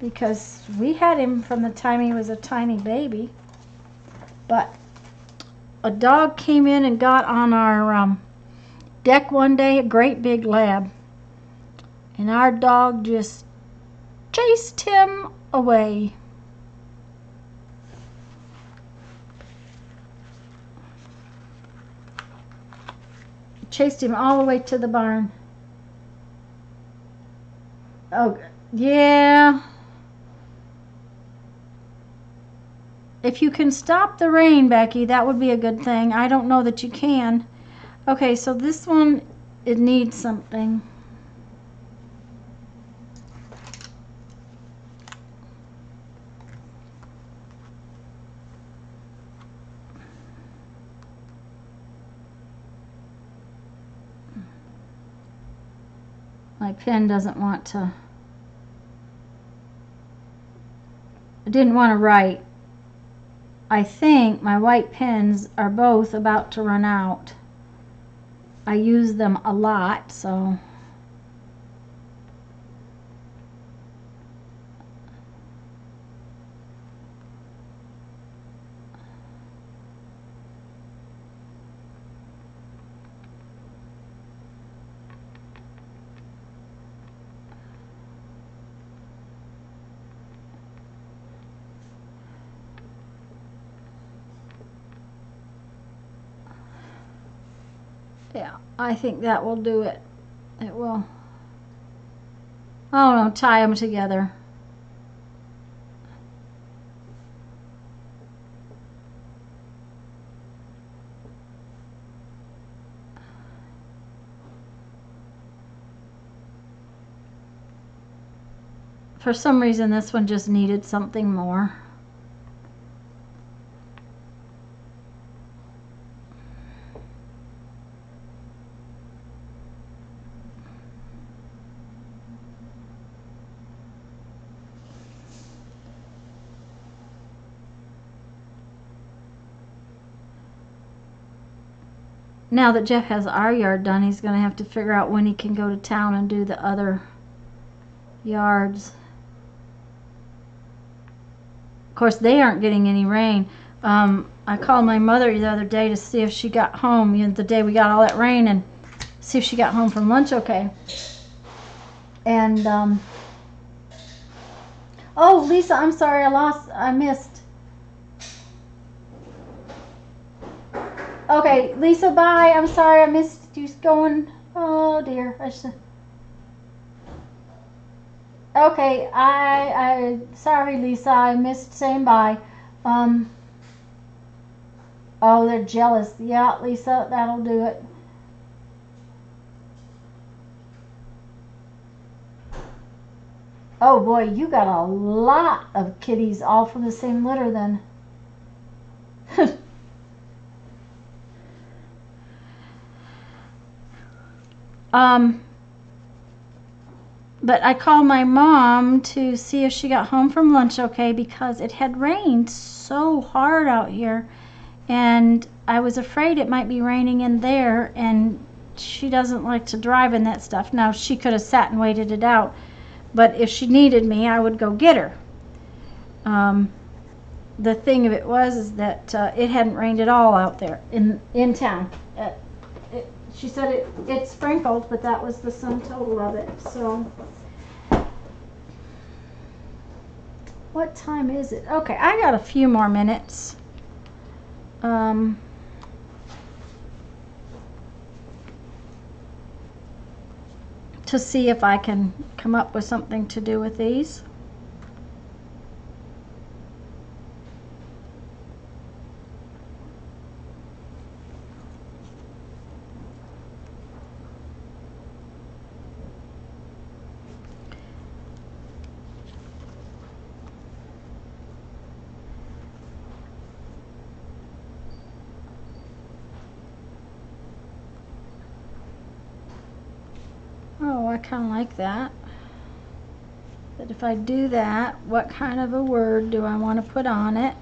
because we had him from the time he was a tiny baby. But a dog came in and got on our deck one day, a great big lab, and our dog just chased him away. Chased him all the way to the barn. Oh, yeah. If you can stop the rain, Becky, that would be a good thing. I don't know that you can. Okay, so this one, it needs something. My pen doesn't want to, I didn't want to write. I think my white pens are both about to run out. I use them a lot, so. Yeah, I think that will do it. It will. I don't know, tie them together. For some reason, this one just needed something more. now that Jeff has our yard done, he's going to have to figure out when he can go to town and do the other yards. Of course, they aren't getting any rain. I called my mother the other day to see if she got home, you know, the day we got all that rain, and see if she got home from lunch okay. And, oh, Lisa, I'm sorry, I missed. Okay, Lisa, bye. I'm sorry, I missed you going. Oh, dear. Okay, sorry, Lisa, I missed saying bye. Oh, they're jealous. Yeah, Lisa, that'll do it. Oh boy, you got a lot of kitties all from the same litter then. But I called my mom to see if she got home from lunch okay, because it had rained so hard out here, and I was afraid it might be raining in there, and she doesn't like to drive in that stuff. Now, she could have sat and waited it out, but if she needed me, I would go get her. The thing of it was is that it hadn't rained at all out there in town. She said it sprinkled, but that was the sum total of it. So, what time is it? Okay, I got a few more minutes. To see if I can come up with something to do with these. Oh, I kind of like that. But if I do that, what kind of a word do I want to put on it?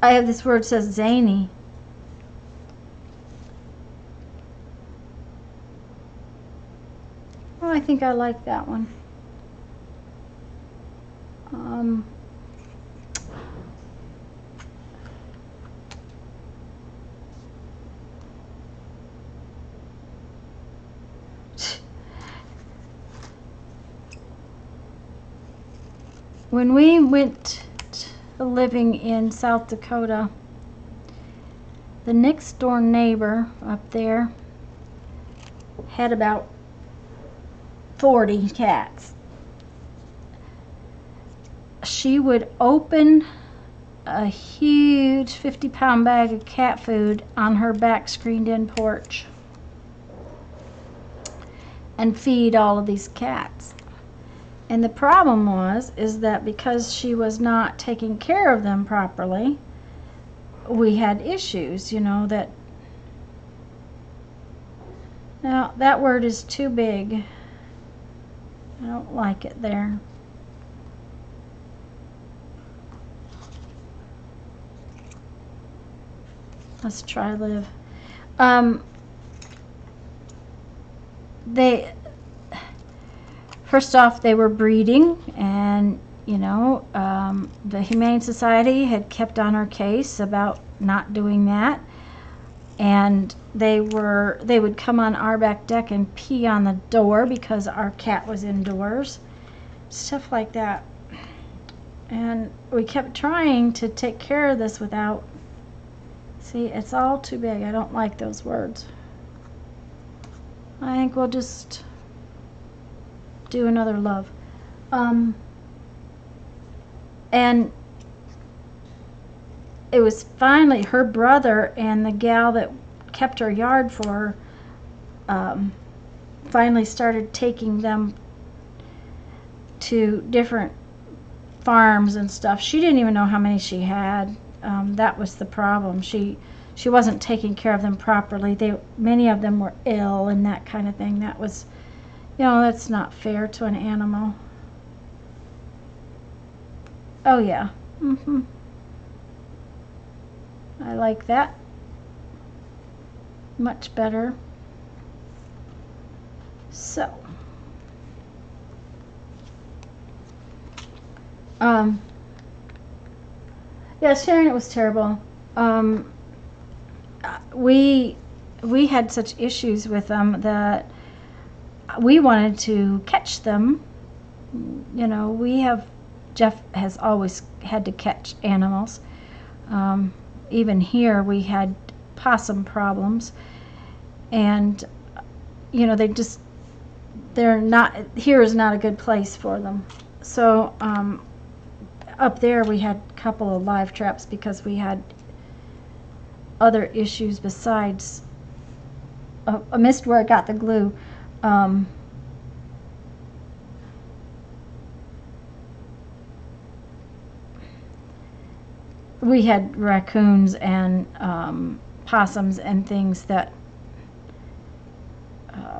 I have this word says zany. Oh, I think I like that one. When we went living in South Dakota, the next door neighbor up there had about 40 cats. She would open a huge 50-pound bag of cat food on her back screened-in porch and feed all of these cats. And the problem is that because she was not taking care of them properly, we had issues, you know, that... Now, that word is too big. I don't like it there. Let's try live. First off, they were breeding, and you know, the Humane Society had kept on our case about not doing that, and they would come on our back deck and pee on the door because our cat was indoors, stuff like that. And we kept trying to take care of this without... See, it's all too big. I don't like those words. I think we'll just do another love. And it was finally her brother and the gal that kept her yard for her, finally started taking them to different farms and stuff. She didn't even know how many she had. That was the problem. She wasn't taking care of them properly. Many of them were ill and that kind of thing. That was, you know, that's not fair to an animal. Oh yeah. I like that. Much better. So. Yeah, sharing it was terrible. We had such issues with them that we wanted to catch them. You know, Jeff has always had to catch animals. Even here we had possum problems, and you know, here is not a good place for them. So up there we had a couple of live traps because we had other issues besides I missed where I got the glue. We had raccoons and possums and things that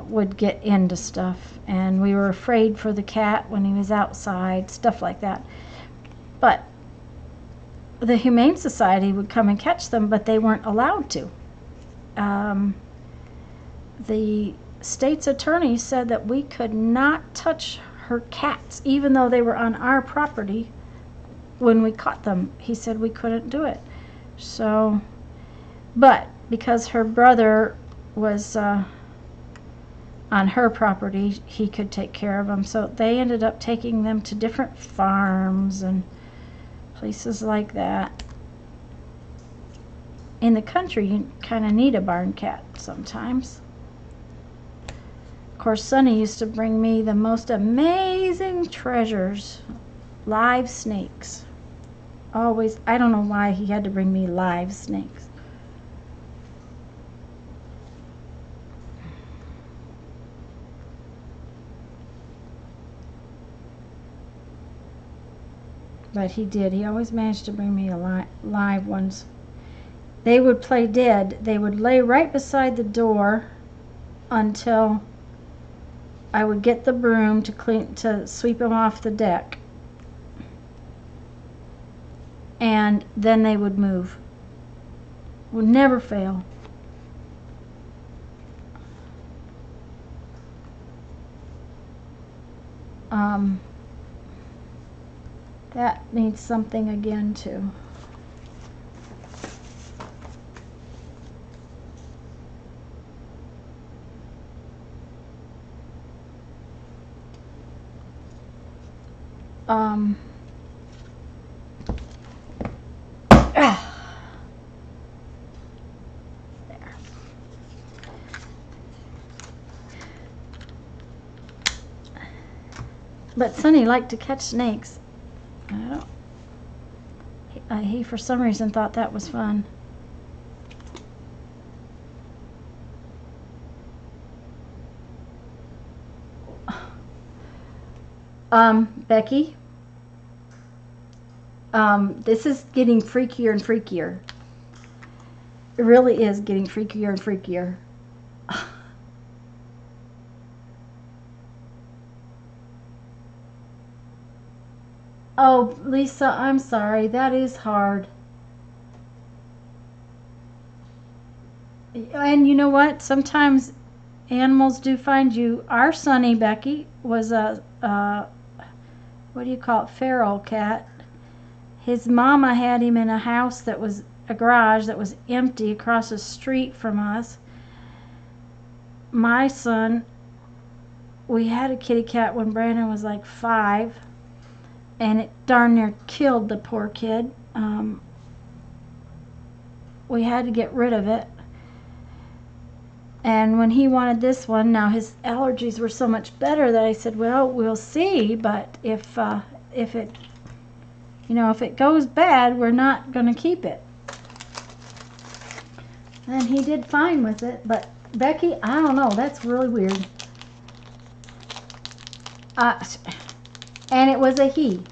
would get into stuff, and we were afraid for the cat when he was outside, stuff like that. But the Humane Society would come and catch them, but they weren't allowed to. The state's attorney said that we could not touch her cats, even though they were on our property when we caught them. He said we couldn't do it. So, but because her brother was on her property, he could take care of them. So they ended up taking them to different farms and places like that. In the country, you kind of need a barn cat sometimes. Of course, Sonny used to bring me the most amazing treasures. Live snakes. Always, I don't know why he had to bring me live snakes. But he did. He always managed to bring me live ones. They would play dead. They would lay right beside the door until I would get the broom to sweep them off the deck. And then they would move. Would never fail. That needs something again too. There. But Sonny liked to catch snakes. He for some reason thought that was fun. Becky, this is getting freakier and freakier. It really is getting freakier and freakier. Oh, Lisa, I'm sorry. That is hard. And you know what? Sometimes animals do find you. Our Sonny, Becky, was a, what do you call it, feral cat. His mama had him in a house that was a garage that was empty across the street from us. My son, we had a kitty cat when Brandon was like 5. And it darn near killed the poor kid. We had to get rid of it. And when he wanted this one, now his allergies were so much better that I said, well, we'll see, but if it, you know, if it goes bad, we're not going to keep it. And he did fine with it, but Becky, I don't know, that's really weird. And it was a he.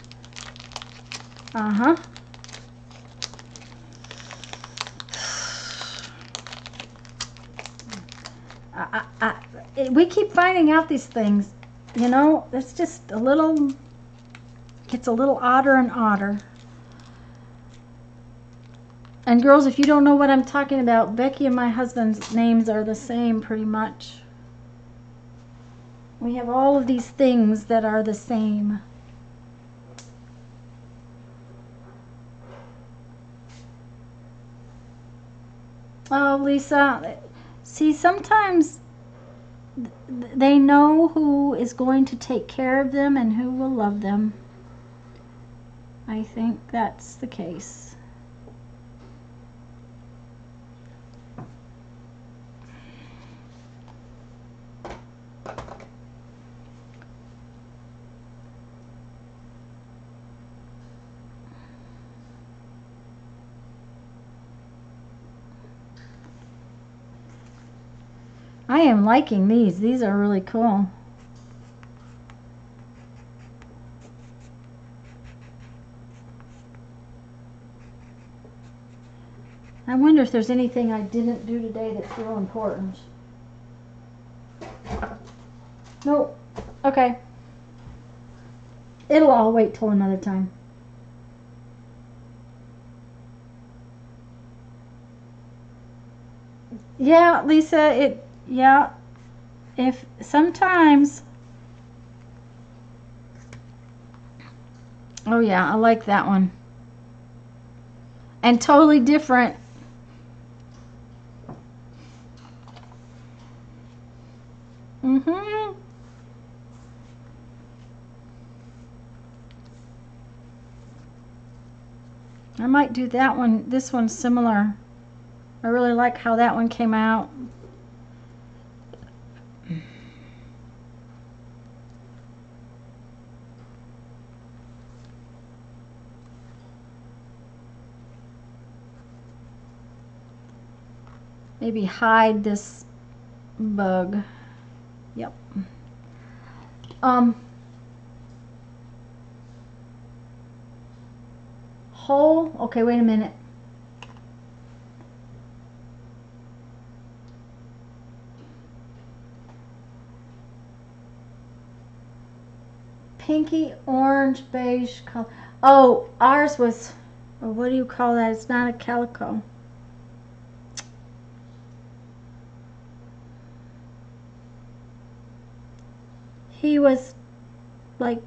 We keep finding out these things, you know. It's just a little gets a little odder and odder. And girls, if you don't know what I'm talking about, Becky and my husband's names are the same pretty much. We have all of these things that are the same. Oh, Lisa, see, sometimes they know who is going to take care of them and who will love them. I think that's the case. I am liking these. These are really cool. I wonder if there's anything I didn't do today that's real important. Nope. Okay. It'll all wait till another time. Yeah, Lisa, yeah, if sometimes, oh yeah, I like that one. And totally different. I might do that one. This one's similar. I really like how that one came out. Maybe hide this bug. Yep. Hole. Okay, wait a minute. Pinky, orange, beige color. Oh, ours was, what do you call that? It's not a calico. He was like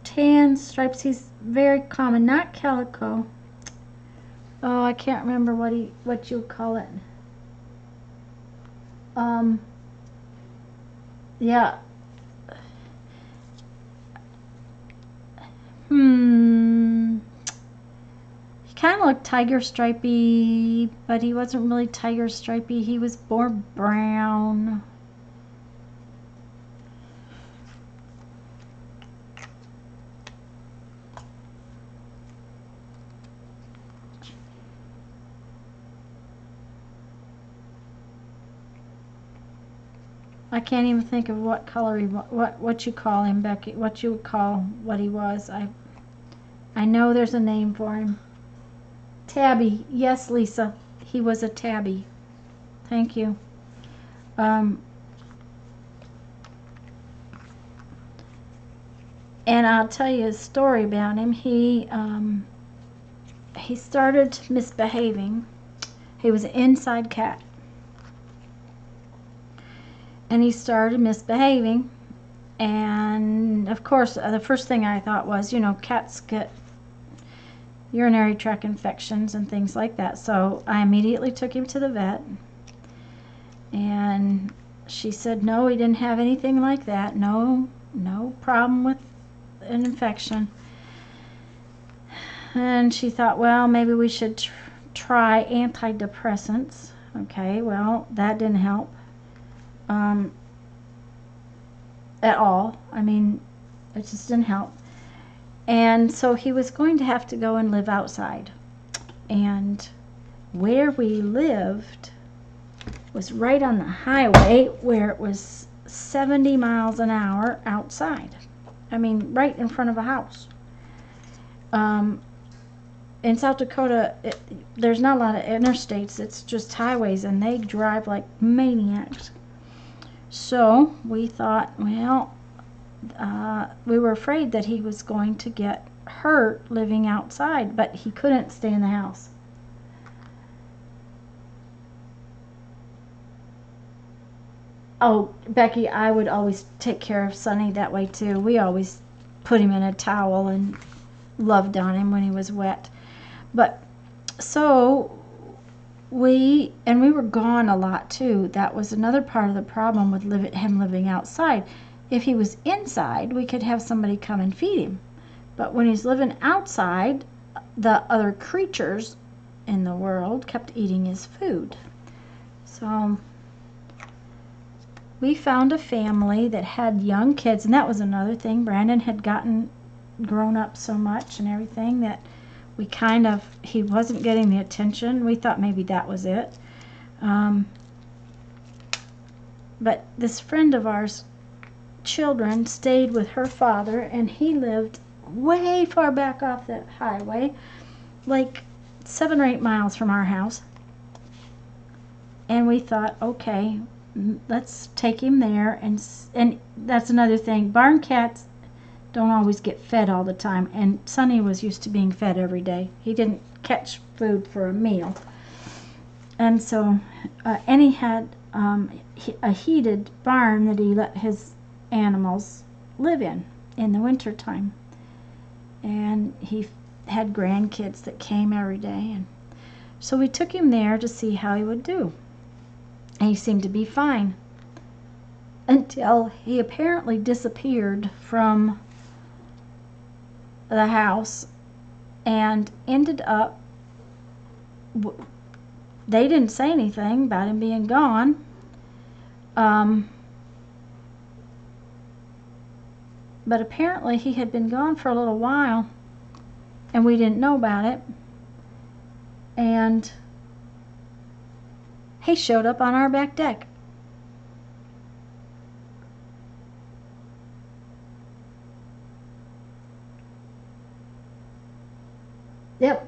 tan stripes. He's very common, not calico. Oh, I can't remember what you call it. Yeah. He kind of looked tiger stripey, but he wasn't really tiger stripey. He was more brown. I can't even think of what color he what you call him, Becky. What you would call what he was. I know there's a name for him. Tabby. Yes, Lisa. He was a tabby. Thank you. And I'll tell you a story about him. He started misbehaving. He was an inside cat. And he started misbehaving, and of course the first thing I thought was, you know, cats get urinary tract infections and things like that, so I immediately took him to the vet, and she said no, he didn't have anything like that, no problem with an infection. And she thought, well, maybe we should try antidepressants. Okay, well, that didn't help at all. I mean, it just didn't help. And so he was going to have to go and live outside. And where we lived was right on the highway, where it was 70 miles an hour outside. I mean, right in front of a house. In South Dakota, there's not a lot of interstates. It's just highways, and they drive like maniacs. So we thought, well, we were afraid that he was going to get hurt living outside, but he couldn't stay in the house. Oh, Becky, I would always take care of Sonny that way too. We always put him in a towel and loved on him when he was wet. But so we were gone a lot too. That was another part of the problem with him living outside. If he was inside, we could have somebody come and feed him. But when he's living outside, the other creatures in the world kept eating his food. So we found a family that had young kids, and that was another thing. Brandon had grown up so much and everything that he wasn't getting the attention. We thought maybe that was it. But this friend of ours, children stayed with her father, and he lived way far back off the highway, like 7 or 8 miles from our house. And we thought, okay, let's take him there. And that's another thing. Barn cats don't always get fed all the time, and Sonny was used to being fed every day. He didn't catch food for a meal. And so, and he had a heated barn that he let his animals live in the winter time. And he had grandkids that came every day, and so we took him there to see how he would do. And he seemed to be fine until he apparently disappeared from the house and ended up, they didn't say anything about him being gone. But apparently he had been gone for a little while, and we didn't know about it. And he showed up on our back deck. Yep.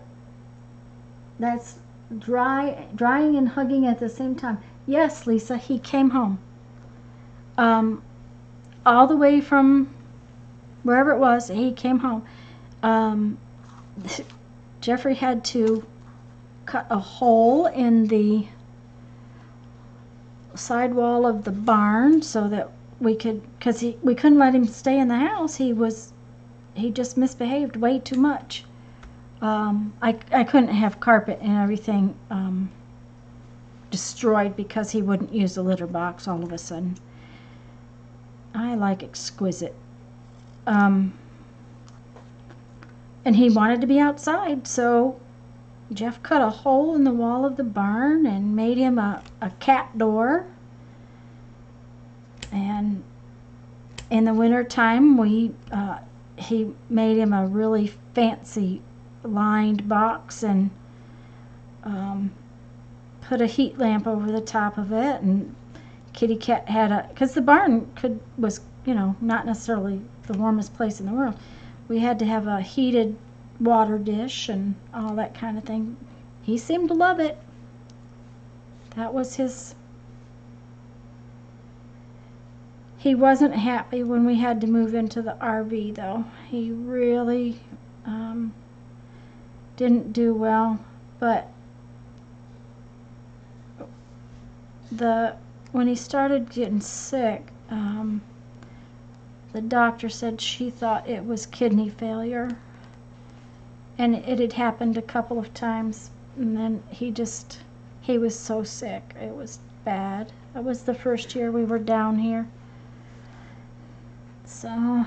That's drying and hugging at the same time. Yes, Lisa, he came home. All the way from wherever it was, he came home. Jeffrey had to cut a hole in the side wall of the barn so that we could, because we couldn't let him stay in the house. He just misbehaved way too much. I couldn't have carpet and everything destroyed because he wouldn't use the litter box all of a sudden. I like exquisite. And he wanted to be outside, so Jeff cut a hole in the wall of the barn and made him a cat door. And in the winter time, he made him a really fancy lined box and put a heat lamp over the top of it. And Kitty Cat had because the barn was not necessarily the warmest place in the world. We had to have a heated water dish and all that kind of thing. He seemed to love it. That was his. He wasn't happy when we had to move into the RV, though. He really didn't do well. But when he started getting sick, the doctor said she thought it was kidney failure. And it had happened a couple of times. And then he was so sick. It was bad. That was the first year we were down here. So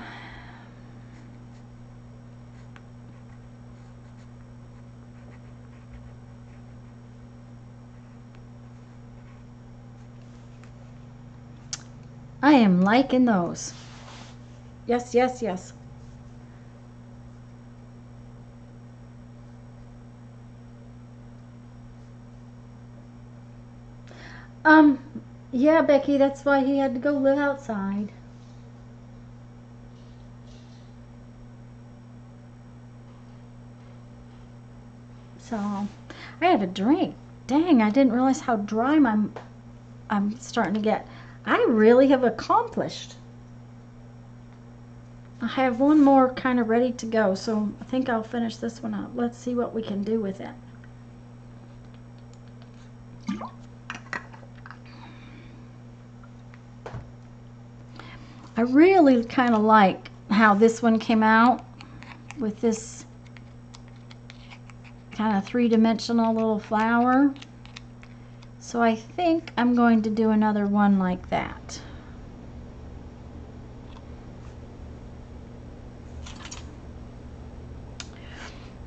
I am liking those. Yes, yes, yes. Yeah, Becky, that's why he had to go live outside. So, I had a drink. Dang, I didn't realize how dry I'm starting to get. I really have accomplished. I have one more kind of ready to go, so I think I'll finish this one up. Let's see what we can do with it. I really kind of like how this one came out with this kind of three-dimensional little flower. So I think I'm going to do another one like that.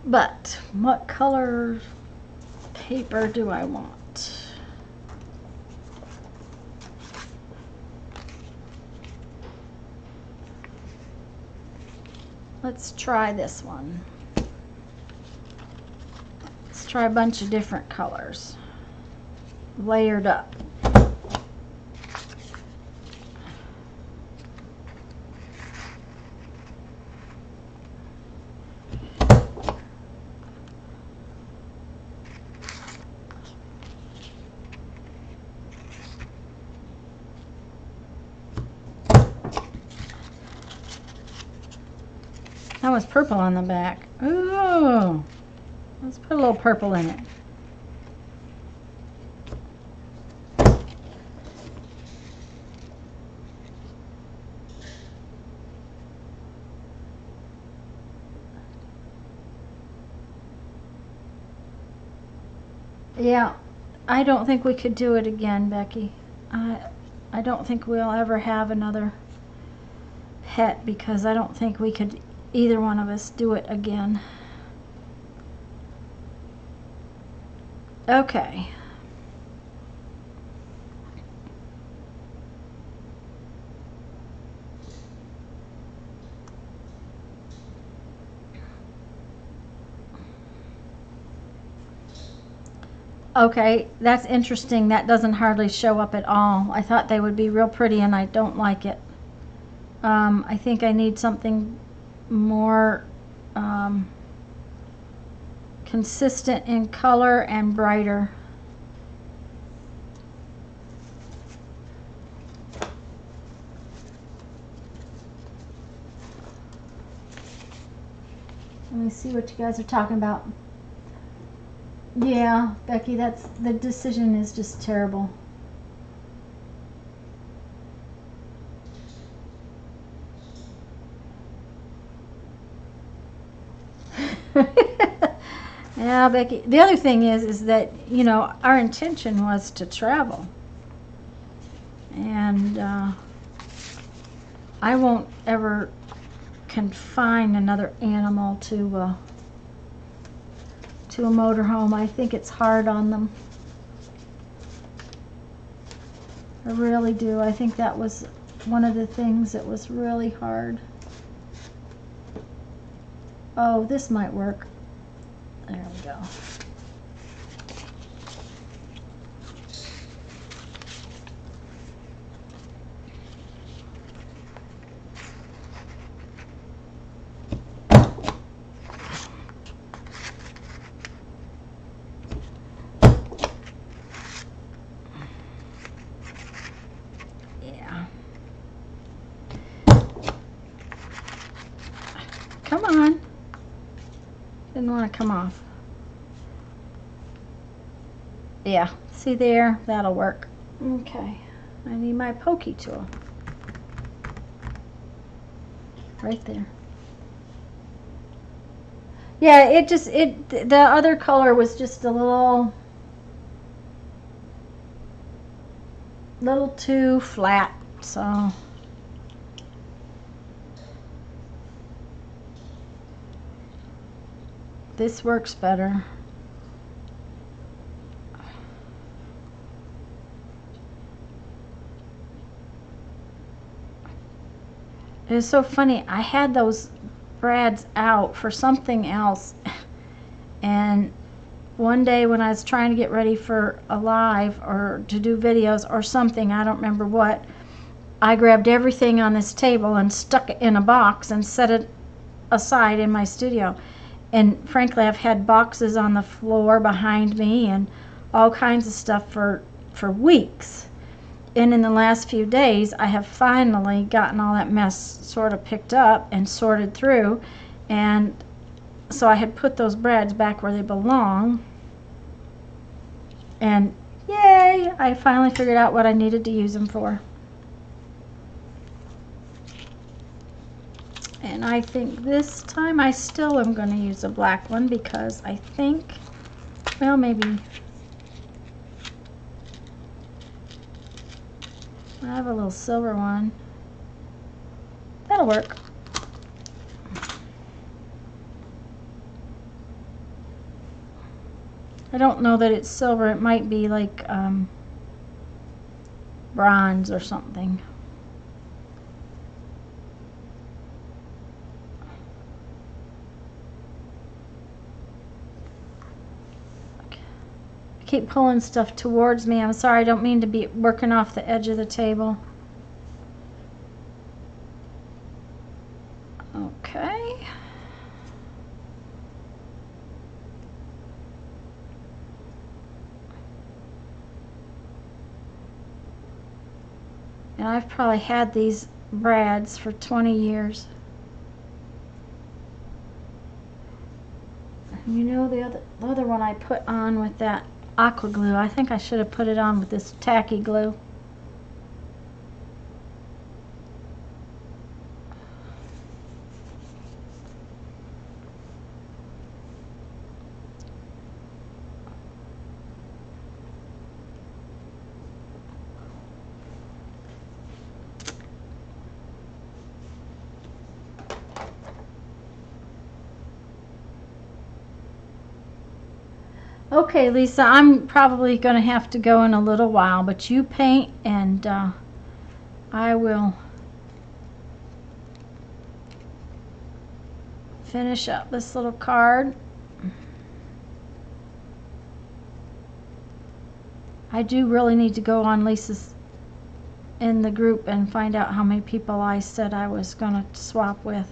But what color paper do I want? Let's try this one. Let's try a bunch of different colors, layered up. That was purple on the back. Ooh, let's put a little purple in it. Yeah, I don't think we could do it again, Becky. I don't think we'll ever have another pet because I don't think we could, either one of us, do it again. Okay. Okay, that's interesting. That doesn't hardly show up at all. I thought they would be real pretty and I don't like it. I think I need something more consistent in color and brighter. Let me see what you guys are talking about. Yeah, Becky, that's the decision is just terrible. Yeah, Becky. The other thing is that, you know, our intention was to travel. And I won't ever confine another animal to a motorhome. I think it's hard on them. I really do. I think that was one of the things that was really hard. Oh, this might work. There we go. Yeah. Come on. Didn't want to come off. Yeah, see there? That'll work. Okay, I need my pokey tool. Right there. Yeah, the other color was just a little too flat, so. This works better. It was so funny. I had those brads out for something else, and one day when I was trying to get ready for a live or to do videos or something, I don't remember what, I grabbed everything on this table and stuck it in a box and set it aside in my studio. And frankly, I've had boxes on the floor behind me and all kinds of stuff for weeks. And in the last few days, I have finally gotten all that mess sort of picked up and sorted through. And so I had put those brads back where they belong. And yay, I finally figured out what I needed to use them for. And I think this time I still am going to use a black one because I think, well, maybe I have a little silver one. That'll work. I don't know that it's silver. It might be like bronze or something. I keep pulling stuff towards me. I'm sorry, I don't mean to be working off the edge of the table. Okay. And I've probably had these brads for 20 years. And you know, the other one I put on with that aqua glue, I think I should have put it on with this tacky glue. Okay, Lisa, I'm probably going to have to go in a little while, but you paint and I will finish up this little card. I do really need to go on Lisa's in the group and find out how many people I said I was going to swap with.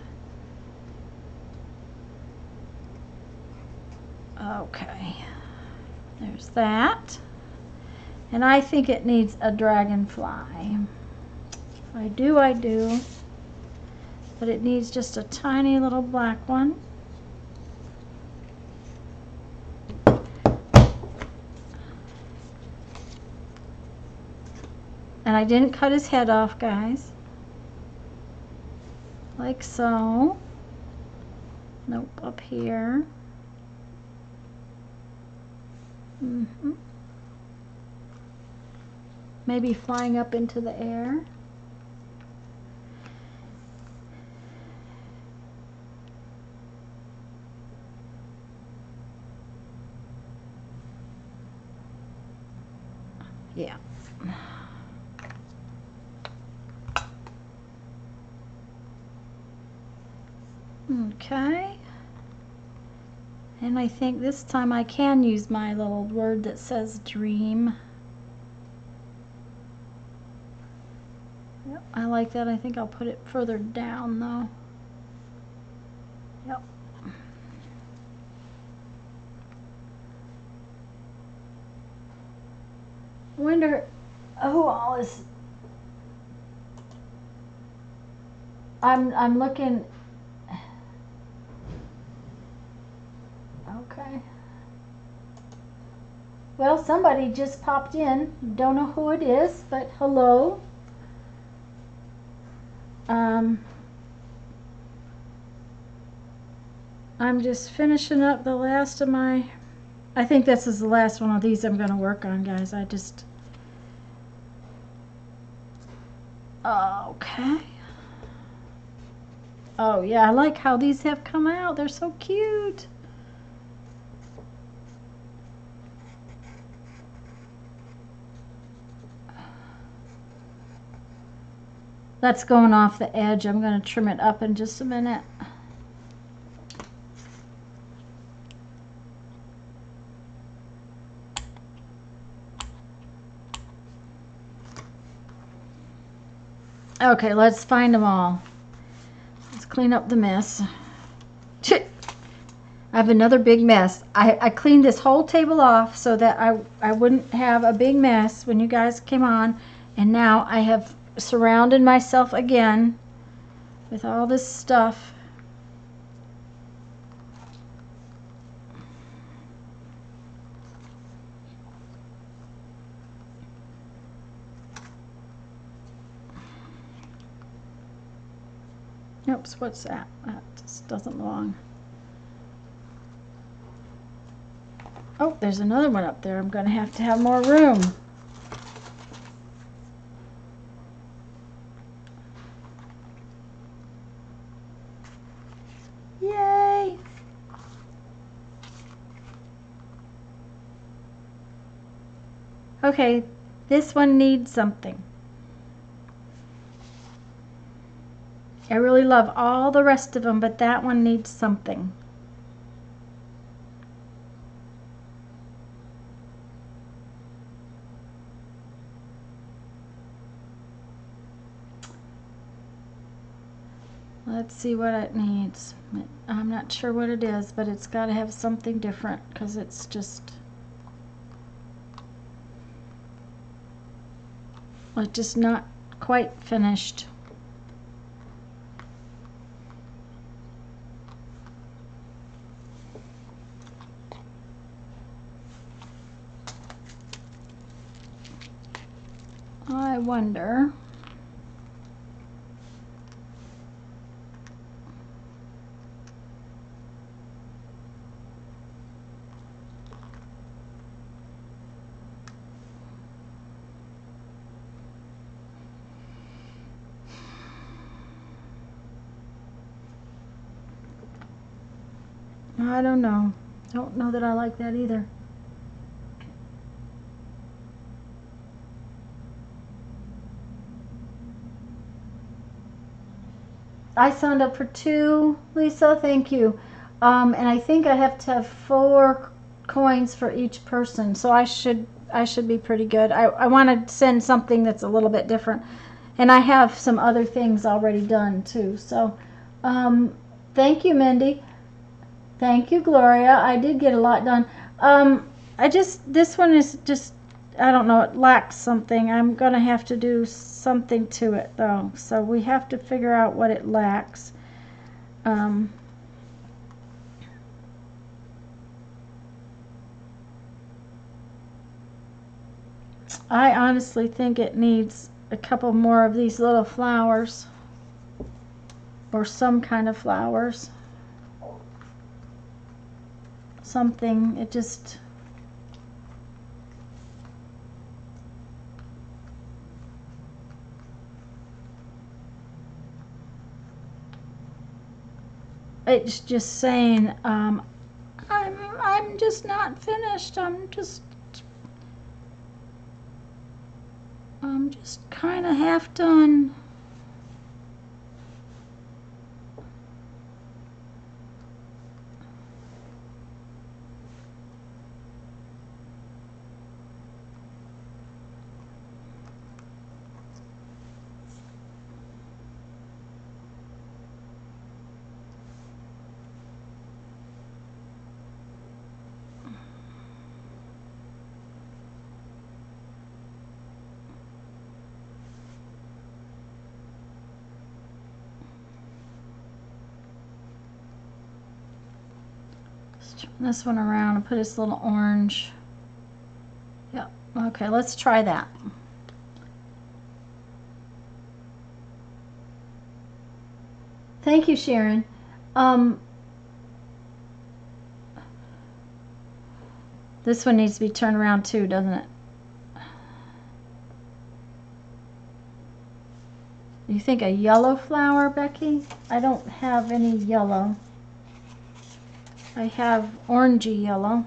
Okay. There's that. And I think it needs a dragonfly. If I do, I do. But it needs just a tiny little black one. And I didn't cut his head off, guys. Like so. Nope, up here. Maybe flying up into the air. Yeah. Okay. And I think this time I can use my little word that says dream. Yep, I like that. I think I'll put it further down though. Yep. I wonder who all is. I'm looking. Okay. Well, somebody just popped in. Don't know who it is, but hello. I'm just finishing up the last of my. I think this is the last one of these I'm going to work on, guys. I just. Okay. Oh, yeah, I like how these have come out. They're so cute. That's going off the edge. I'm going to trim it up in just a minute. Okay, let's find them all. Let's clean up the mess. I have another big mess. I cleaned this whole table off so that I wouldn't have a big mess when you guys came on. And now I have surrounded myself again with all this stuff. Oops, what's that? That just doesn't belong. Oh, there's another one up there. I'm going to have more room. Yay! Okay, this one needs something. I really love all the rest of them, but that one needs something. Let's see what it needs. I'm not sure what it is, but it's got to have something different because it's just not quite finished. I wonder. I don't know. Don't know that I like that either. I signed up for 2, Lisa, thank you. And I think I have to have 4 coins for each person, so I should be pretty good. I want to send something that's a little bit different, and I have some other things already done too. So thank you, Mindy. Thank you, Gloria. I did get a lot done. This one is just, I don't know, it lacks something. I'm gonna have to do something to it though, so we have to figure out what it lacks. I honestly think it needs a couple more of these little flowers, or some kind of flowers, something. It just, it's just saying, I'm just not finished. I'm just kind of half done. Turn this one around and put this little orange. Yeah, okay, let's try that. Thank you, Sharon. This one needs to be turned around too, doesn't it? You think a yellow flower, Becky? I don't have any yellow. I have orangey yellow.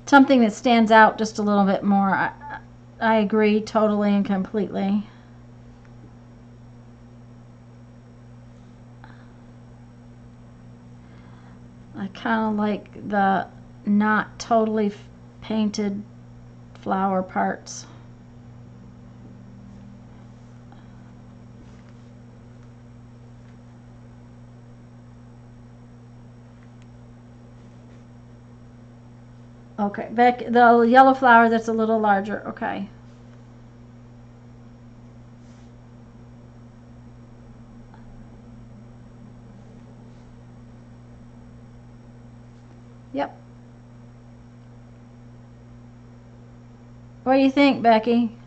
Something that stands out just a little bit more. I agree totally and completely. I kind of like the not totally painted flower parts. Okay, back the yellow flower that's a little larger. Okay. Yep. What do you think, Becky?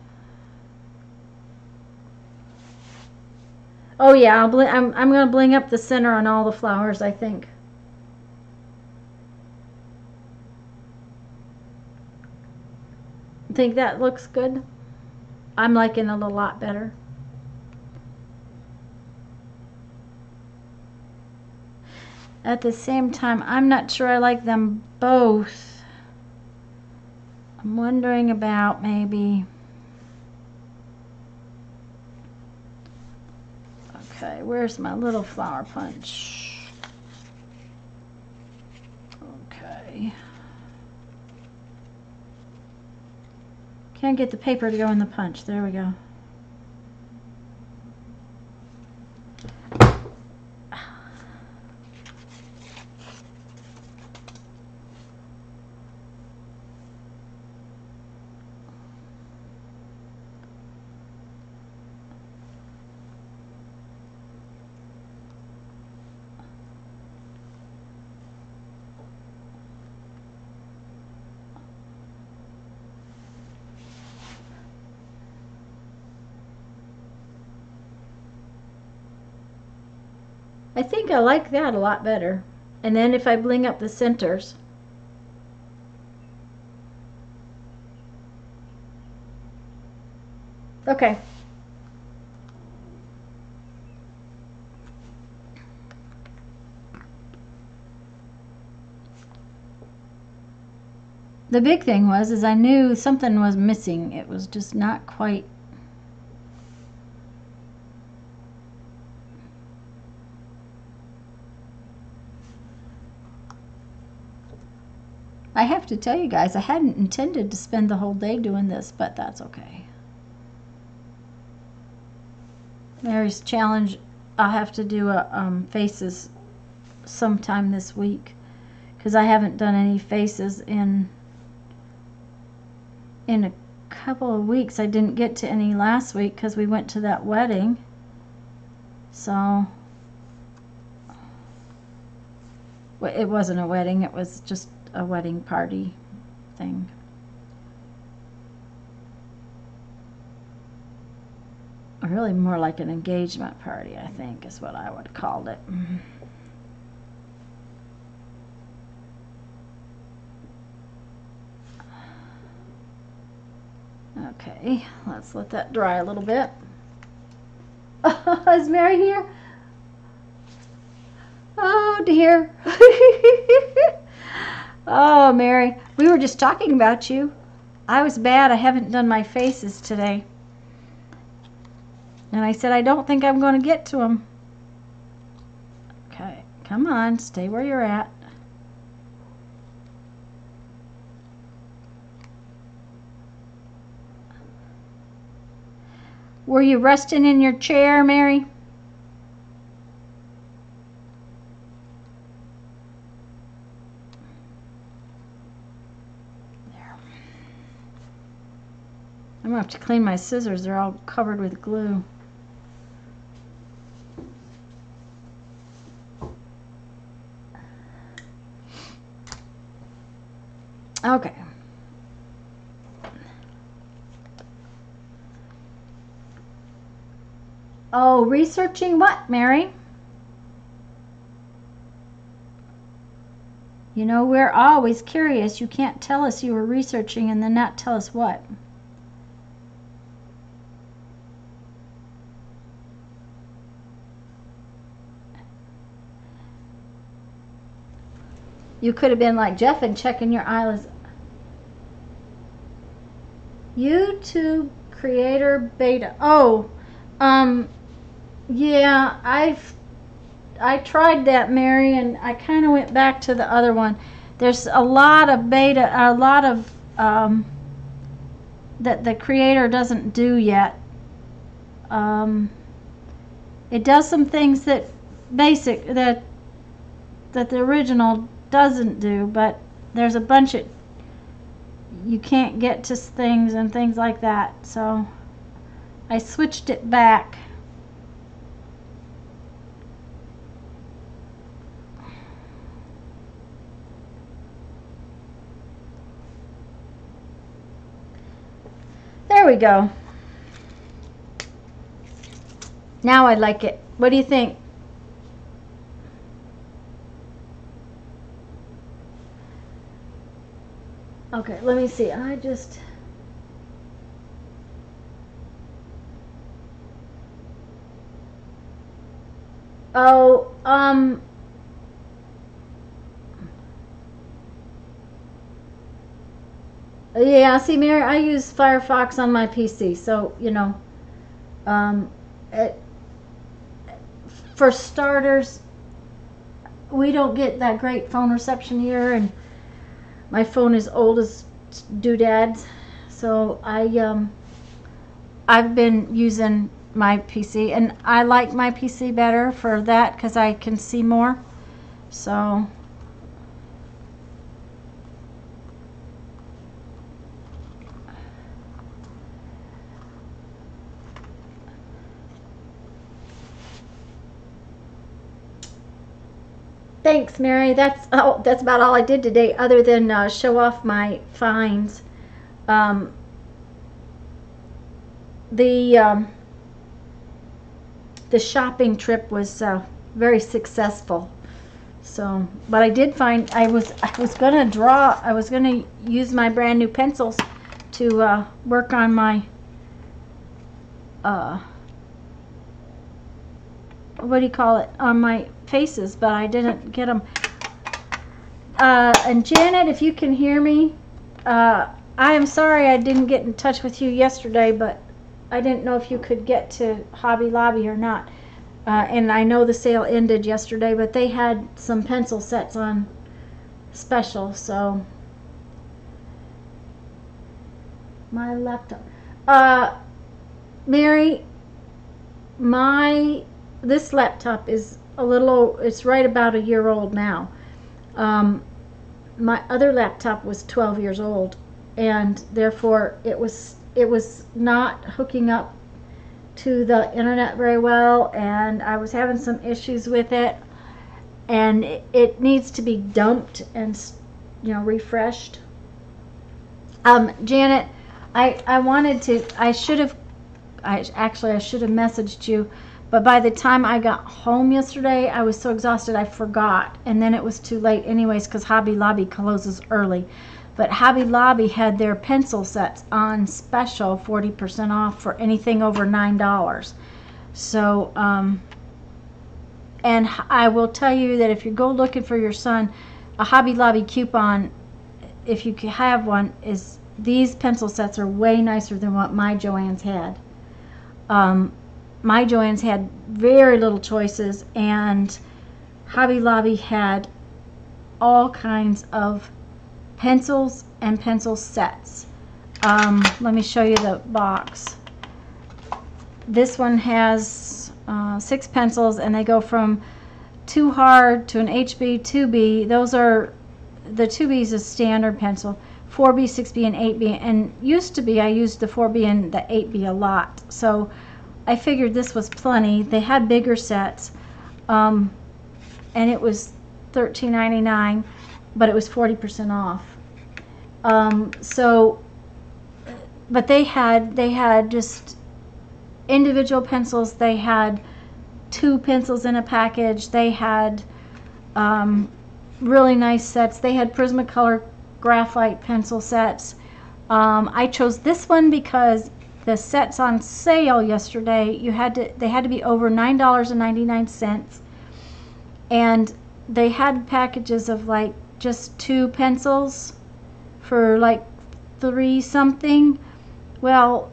Oh yeah, I'm gonna bling up the center on all the flowers, I think. Think that looks good? I'm liking it a lot better. At the same time, I'm not sure I like them both. I'm wondering about maybe... Okay, where's my little flower punch? Okay. Can't get the paper to go in the punch. There we go. I think I like that a lot better. And then if I bling up the centers. Okay. The big thing is I knew something was missing. It was just not quite. I have to tell you guys, I hadn't intended to spend the whole day doing this, but that's okay. Mary's challenge, I'll have to do a faces sometime this week because I haven't done any faces in a couple of weeks. I didn't get to any last week because we went to that wedding. So well, it wasn't a wedding, it was just a wedding party thing. Really more like an engagement party, I think is what I would have called it. Okay, let's let that dry a little bit. Is Mary here? Oh dear. Oh, Mary, we were just talking about you. I was bad. I haven't done my faces today. And I said, I don't think I'm going to get to them. Okay, come on, stay where you're at. Were you resting in your chair, Mary? There. I'm going to have to clean my scissors. They're all covered with glue. Okay. Oh, researching what, Mary? You know, we're always curious. You can't tell us you were researching and then not tell us what. You could have been like Jeff and checking your eyelids. YouTube creator beta. Oh, yeah, I tried that, Mary, and I kind of went back to the other one. There's a lot of beta, a lot of that the creator doesn't do yet. It does some things that the original doesn't do, but there's a bunch of you can't get to things and things like that. So I switched it back. There we go. Now I like it. What do you think? Okay, let me see. Yeah, see, Mary, I use Firefox on my PC, so, you know, for starters, we don't get that great phone reception here, and my phone is old as doodads, so I've been using my PC, and I like my PC better for that because I can see more. So thanks, Mary. That's about all I did today, other than show off my finds. The shopping trip was very successful. So, but I did find I was gonna use my brand new pencils to work on my what do you call it, on my faces, but I didn't get them. And Janet, if you can hear me, I am sorry I didn't get in touch with you yesterday, but I didn't know if you could get to Hobby Lobby or not. And I know the sale ended yesterday, but they had some pencil sets on special, so my laptop. Mary, this laptop is it's right about a year old now. My other laptop was 12 years old, and therefore it was not hooking up to the internet very well, and I was having some issues with it, and it needs to be dumped and, you know, refreshed. Janet, I should have messaged you, but by the time I got home yesterday, I was so exhausted I forgot, and then it was too late anyways because Hobby Lobby closes early. But Hobby Lobby had their pencil sets on special, 40% off for anything over $9. So, and I will tell you that if you go looking for your son, a Hobby Lobby coupon, if you have one, is these pencil sets are way nicer than what my Joann's had. My Joann's had very little choices, and Hobby Lobby had all kinds of pencils and pencil sets. Let me show you the box. This one has 6 pencils, and they go from 2 hard to an HB, 2B. Those are, the 2B is a standard pencil, 4B, 6B, and 8B. And used to be, I used the 4B and the 8B a lot. So I figured this was plenty. They had bigger sets, and it was $13.99, but it was 40% off. But they had just individual pencils. They had 2 pencils in a package. They had really nice sets. They had Prismacolor graphite pencil sets. I chose this one because the sets on sale yesterday, they had to be over $9.99, and they had packages of like just 2 pencils for like $3 something. Well,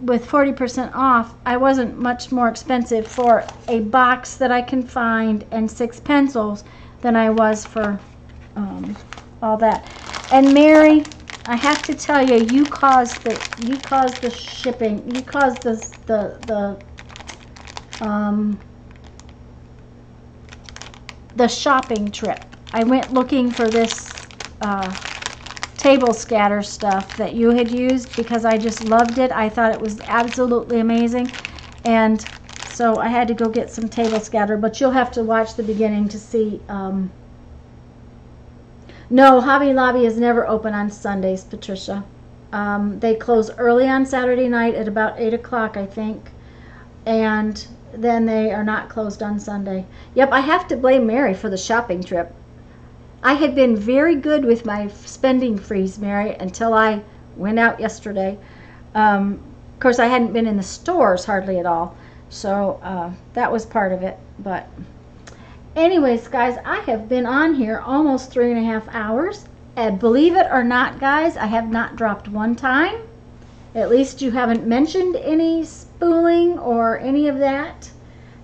with 40% off, I wasn't much more expensive for a box that I can find and 6 pencils than I was for all that. And Mary, I have to tell you, you caused the shipping, you caused the shopping trip. I went looking for this table scatter stuff that you had used because I just loved it. I thought it was absolutely amazing, and so I had to go get some table scatter, but you'll have to watch the beginning to see. No, Hobby Lobby is never open on Sundays, Patricia. They close early on Saturday night at about 8 o'clock, I think, and then they are not closed on Sunday. Yep, I have to blame Mary for the shopping trip. I had been very good with my spending freeze, Mary, until I went out yesterday. Of course, I hadn't been in the stores hardly at all, so that was part of it. But anyways, guys, I have been on here almost 3.5 hours, and believe it or not, guys, I have not dropped one time. At least you haven't mentioned any spooling or any of that.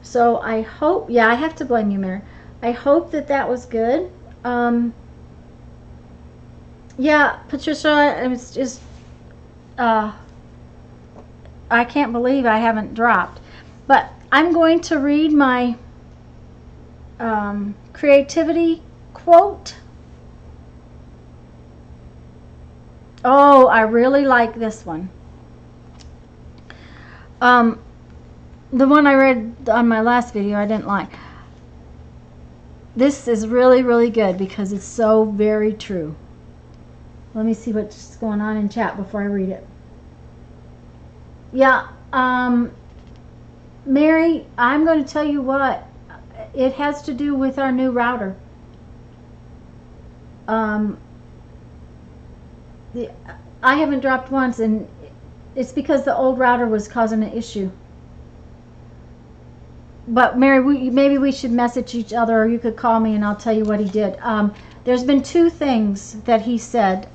So I hope, yeah, I have to blame you, Mary. I hope that that was good. Yeah, Patricia, it's just, I can't believe I haven't dropped. But I'm going to read my creativity quote. Oh, I really like this one. The one I read on my last video I didn't like. This is really, really good because it's so very true. Let me see what's going on in chat before I read it. Yeah, Mary, I'm going to tell you what. It has to do with our new router. I haven't dropped once, and it's because the old router was causing an issue. But Mary, maybe we should message each other, or you could call me and I'll tell you what he did. There's been 2 things that he said.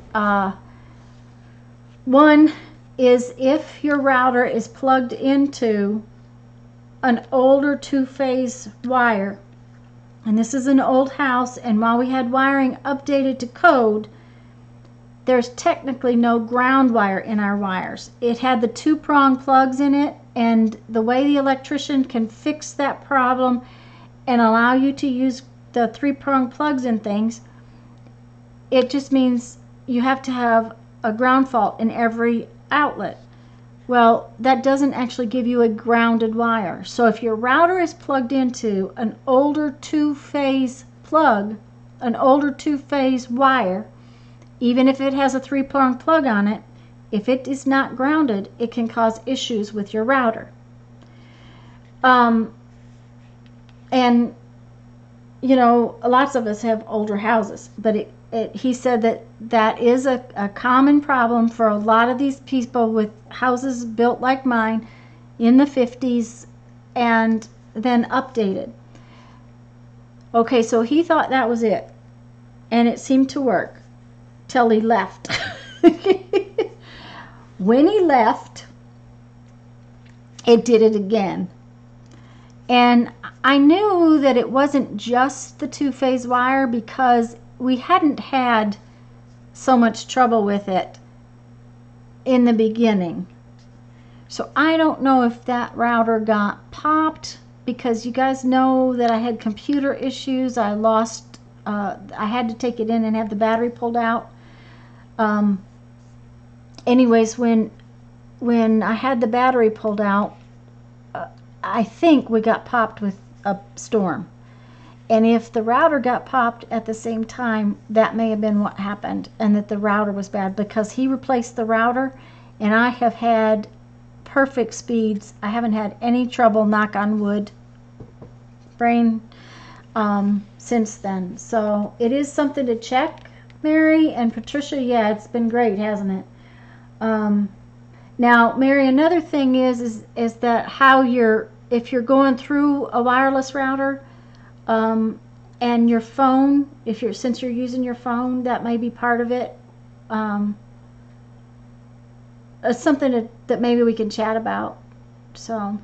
One is if your router is plugged into an older 2-phase wire, and this is an old house, and while we had wiring updated to code, there's technically no ground wire in our wires. It had the 2-prong plugs in it, and the way the electrician can fix that problem and allow you to use the 3-prong plugs and things, it just means you have to have a ground fault in every outlet. Well, that doesn't actually give you a grounded wire. So if your router is plugged into an older 2-phase plug, an older 2-phase wire, even if it has a 3-prong plug on it, if it is not grounded, it can cause issues with your router. And, you know, lots of us have older houses, but he said that is a common problem for a lot of these people with houses built like mine in the 50s and then updated. Okay, so he thought that was it, and it seemed to work till he left. When he left, it did it again. And I knew that it wasn't just the 2-phase wire because we hadn't had so much trouble with it in the beginning. So I don't know if that router got popped, because you guys know that I had computer issues. I lost, I had to take it in and have the battery pulled out. Anyways, when I had the battery pulled out, I think we got popped with a storm. And if the router got popped at the same time, that may have been what happened, and that the router was bad, because he replaced the router, and I have had perfect speeds. I haven't had any trouble, knock on wood, brain, since then. So it is something to check, Mary and Patricia. Yeah, it's been great, hasn't it? Now, Mary, another thing is that how if you're going through a wireless router, and your phone, since you're using your phone, that may be part of it. something that maybe we can chat about. So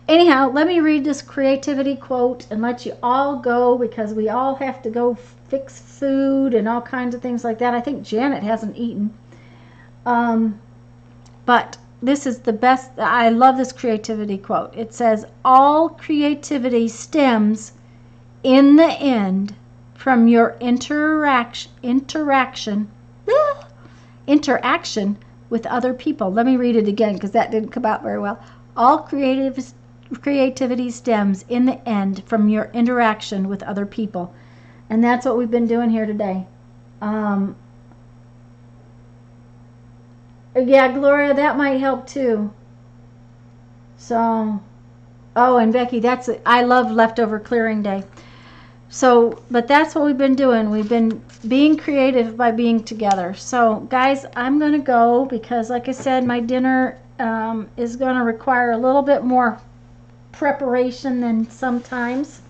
anyhow, let me read this creativity quote and let you all go, because we all have to go fix food and all kinds of things like that. I think Janet hasn't eaten. But this is the best. I love this creativity quote. It says, all creativity stems in the end from your interaction with other people. Let me read it again, because that didn't come out very well. All creativity stems in the end from your interaction with other people. And that's what we've been doing here today. Yeah, Gloria, that might help too. So, oh, and Becky, I love leftover clearing day. So, but that's what we've been doing. We've been being creative by being together. So, guys, I'm going to go, because, like I said, my dinner is going to require a little bit more preparation than sometimes.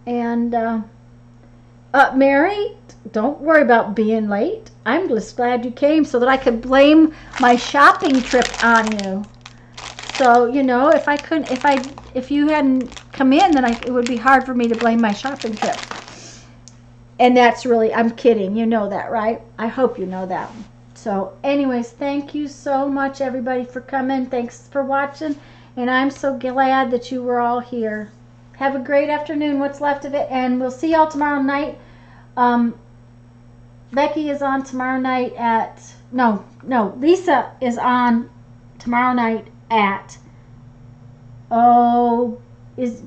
And, Mary, don't worry about being late. I'm just glad you came so that I could blame my shopping trip on you. So, you know, if you hadn't come in, then it would be hard for me to blame my shopping trip. And that's really, I'm kidding. You know that, right? I hope you know that. So, anyways, thank you so much, everybody, for coming. Thanks for watching. And I'm so glad that you were all here. Have a great afternoon, what's left of it. And we'll see y'all tomorrow night. Becky is on tomorrow night at, no, Lisa is on tomorrow night at, is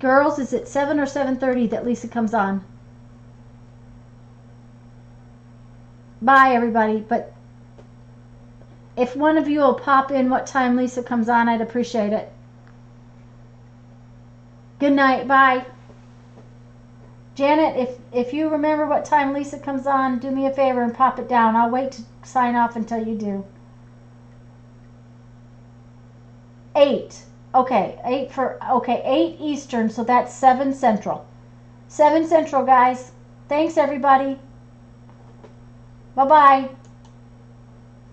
it 7 or 7:30 that Lisa comes on? Bye, everybody. But if one of you will pop in what time Lisa comes on, I'd appreciate it. Good night. Bye. Janet, if you remember what time Lisa comes on, do me a favor and pop it down. I'll wait to sign off until you do. 8. Okay, 8 Eastern, so that's 7 Central. 7 Central, guys. Thanks, everybody. Bye-bye.